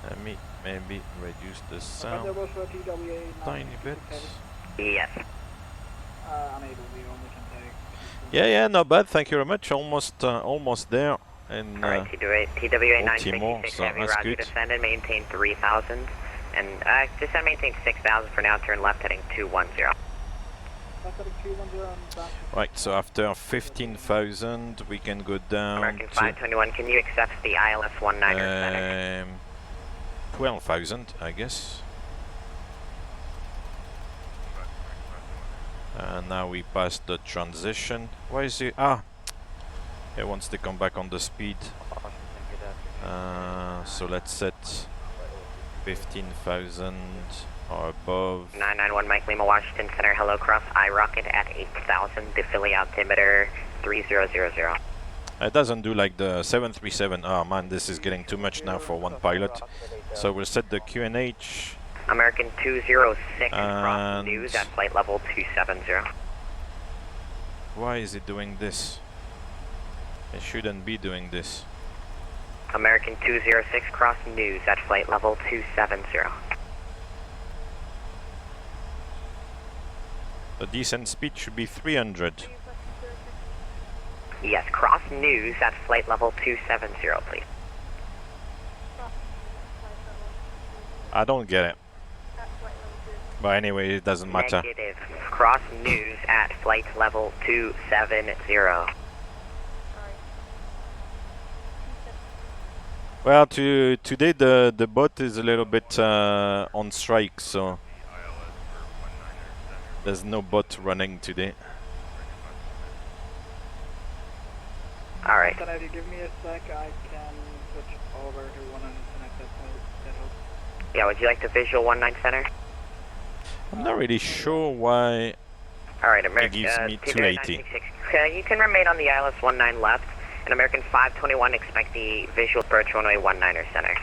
Let me maybe reduce the sound tiny bit. Yes. Unable, we only can take. Yeah, not bad. Thank you very much. Almost there. And Alright, TWA Baltimore, 966 so heavy, that's roger, good. descend and maintain 3,000. And descend and maintain 6,000 for now, turn left heading 210. right, so after 15,000, we can go down American to 521, can you accept the ILS 19 or center? 12,000, I guess. And now we pass the transition. Why is it? Ah, it wants to come back on the speed. So let's set 15,000 or above. 991 Mike Lima, Washington Center, hello cross iRocket at 8,000, the Philly altimeter 3000. It doesn't do like the 737. Oh man, this is getting too much now for one pilot. So we'll set the QNH. American 206 cross And news at flight level 270. why is it doing this? It shouldn't be doing this. American 206 cross news at flight level 270. The descent speed should be 300. Yes, cross news at flight level 270, please. I don't get it. But anyway, it doesn't matter. Negative. Cross news at flight level 270. Well, today the bot is a little bit on strike, so there's no bot running today. Alright. Can if you give me a sec, I can switch over to 100 if that helps. Yeah, would you like the visual 19 center? I'm not really sure why Alright, it American gives me 280. You can remain on the ILS 19 left, and American 521 expect the visual approach runway 19er center.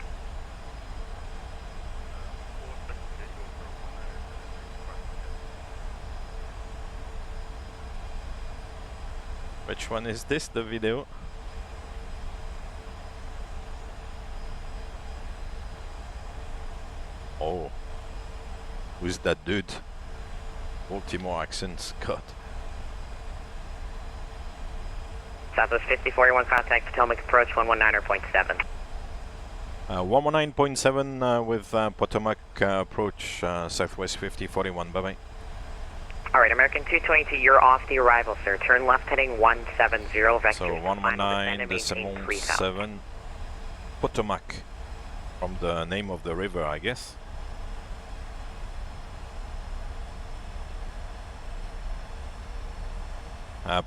Which one is this, the video? Oh. Who's that dude? Baltimore accent, God. Southwest 5041 contact Potomac approach 119.7. 119.7 with Potomac approach Southwest 5041, bye bye. Alright, American 222, you're off the arrival, sir. Turn left heading 170, vector. So 119.7 Potomac, from the name of the river, I guess.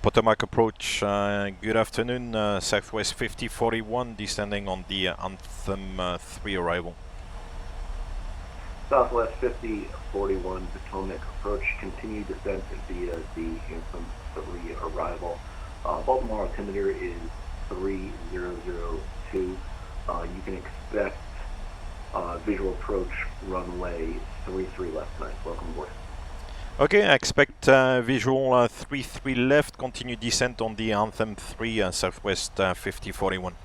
Potomac approach, good afternoon, Southwest 5041, descending on the Anthem 3 arrival. Southwest 5041 Potomac approach, continue descent via the Anthem 3 arrival. Baltimore altimeter is 3002. You can expect visual approach runway 33 left. Nice, welcome aboard. Okay, I expect visual 33 left, continue descent on the Anthem 3 Southwest 5041.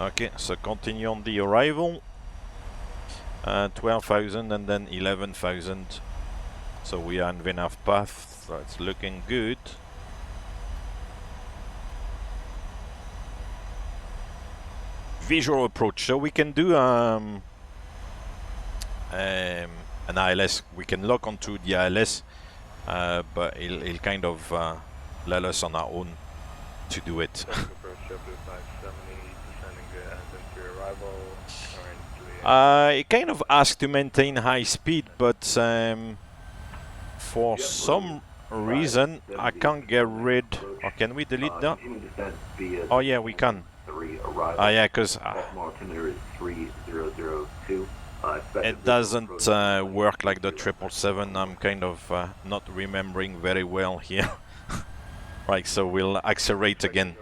Okay, so continue on the arrival. 12,000 and then 11,000. So we are in VNAV path, so it's looking good. Visual approach, so we can do an ILS, we can lock onto the ILS, but it'll kind of let us on our own to do it. It kind of asks to maintain high speed, but for some reason I can't get rid, or can we delete that? Oh yeah, we can. Oh yeah, because it doesn't work like the 777. I'm kind of not remembering very well here. Right, so we'll accelerate again.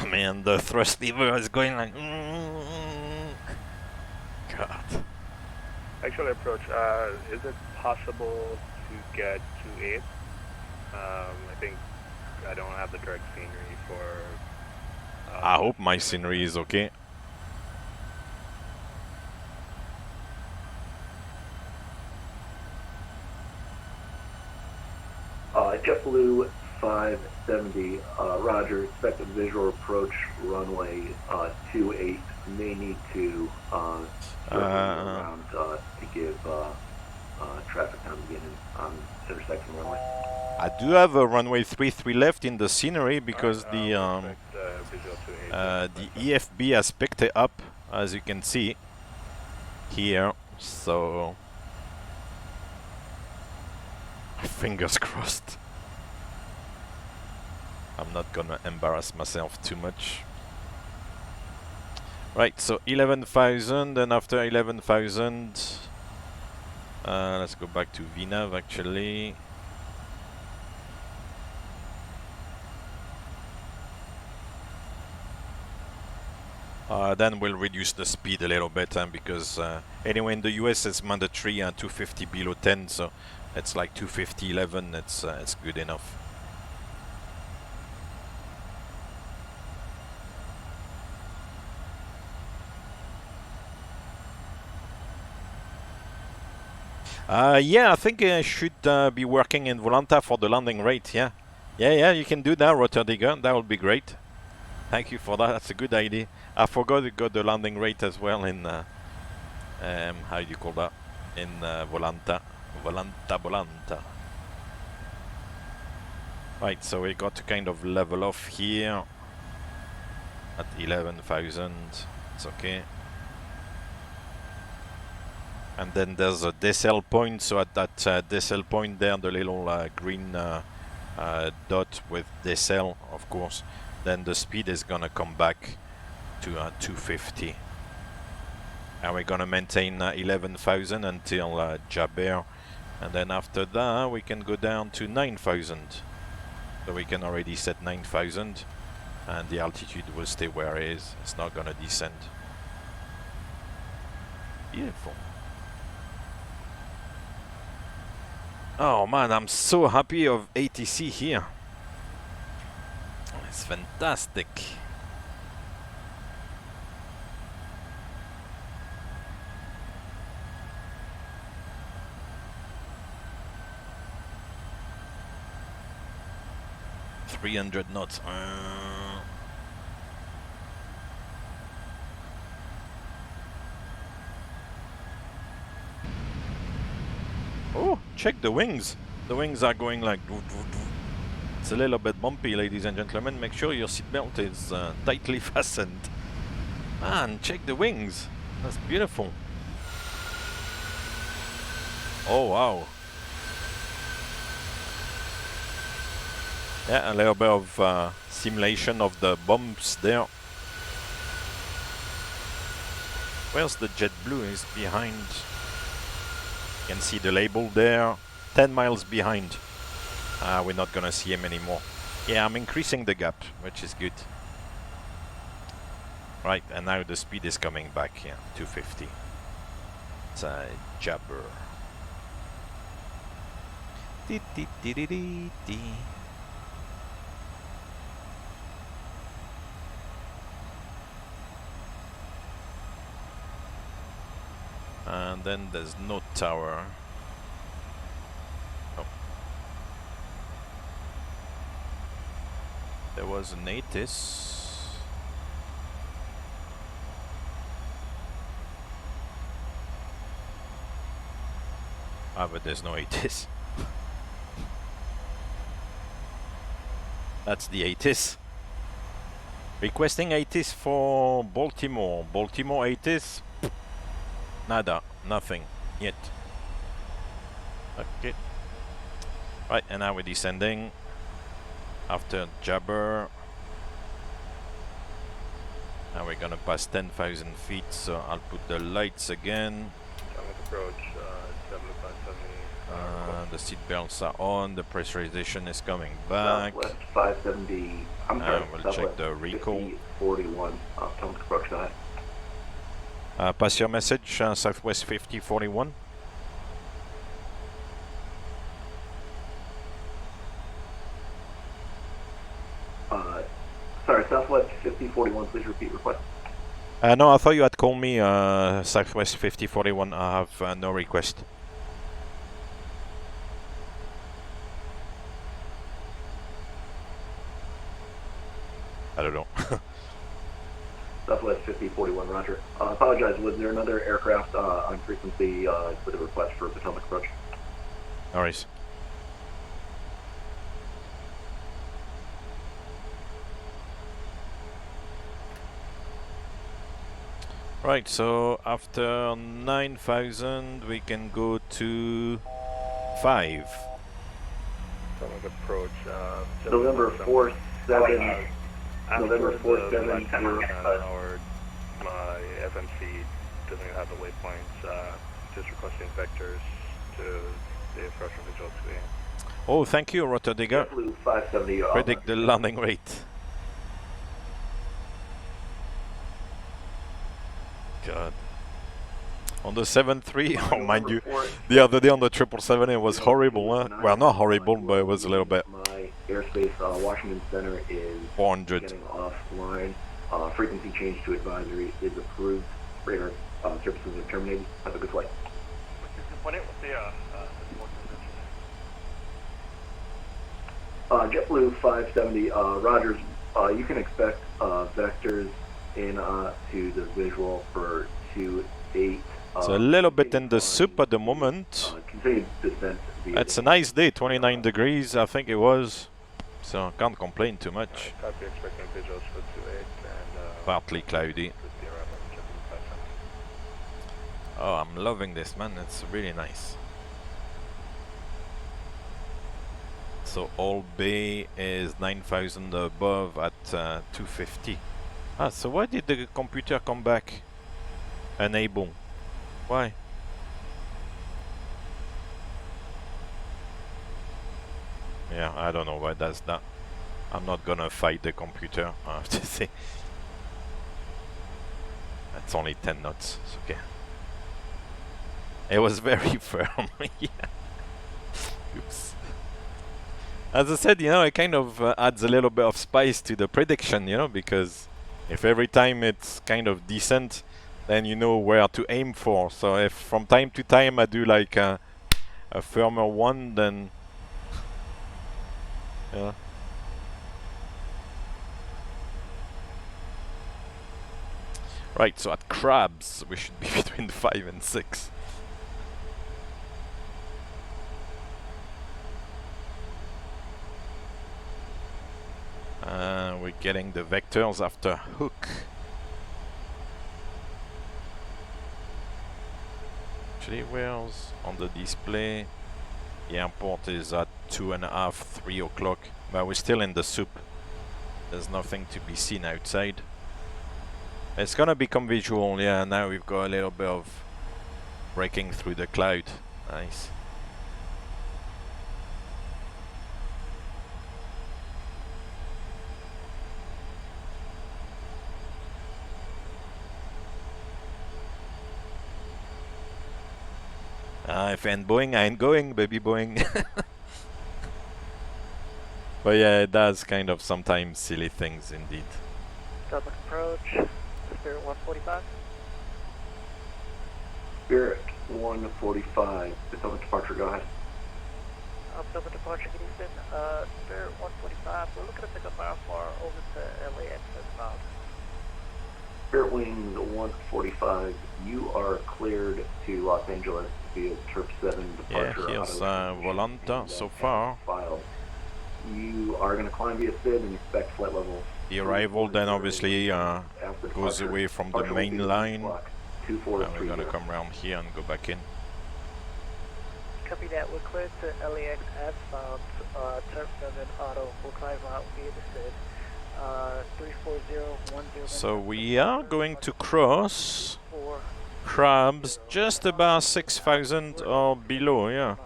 Man, the thrust lever is going like... God. Actually, approach, is it possible to get to 8? I think I don't have the direct scenery for... I hope my scenery is okay. JetBlue 570, Roger, expected visual approach runway 28, may need to around to give traffic time to get in on intersection runway. I do have a runway 33 left in the scenery because the EFB has picked it up, as you can see here, so fingers crossed. I'm not gonna embarrass myself too much. Right, so 11,000, and after 11,000, let's go back to VNAV actually. Then we'll reduce the speed a little bit, because anyway in the US it's mandatory 250 below 10, so it's like 250 11. It's good enough. Yeah, I think I should be working in Volanta for the landing rate. Yeah, you can do that, Rotterdigger. That would be great. Thank you for that. That's a good idea. I forgot to got the landing rate as well in how do you call that? In Volanta. Right, so we got to kind of level off here at 11,000. It's okay. And then there's a decel point, so at that decel point there, the little green dot with decel, of course, then the speed is gonna come back to 250. And we're gonna maintain 11,000 until Jabber, and then after that we can go down to 9,000. So we can already set 9,000, and the altitude will stay where it is. It's not gonna descend. Beautiful. Oh man, I'm so happy of ATC here. It's fantastic. $300 knots. Oh, check the wings. The wings are going like... It's a little bit bumpy, ladies and gentlemen. Make sure your seatbelt is tightly fastened. Man, check the wings. That's beautiful. Oh, wow. Yeah, a little bit of simulation of the bumps there. Where's the JetBlue? Is behind. You can see the label there. 10 miles behind. We're not gonna see him anymore. Yeah, I'm increasing the gap, which is good. Right, and now the speed is coming back here, 250. It's a Jabber. And then there's no tower. Oh. There was an ATIS. Ah, but there's no ATIS. That's the ATIS. Requesting ATIS for Baltimore. Baltimore ATIS. Nada, nothing yet. Okay. Right, and now we're descending after Jabber. Now we're gonna pass 10,000 feet, so I'll put the lights again. Approach 7570. The seat belts are on, the pressurization is coming back. Southwest 570. I'm sorry, we'll check the recall. 41. Potomac approach, go ahead. Pass your message, Southwest 5041. Sorry, Southwest 5041, please repeat request. No, I thought you had called me, Southwest 5041. I have no request. I don't know. Southwest 5041, roger. Apologize, was there another aircraft on frequency with a request for Potomac approach? No worries. Right, so after 9,000 we can go to 5. Potomac approach. November 47. November 47. My FMC doesn't have the waypoints. Just requesting vectors to the approach from visual 2. Oh, thank you, Rotterdigger. 570. Predict the landing rate. God. On the 7.3, oh mind you, the other day on the 777 it was horrible, huh? Well, not horrible, but it was a little bit. My airspace, Washington Center is 400. getting offline. Frequency change to advisory is approved. Radar services are terminated. Have a good flight. What's the JetBlue 570, Rogers, you can expect vectors in to the visual for 28. It's a little bit in the soup at the moment. Continued descent. It's a nice day, 29 degrees I think it was. So can't complain too much. Copy, expecting visuals for 28 and Partly cloudy. Oh, I'm loving this, man. It's really nice. So Old Bay is 9,000 above at 250. Ah, so why did the computer come back? Enable. Why? Yeah, I don't know why that's that. I'm not gonna fight the computer, I have to say. That's only 10 knots, it's okay. It was very firm, yeah. Oops. As I said, you know, it kind of adds a little bit of spice to the prediction, you know, because if every time it's kind of decent, then you know where to aim for. So if from time to time I do like a firmer one, then yeah. Right, so at crabs we should be between 5 and 6. We're getting the vectors after hook. Actually, where's on the display? The airport is at 2:30, 3 o'clock. But we're still in the soup. There's nothing to be seen outside. It's gonna become visual, yeah. Now we've got a little bit of breaking through the cloud. Nice. If I ain't Boeing, I ain't going, baby Boeing. But yeah, it does kind of sometimes silly things indeed. Southern approach, Spirit 145. Spirit 145, Pacific departure, go ahead. Southern departure, good evening. Spirit 145, we're looking to pick up our far over to LAX southbound. Spirit Wing 145, you are cleared to Los Angeles via Trip 7 departure. Yeah, here's Volanta so far. Filed. You are going to climb via SID and expect flight level. The arrival then obviously goes away from the main line. And we're going to come around here and go back in. Copy that, we're cleared to LAX asphalt, Turf 7 auto, we'll climb out via the SID. 34010. So we are going to cross crabs just about 6,000 or below, yeah.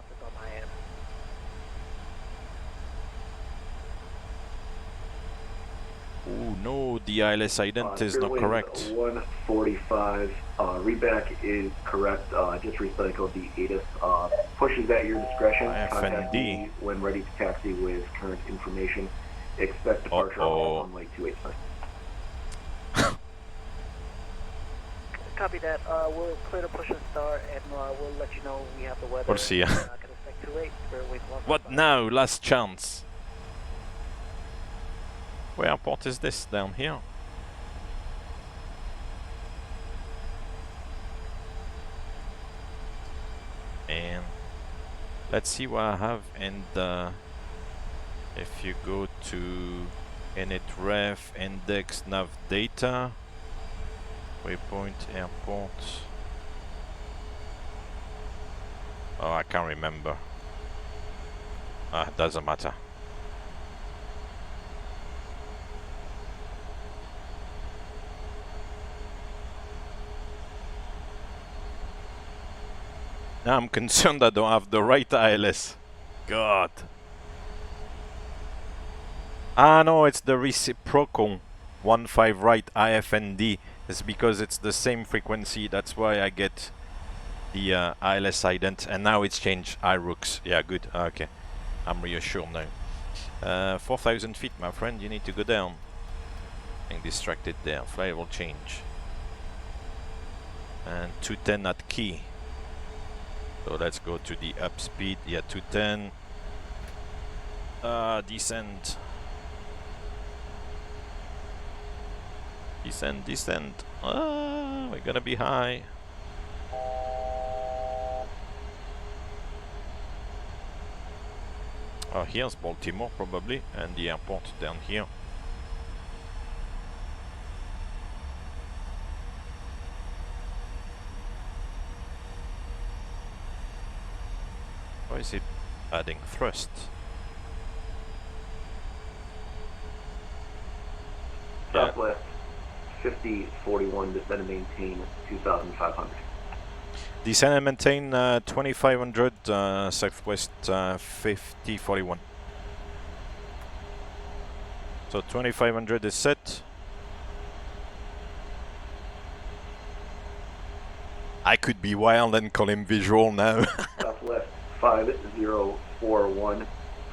Oh no, the ILS ident is not correct. 145, readback is correct, just recycled the ATIS, pushes at your discretion. Contact me when ready to taxi with current information. Expect departure on runway 285. Copy that. We'll clear the push and start, and we'll let you know we have the weather. We'll see ya. What now? Last chance. Where airport is this? Down here. And let's see what I have in the. If you go to init ref index nav data, waypoint airport. Oh, I can't remember. Doesn't matter. Now I'm concerned I don't have the right ILS. God. Ah no, it's the reciprocal 15 right IFND It's because it's the same frequency. That's why I get the ILS ident, and now it's changed IROX. Yeah, good. Okay, I'm reassured now. 4,000 feet, my friend. You need to go down. Being distracted there. Fly will change. And 210 at key. So let's go to the up speed. Yeah, 210. Descend. Descend, descend. We're gonna be high. Oh, here's Baltimore probably, and the airport down here. Why is it adding thrust? Southwest 5041, descend and maintain 2,500. Descend and maintain 2500, southwest 5041. So 2500 is set. I could be wild and call him visual now. Southwest 5041,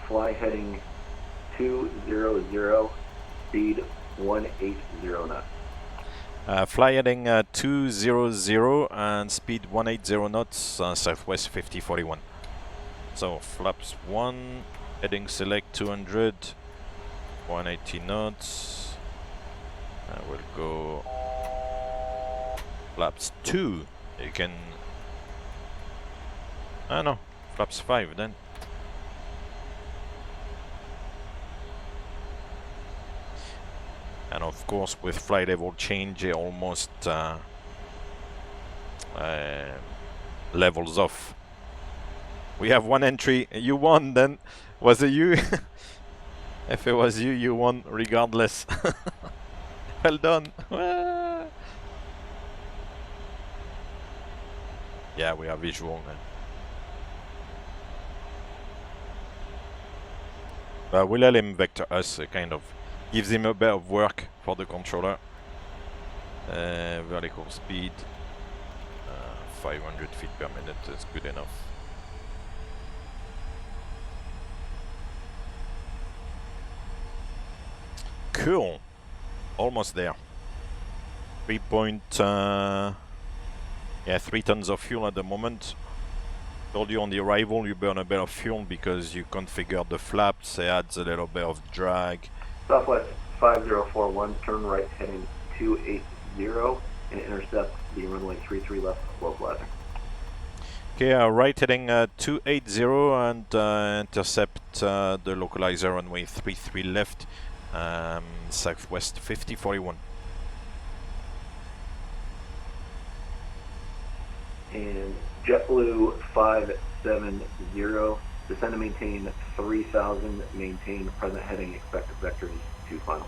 fly heading 200, speed 180 knots. Fly heading 200 and speed 180 knots, southwest 5041. So flaps 1, heading select 200, 180 knots. We'll go flaps 2. You can... no, flaps 5 then. And of course, with flight level change, it almost levels off. We have one entry. You won then. Was it you? If it was you, you won regardless. Well done. Yeah, we are visual now. We'll let him vector us, kind of. Gives him a bit of work for the controller. Vertical speed 500 feet per minute is good enough. Cool. Almost there. 3 tons of fuel at the moment. Told you on the arrival you burn a bit of fuel because you configured the flaps. It adds a little bit of drag. Southwest 5041, turn right heading 280 and intercept the runway 33 left localizer. Okay, right heading 280 and intercept the localizer runway 33 left, southwest 5041. And JetBlue 570, descend and maintain 3000, maintain present heading, expected vectors to final.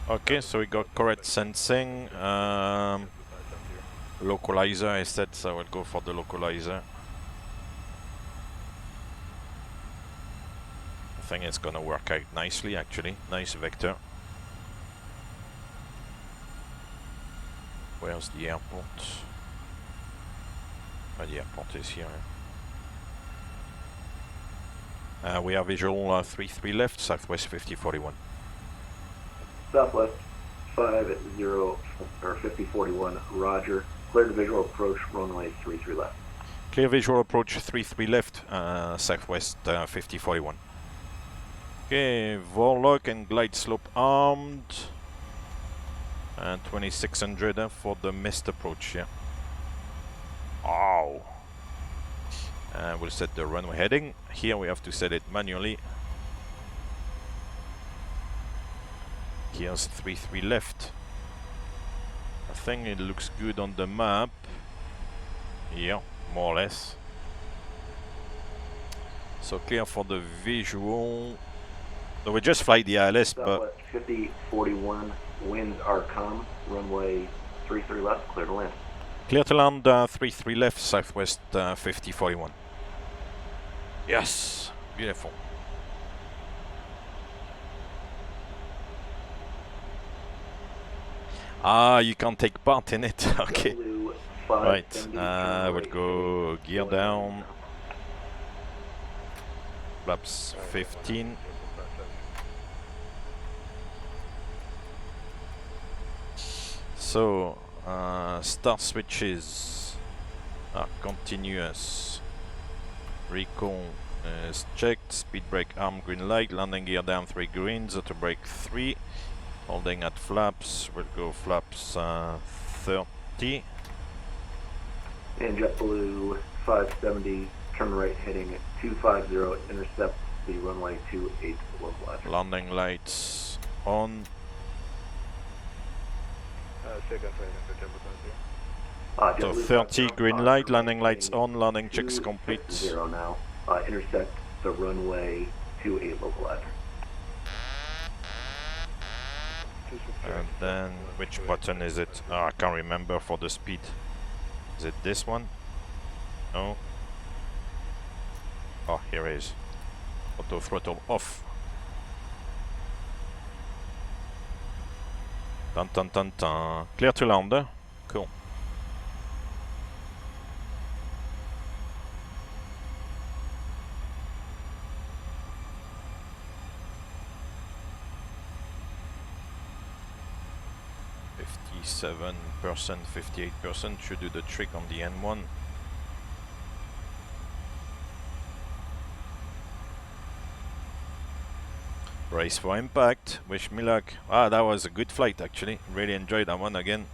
Okay, so we got correct sensing. Localizer I said, so I will go for the localizer. I think it's gonna work out nicely actually. Nice vector. Where's the airport? Oh, the airport is here. We are visual 33 left, southwest 5041. Southwest 5041, roger. Clear to visual approach, runway 33 left. Clear visual approach 33 left, southwest 5041. Okay, Vorlock and glide slope armed. And 2600 for the missed approach, yeah. Oh. We'll set the runway heading. Here we have to set it manually. Here's 33 left. I think it looks good on the map. Yeah, more or less. So clear for the visual. So we just fly the ILS, but... 5041, winds are calm, runway 33 left, clear to land. Clear to land 33 left, southwest 5041. Yes, beautiful. Ah, you can't take part in it. Okay. JetBlue Right. 570, We'll right go heading gear 1 down. Flaps 15. So, start switches are continuous. Recall is checked. Speed brake arm green light. Landing gear down 3 greens. Auto brake 3. Holding at flaps. We'll go flaps 30. And JetBlue 570, turn right heading 250, intercept the runway 28 localizer. Landing lights on. So 30 green light, landing lights on, landing checks complete. 0 now, intersect the runway 28 localizer. And then, which button is it? Oh, I can't remember for the speed. Is it this one? No. Oh, here it is. Auto throttle off. Dun dun dun dun. Clear to land. Cool. %, 58% should do the trick on the N1. Race for impact. Wish me luck. Ah, that was a good flight actually. Really enjoyed that one again.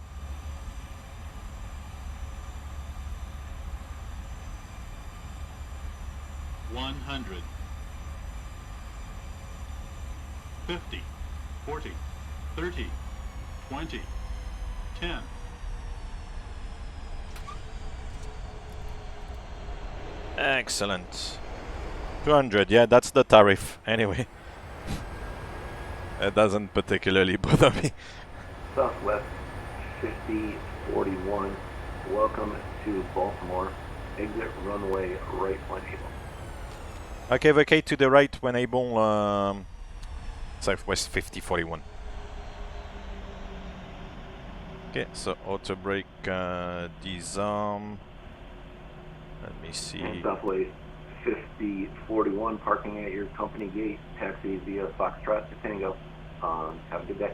$100, 50, 40, 30, 20, 10. Excellent. 200, yeah, that's the tariff. Anyway, it doesn't particularly bother me. Southwest 5041, welcome to Baltimore. Exit runway right when able. Okay, vacate to the right when able. Southwest 5041. Okay, so auto brake disarm. Let me see. And Southwest 5041, parking at your company gate. Taxi via Foxtrot to Tango. Have a good day.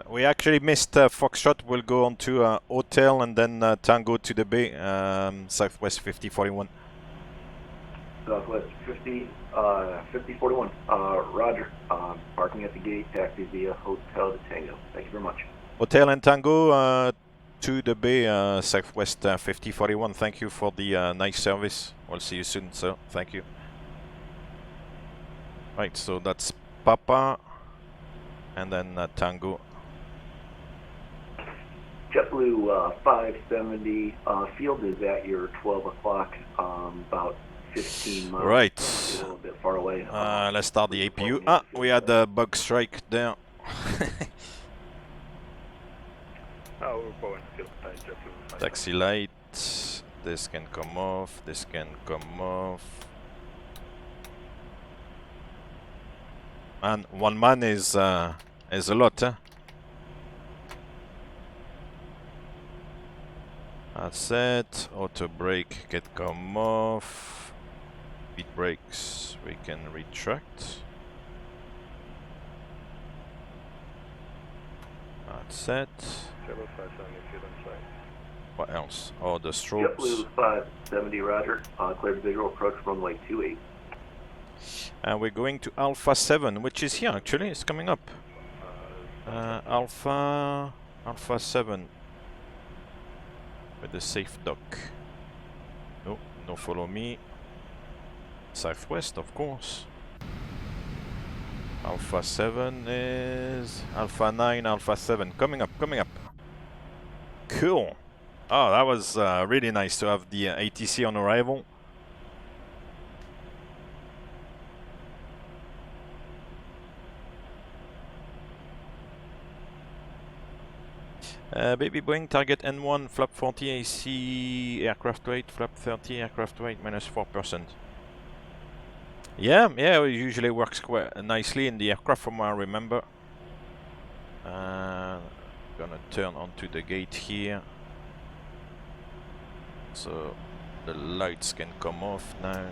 We actually missed Foxtrot. We'll go on to Hotel and then Tango to the Bay. Southwest 5041. Southwest 5041. Roger. Parking at the gate. Taxi via Hotel to Tango. Thank you very much. Hotel and Tango to the Bay, Southwest 5041. Thank you for the nice service. We'll see you soon, sir. Thank you. Right, so that's Papa and then Tango. JetBlue 570, field is at your 12 o'clock, about 15 miles. Right. A little bit far away. Let's start the APU. Ah, we had a bug strike there. Taxi light. This can come off. This can come off. And one man is a lot, huh? That's it. Auto brake can come off. Speed brakes we can retract. That's it. What else? Oh, the strobes. JetBlue 570, Roger. Cleared visual approach runway 28. And we're going to Alpha 7, which is here actually. It's coming up. Alpha 7 with the safe dock. No, no, follow me. Southwest, of course. Alpha 7 is Alpha 9, Alpha 7. Coming up, coming up. Cool. Oh, that was really nice to have the ATC on arrival. Baby Boeing, target N1, flap 40 AC, aircraft weight, flap 30, aircraft weight, -4%. Yeah, it usually works quite nicely in the aircraft from what I remember. turn onto the gate here. So the lights can come off now.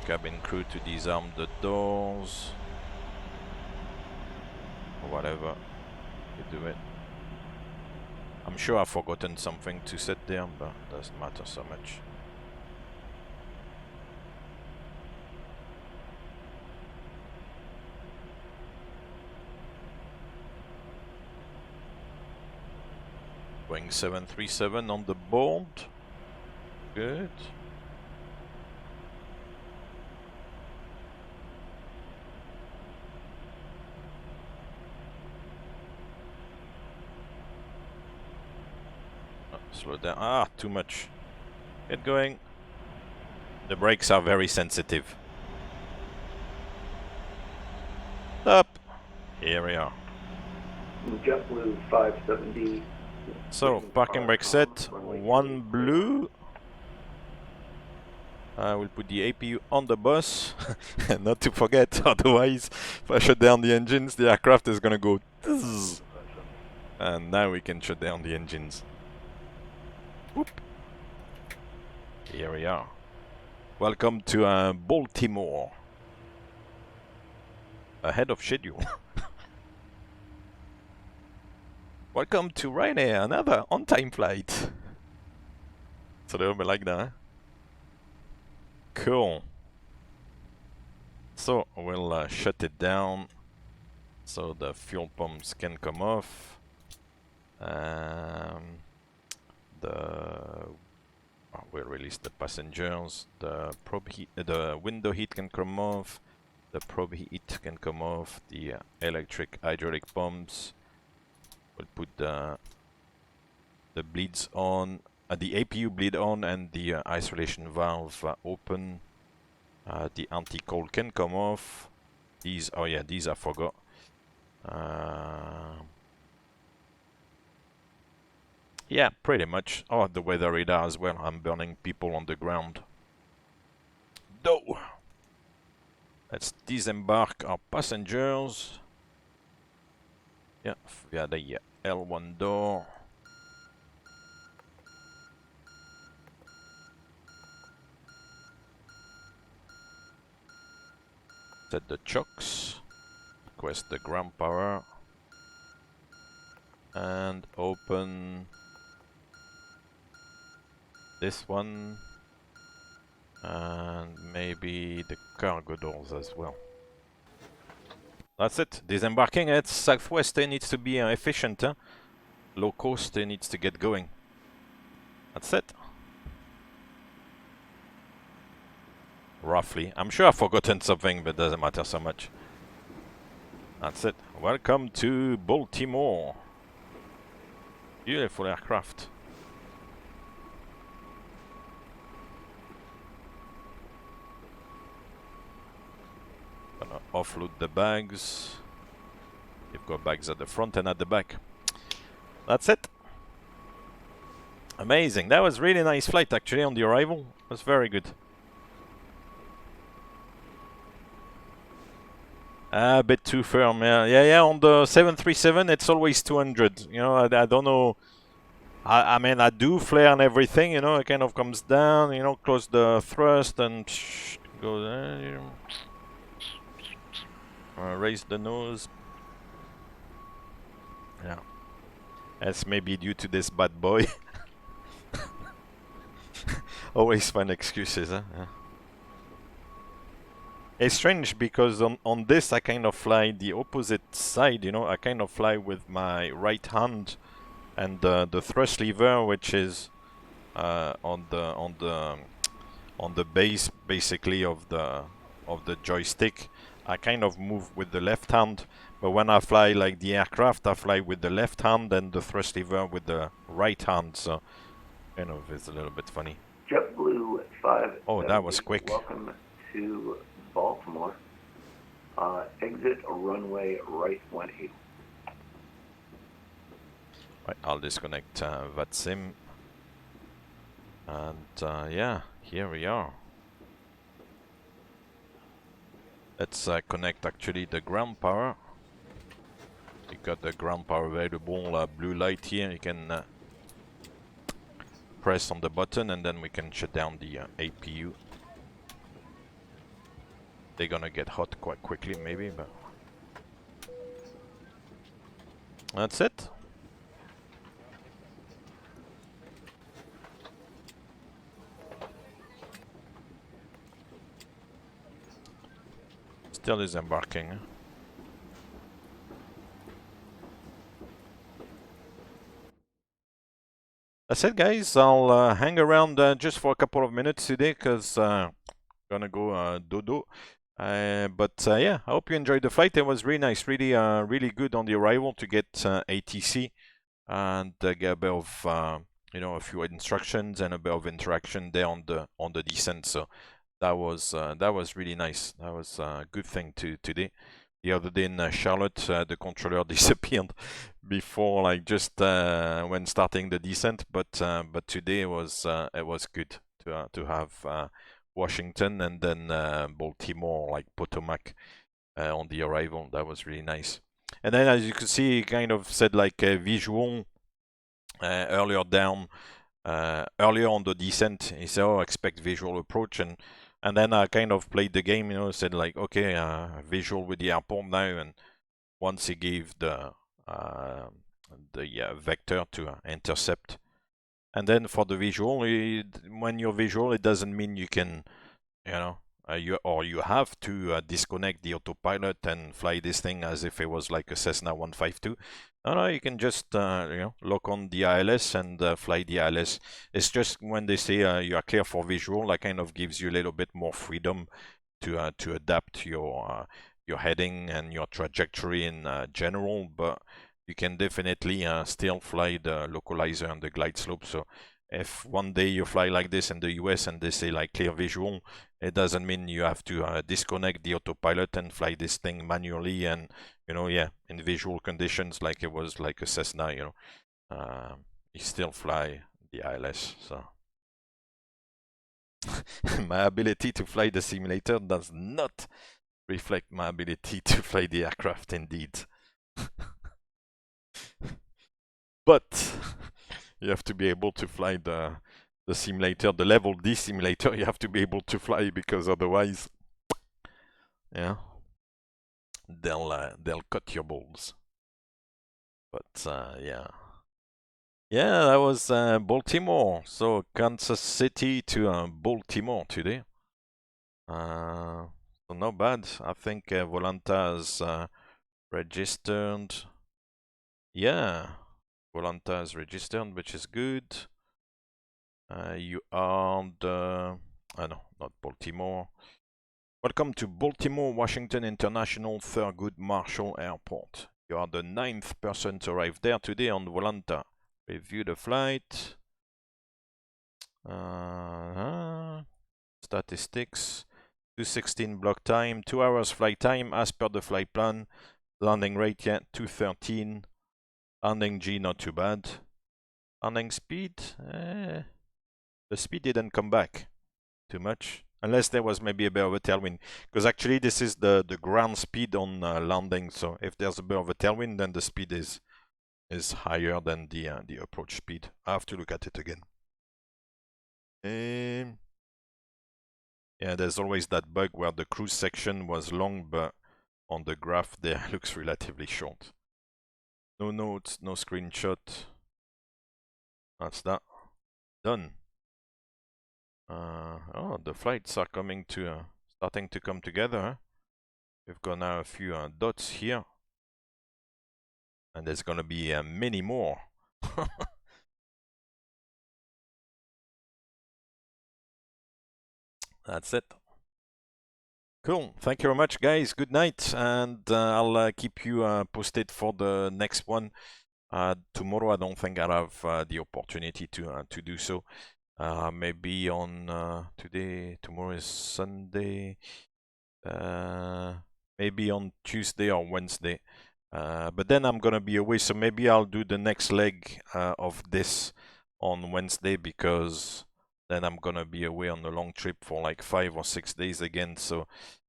Cabin crew to disarm the doors. Or whatever. You do it. I'm sure I've forgotten something to set there, but it doesn't matter so much. Boeing 737 on the board. Good. Oh, slow down. Ah, too much. Get going. The brakes are very sensitive. Up. Here we are. JetBlue 570. So, parking brake set, one blue. We'll put the APU on the bus, not to forget, otherwise if I shut down the engines, the aircraft is gonna go tzzz. And now we can shut down the engines. Whoop. Here we are. Welcome to Baltimore. Ahead of schedule. Welcome to Ryanair, another on-time flight. So they'll be like that, huh? Cool. So we'll shut it down so the fuel pumps can come off. We'll release the passengers. The probe heat, the window heat can come off. The probe heat can come off. The electric hydraulic pumps. We'll put the bleeds on, the APU bleed on, and the isolation valve open. The anti-cold can come off. These, oh yeah, these I forgot. Yeah, pretty much. Oh, the weather radar as well. I'm burning people on the ground. No. Let's disembark our passengers. Yeah, via the L1 door. Set the chocks. Request the ground power. And open this one. And maybe the cargo doors as well. That's it. Disembarking at Southwest needs to be efficient. Huh? Low cost needs to get going. That's it. Roughly. I'm sure I've forgotten something, but it doesn't matter so much. That's it. Welcome to Baltimore. Beautiful aircraft. Gonna offload the bags. You've got bags at the front and at the back. That's it. Amazing. That was really nice flight actually on the arrival. It was very good. A bit too firm, yeah. Yeah, on the 737 it's always 200. You know, I don't know. I mean, I do flare and everything, you know, it kind of comes down, you know, close the thrust and go there. Raise the nose. Yeah. That's maybe due to this bad boy. Always find excuses, huh? Yeah. It's strange because on this I kind of fly the opposite side, you know, I kind of fly with my right hand and the thrust lever, which is on the base basically of the joystick. I kind of move with the left hand, but when I fly like the aircraft, I fly with the left hand and the thrust lever with the right hand, so kind of it's a little bit funny. JetBlue 5. Oh, that was quick. Welcome to Baltimore. Exit runway right 18. Right, I'll disconnect VATSIM. And yeah, here we are. Let's connect actually the ground power. You got the ground power available, blue light here. You can press on the button and then we can shut down the APU. They're gonna get hot quite quickly maybe, but that's it. Still is embarking. That's it, guys. I'll hang around just for a couple of minutes today because gonna go dodo. But yeah, I hope you enjoyed the flight. It was really nice, really good on the arrival to get ATC and get a bit of you know, a few instructions and a bit of interaction there on the descent. So that was really nice. That was a good thing today. The other day in Charlotte, the controller disappeared before, like just when starting the descent. But today it was good to have Washington and then Baltimore, like Potomac, on the arrival. That was really nice. And then, as you can see, it kind of said like a visual earlier down, earlier on the descent. He said, "Oh, expect visual approach," and then I kind of played the game, you know, said like, okay, visual with the airport now, and once he gave the vector to intercept. And then for the visual, when you're visual, it doesn't mean you can, you know, you have to disconnect the autopilot and fly this thing as if it was like a Cessna 152. No, you can just you know, lock on the ILS and fly the ILS. It's just when they say you are clear for visual, that kind of gives you a little bit more freedom to adapt your heading and your trajectory in general. But you can definitely still fly the localizer and the glide slope. So if one day you fly like this in the US and they say like clear visual, it doesn't mean you have to disconnect the autopilot and fly this thing manually and, you know, yeah, in visual conditions like it was like a Cessna, you know, you still fly the ILS. So my ability to fly the simulator does not reflect my ability to fly the aircraft, indeed. But you have to be able to fly the simulator, the level D simulator. You have to be able to fly, because otherwise, yeah, they'll cut your balls. But yeah, that was Baltimore. So Kansas City to Baltimore today. So not bad. I think Volanta is registered. Yeah, Volanta is registered, which is good. You are the... no, not Baltimore. Welcome to Baltimore, Washington International Thurgood Marshall Airport. You are the 9th person to arrive there today on Volanta. Review the flight. Statistics. 2:16 block time, 2 hours flight time as per the flight plan. Landing rate, yeah, 213. Landing G, not too bad. Landing speed, the speed didn't come back too much, unless there was maybe a bit of a tailwind. Because actually this is the ground speed on landing, so if there's a bit of a tailwind, then the speed is higher than the approach speed. I have to look at it again. Yeah, there's always that bug where the cruise section was long, but on the graph there looks relatively short. No notes, no screenshot. That's that. Done. Oh, the flights are coming to starting to come together. Huh? We've got now a few dots here, and there's gonna be many more. That's it. Cool. Thank you very much, guys. Good night, and I'll keep you posted for the next one. Tomorrow, I don't think I'll have the opportunity to do so. Maybe on tomorrow is Sunday. Maybe on Tuesday or Wednesday. But then I'm gonna be away, so maybe I'll do the next leg of this on Wednesday, because then I'm gonna be away on a long trip for like 5 or 6 days again. So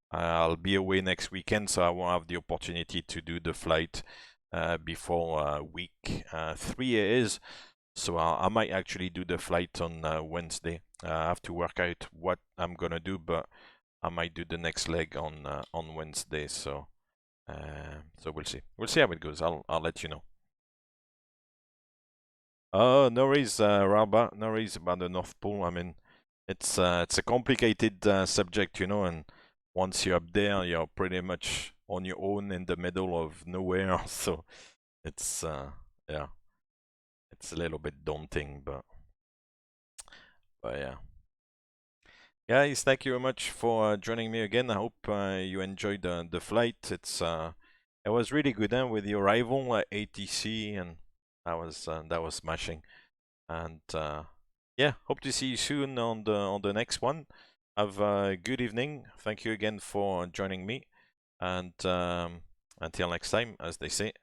I'll be away next weekend, so I won't have the opportunity to do the flight before week 3 it is. So I might actually do the flight on Wednesday. I have to work out what I'm gonna do, but I might do the next leg on Wednesday. So so we'll see. We'll see how it goes. I'll let you know. Oh, no worries, Rabba. No worries about the North Pole. I mean, it's a complicated subject, you know, and once you're up there, you're pretty much on your own in the middle of nowhere. So it's yeah, it's a little bit daunting, but yeah. Guys, thank you very much for joining me again. I hope you enjoyed the flight. It was really good, with the arrival at ATC, and that was smashing. And yeah, hope to see you soon on the next one. Have a good evening. Thank you again for joining me, and until next time, as they say.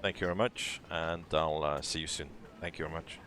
Thank you very much, and I'll see you soon. Thank you very much.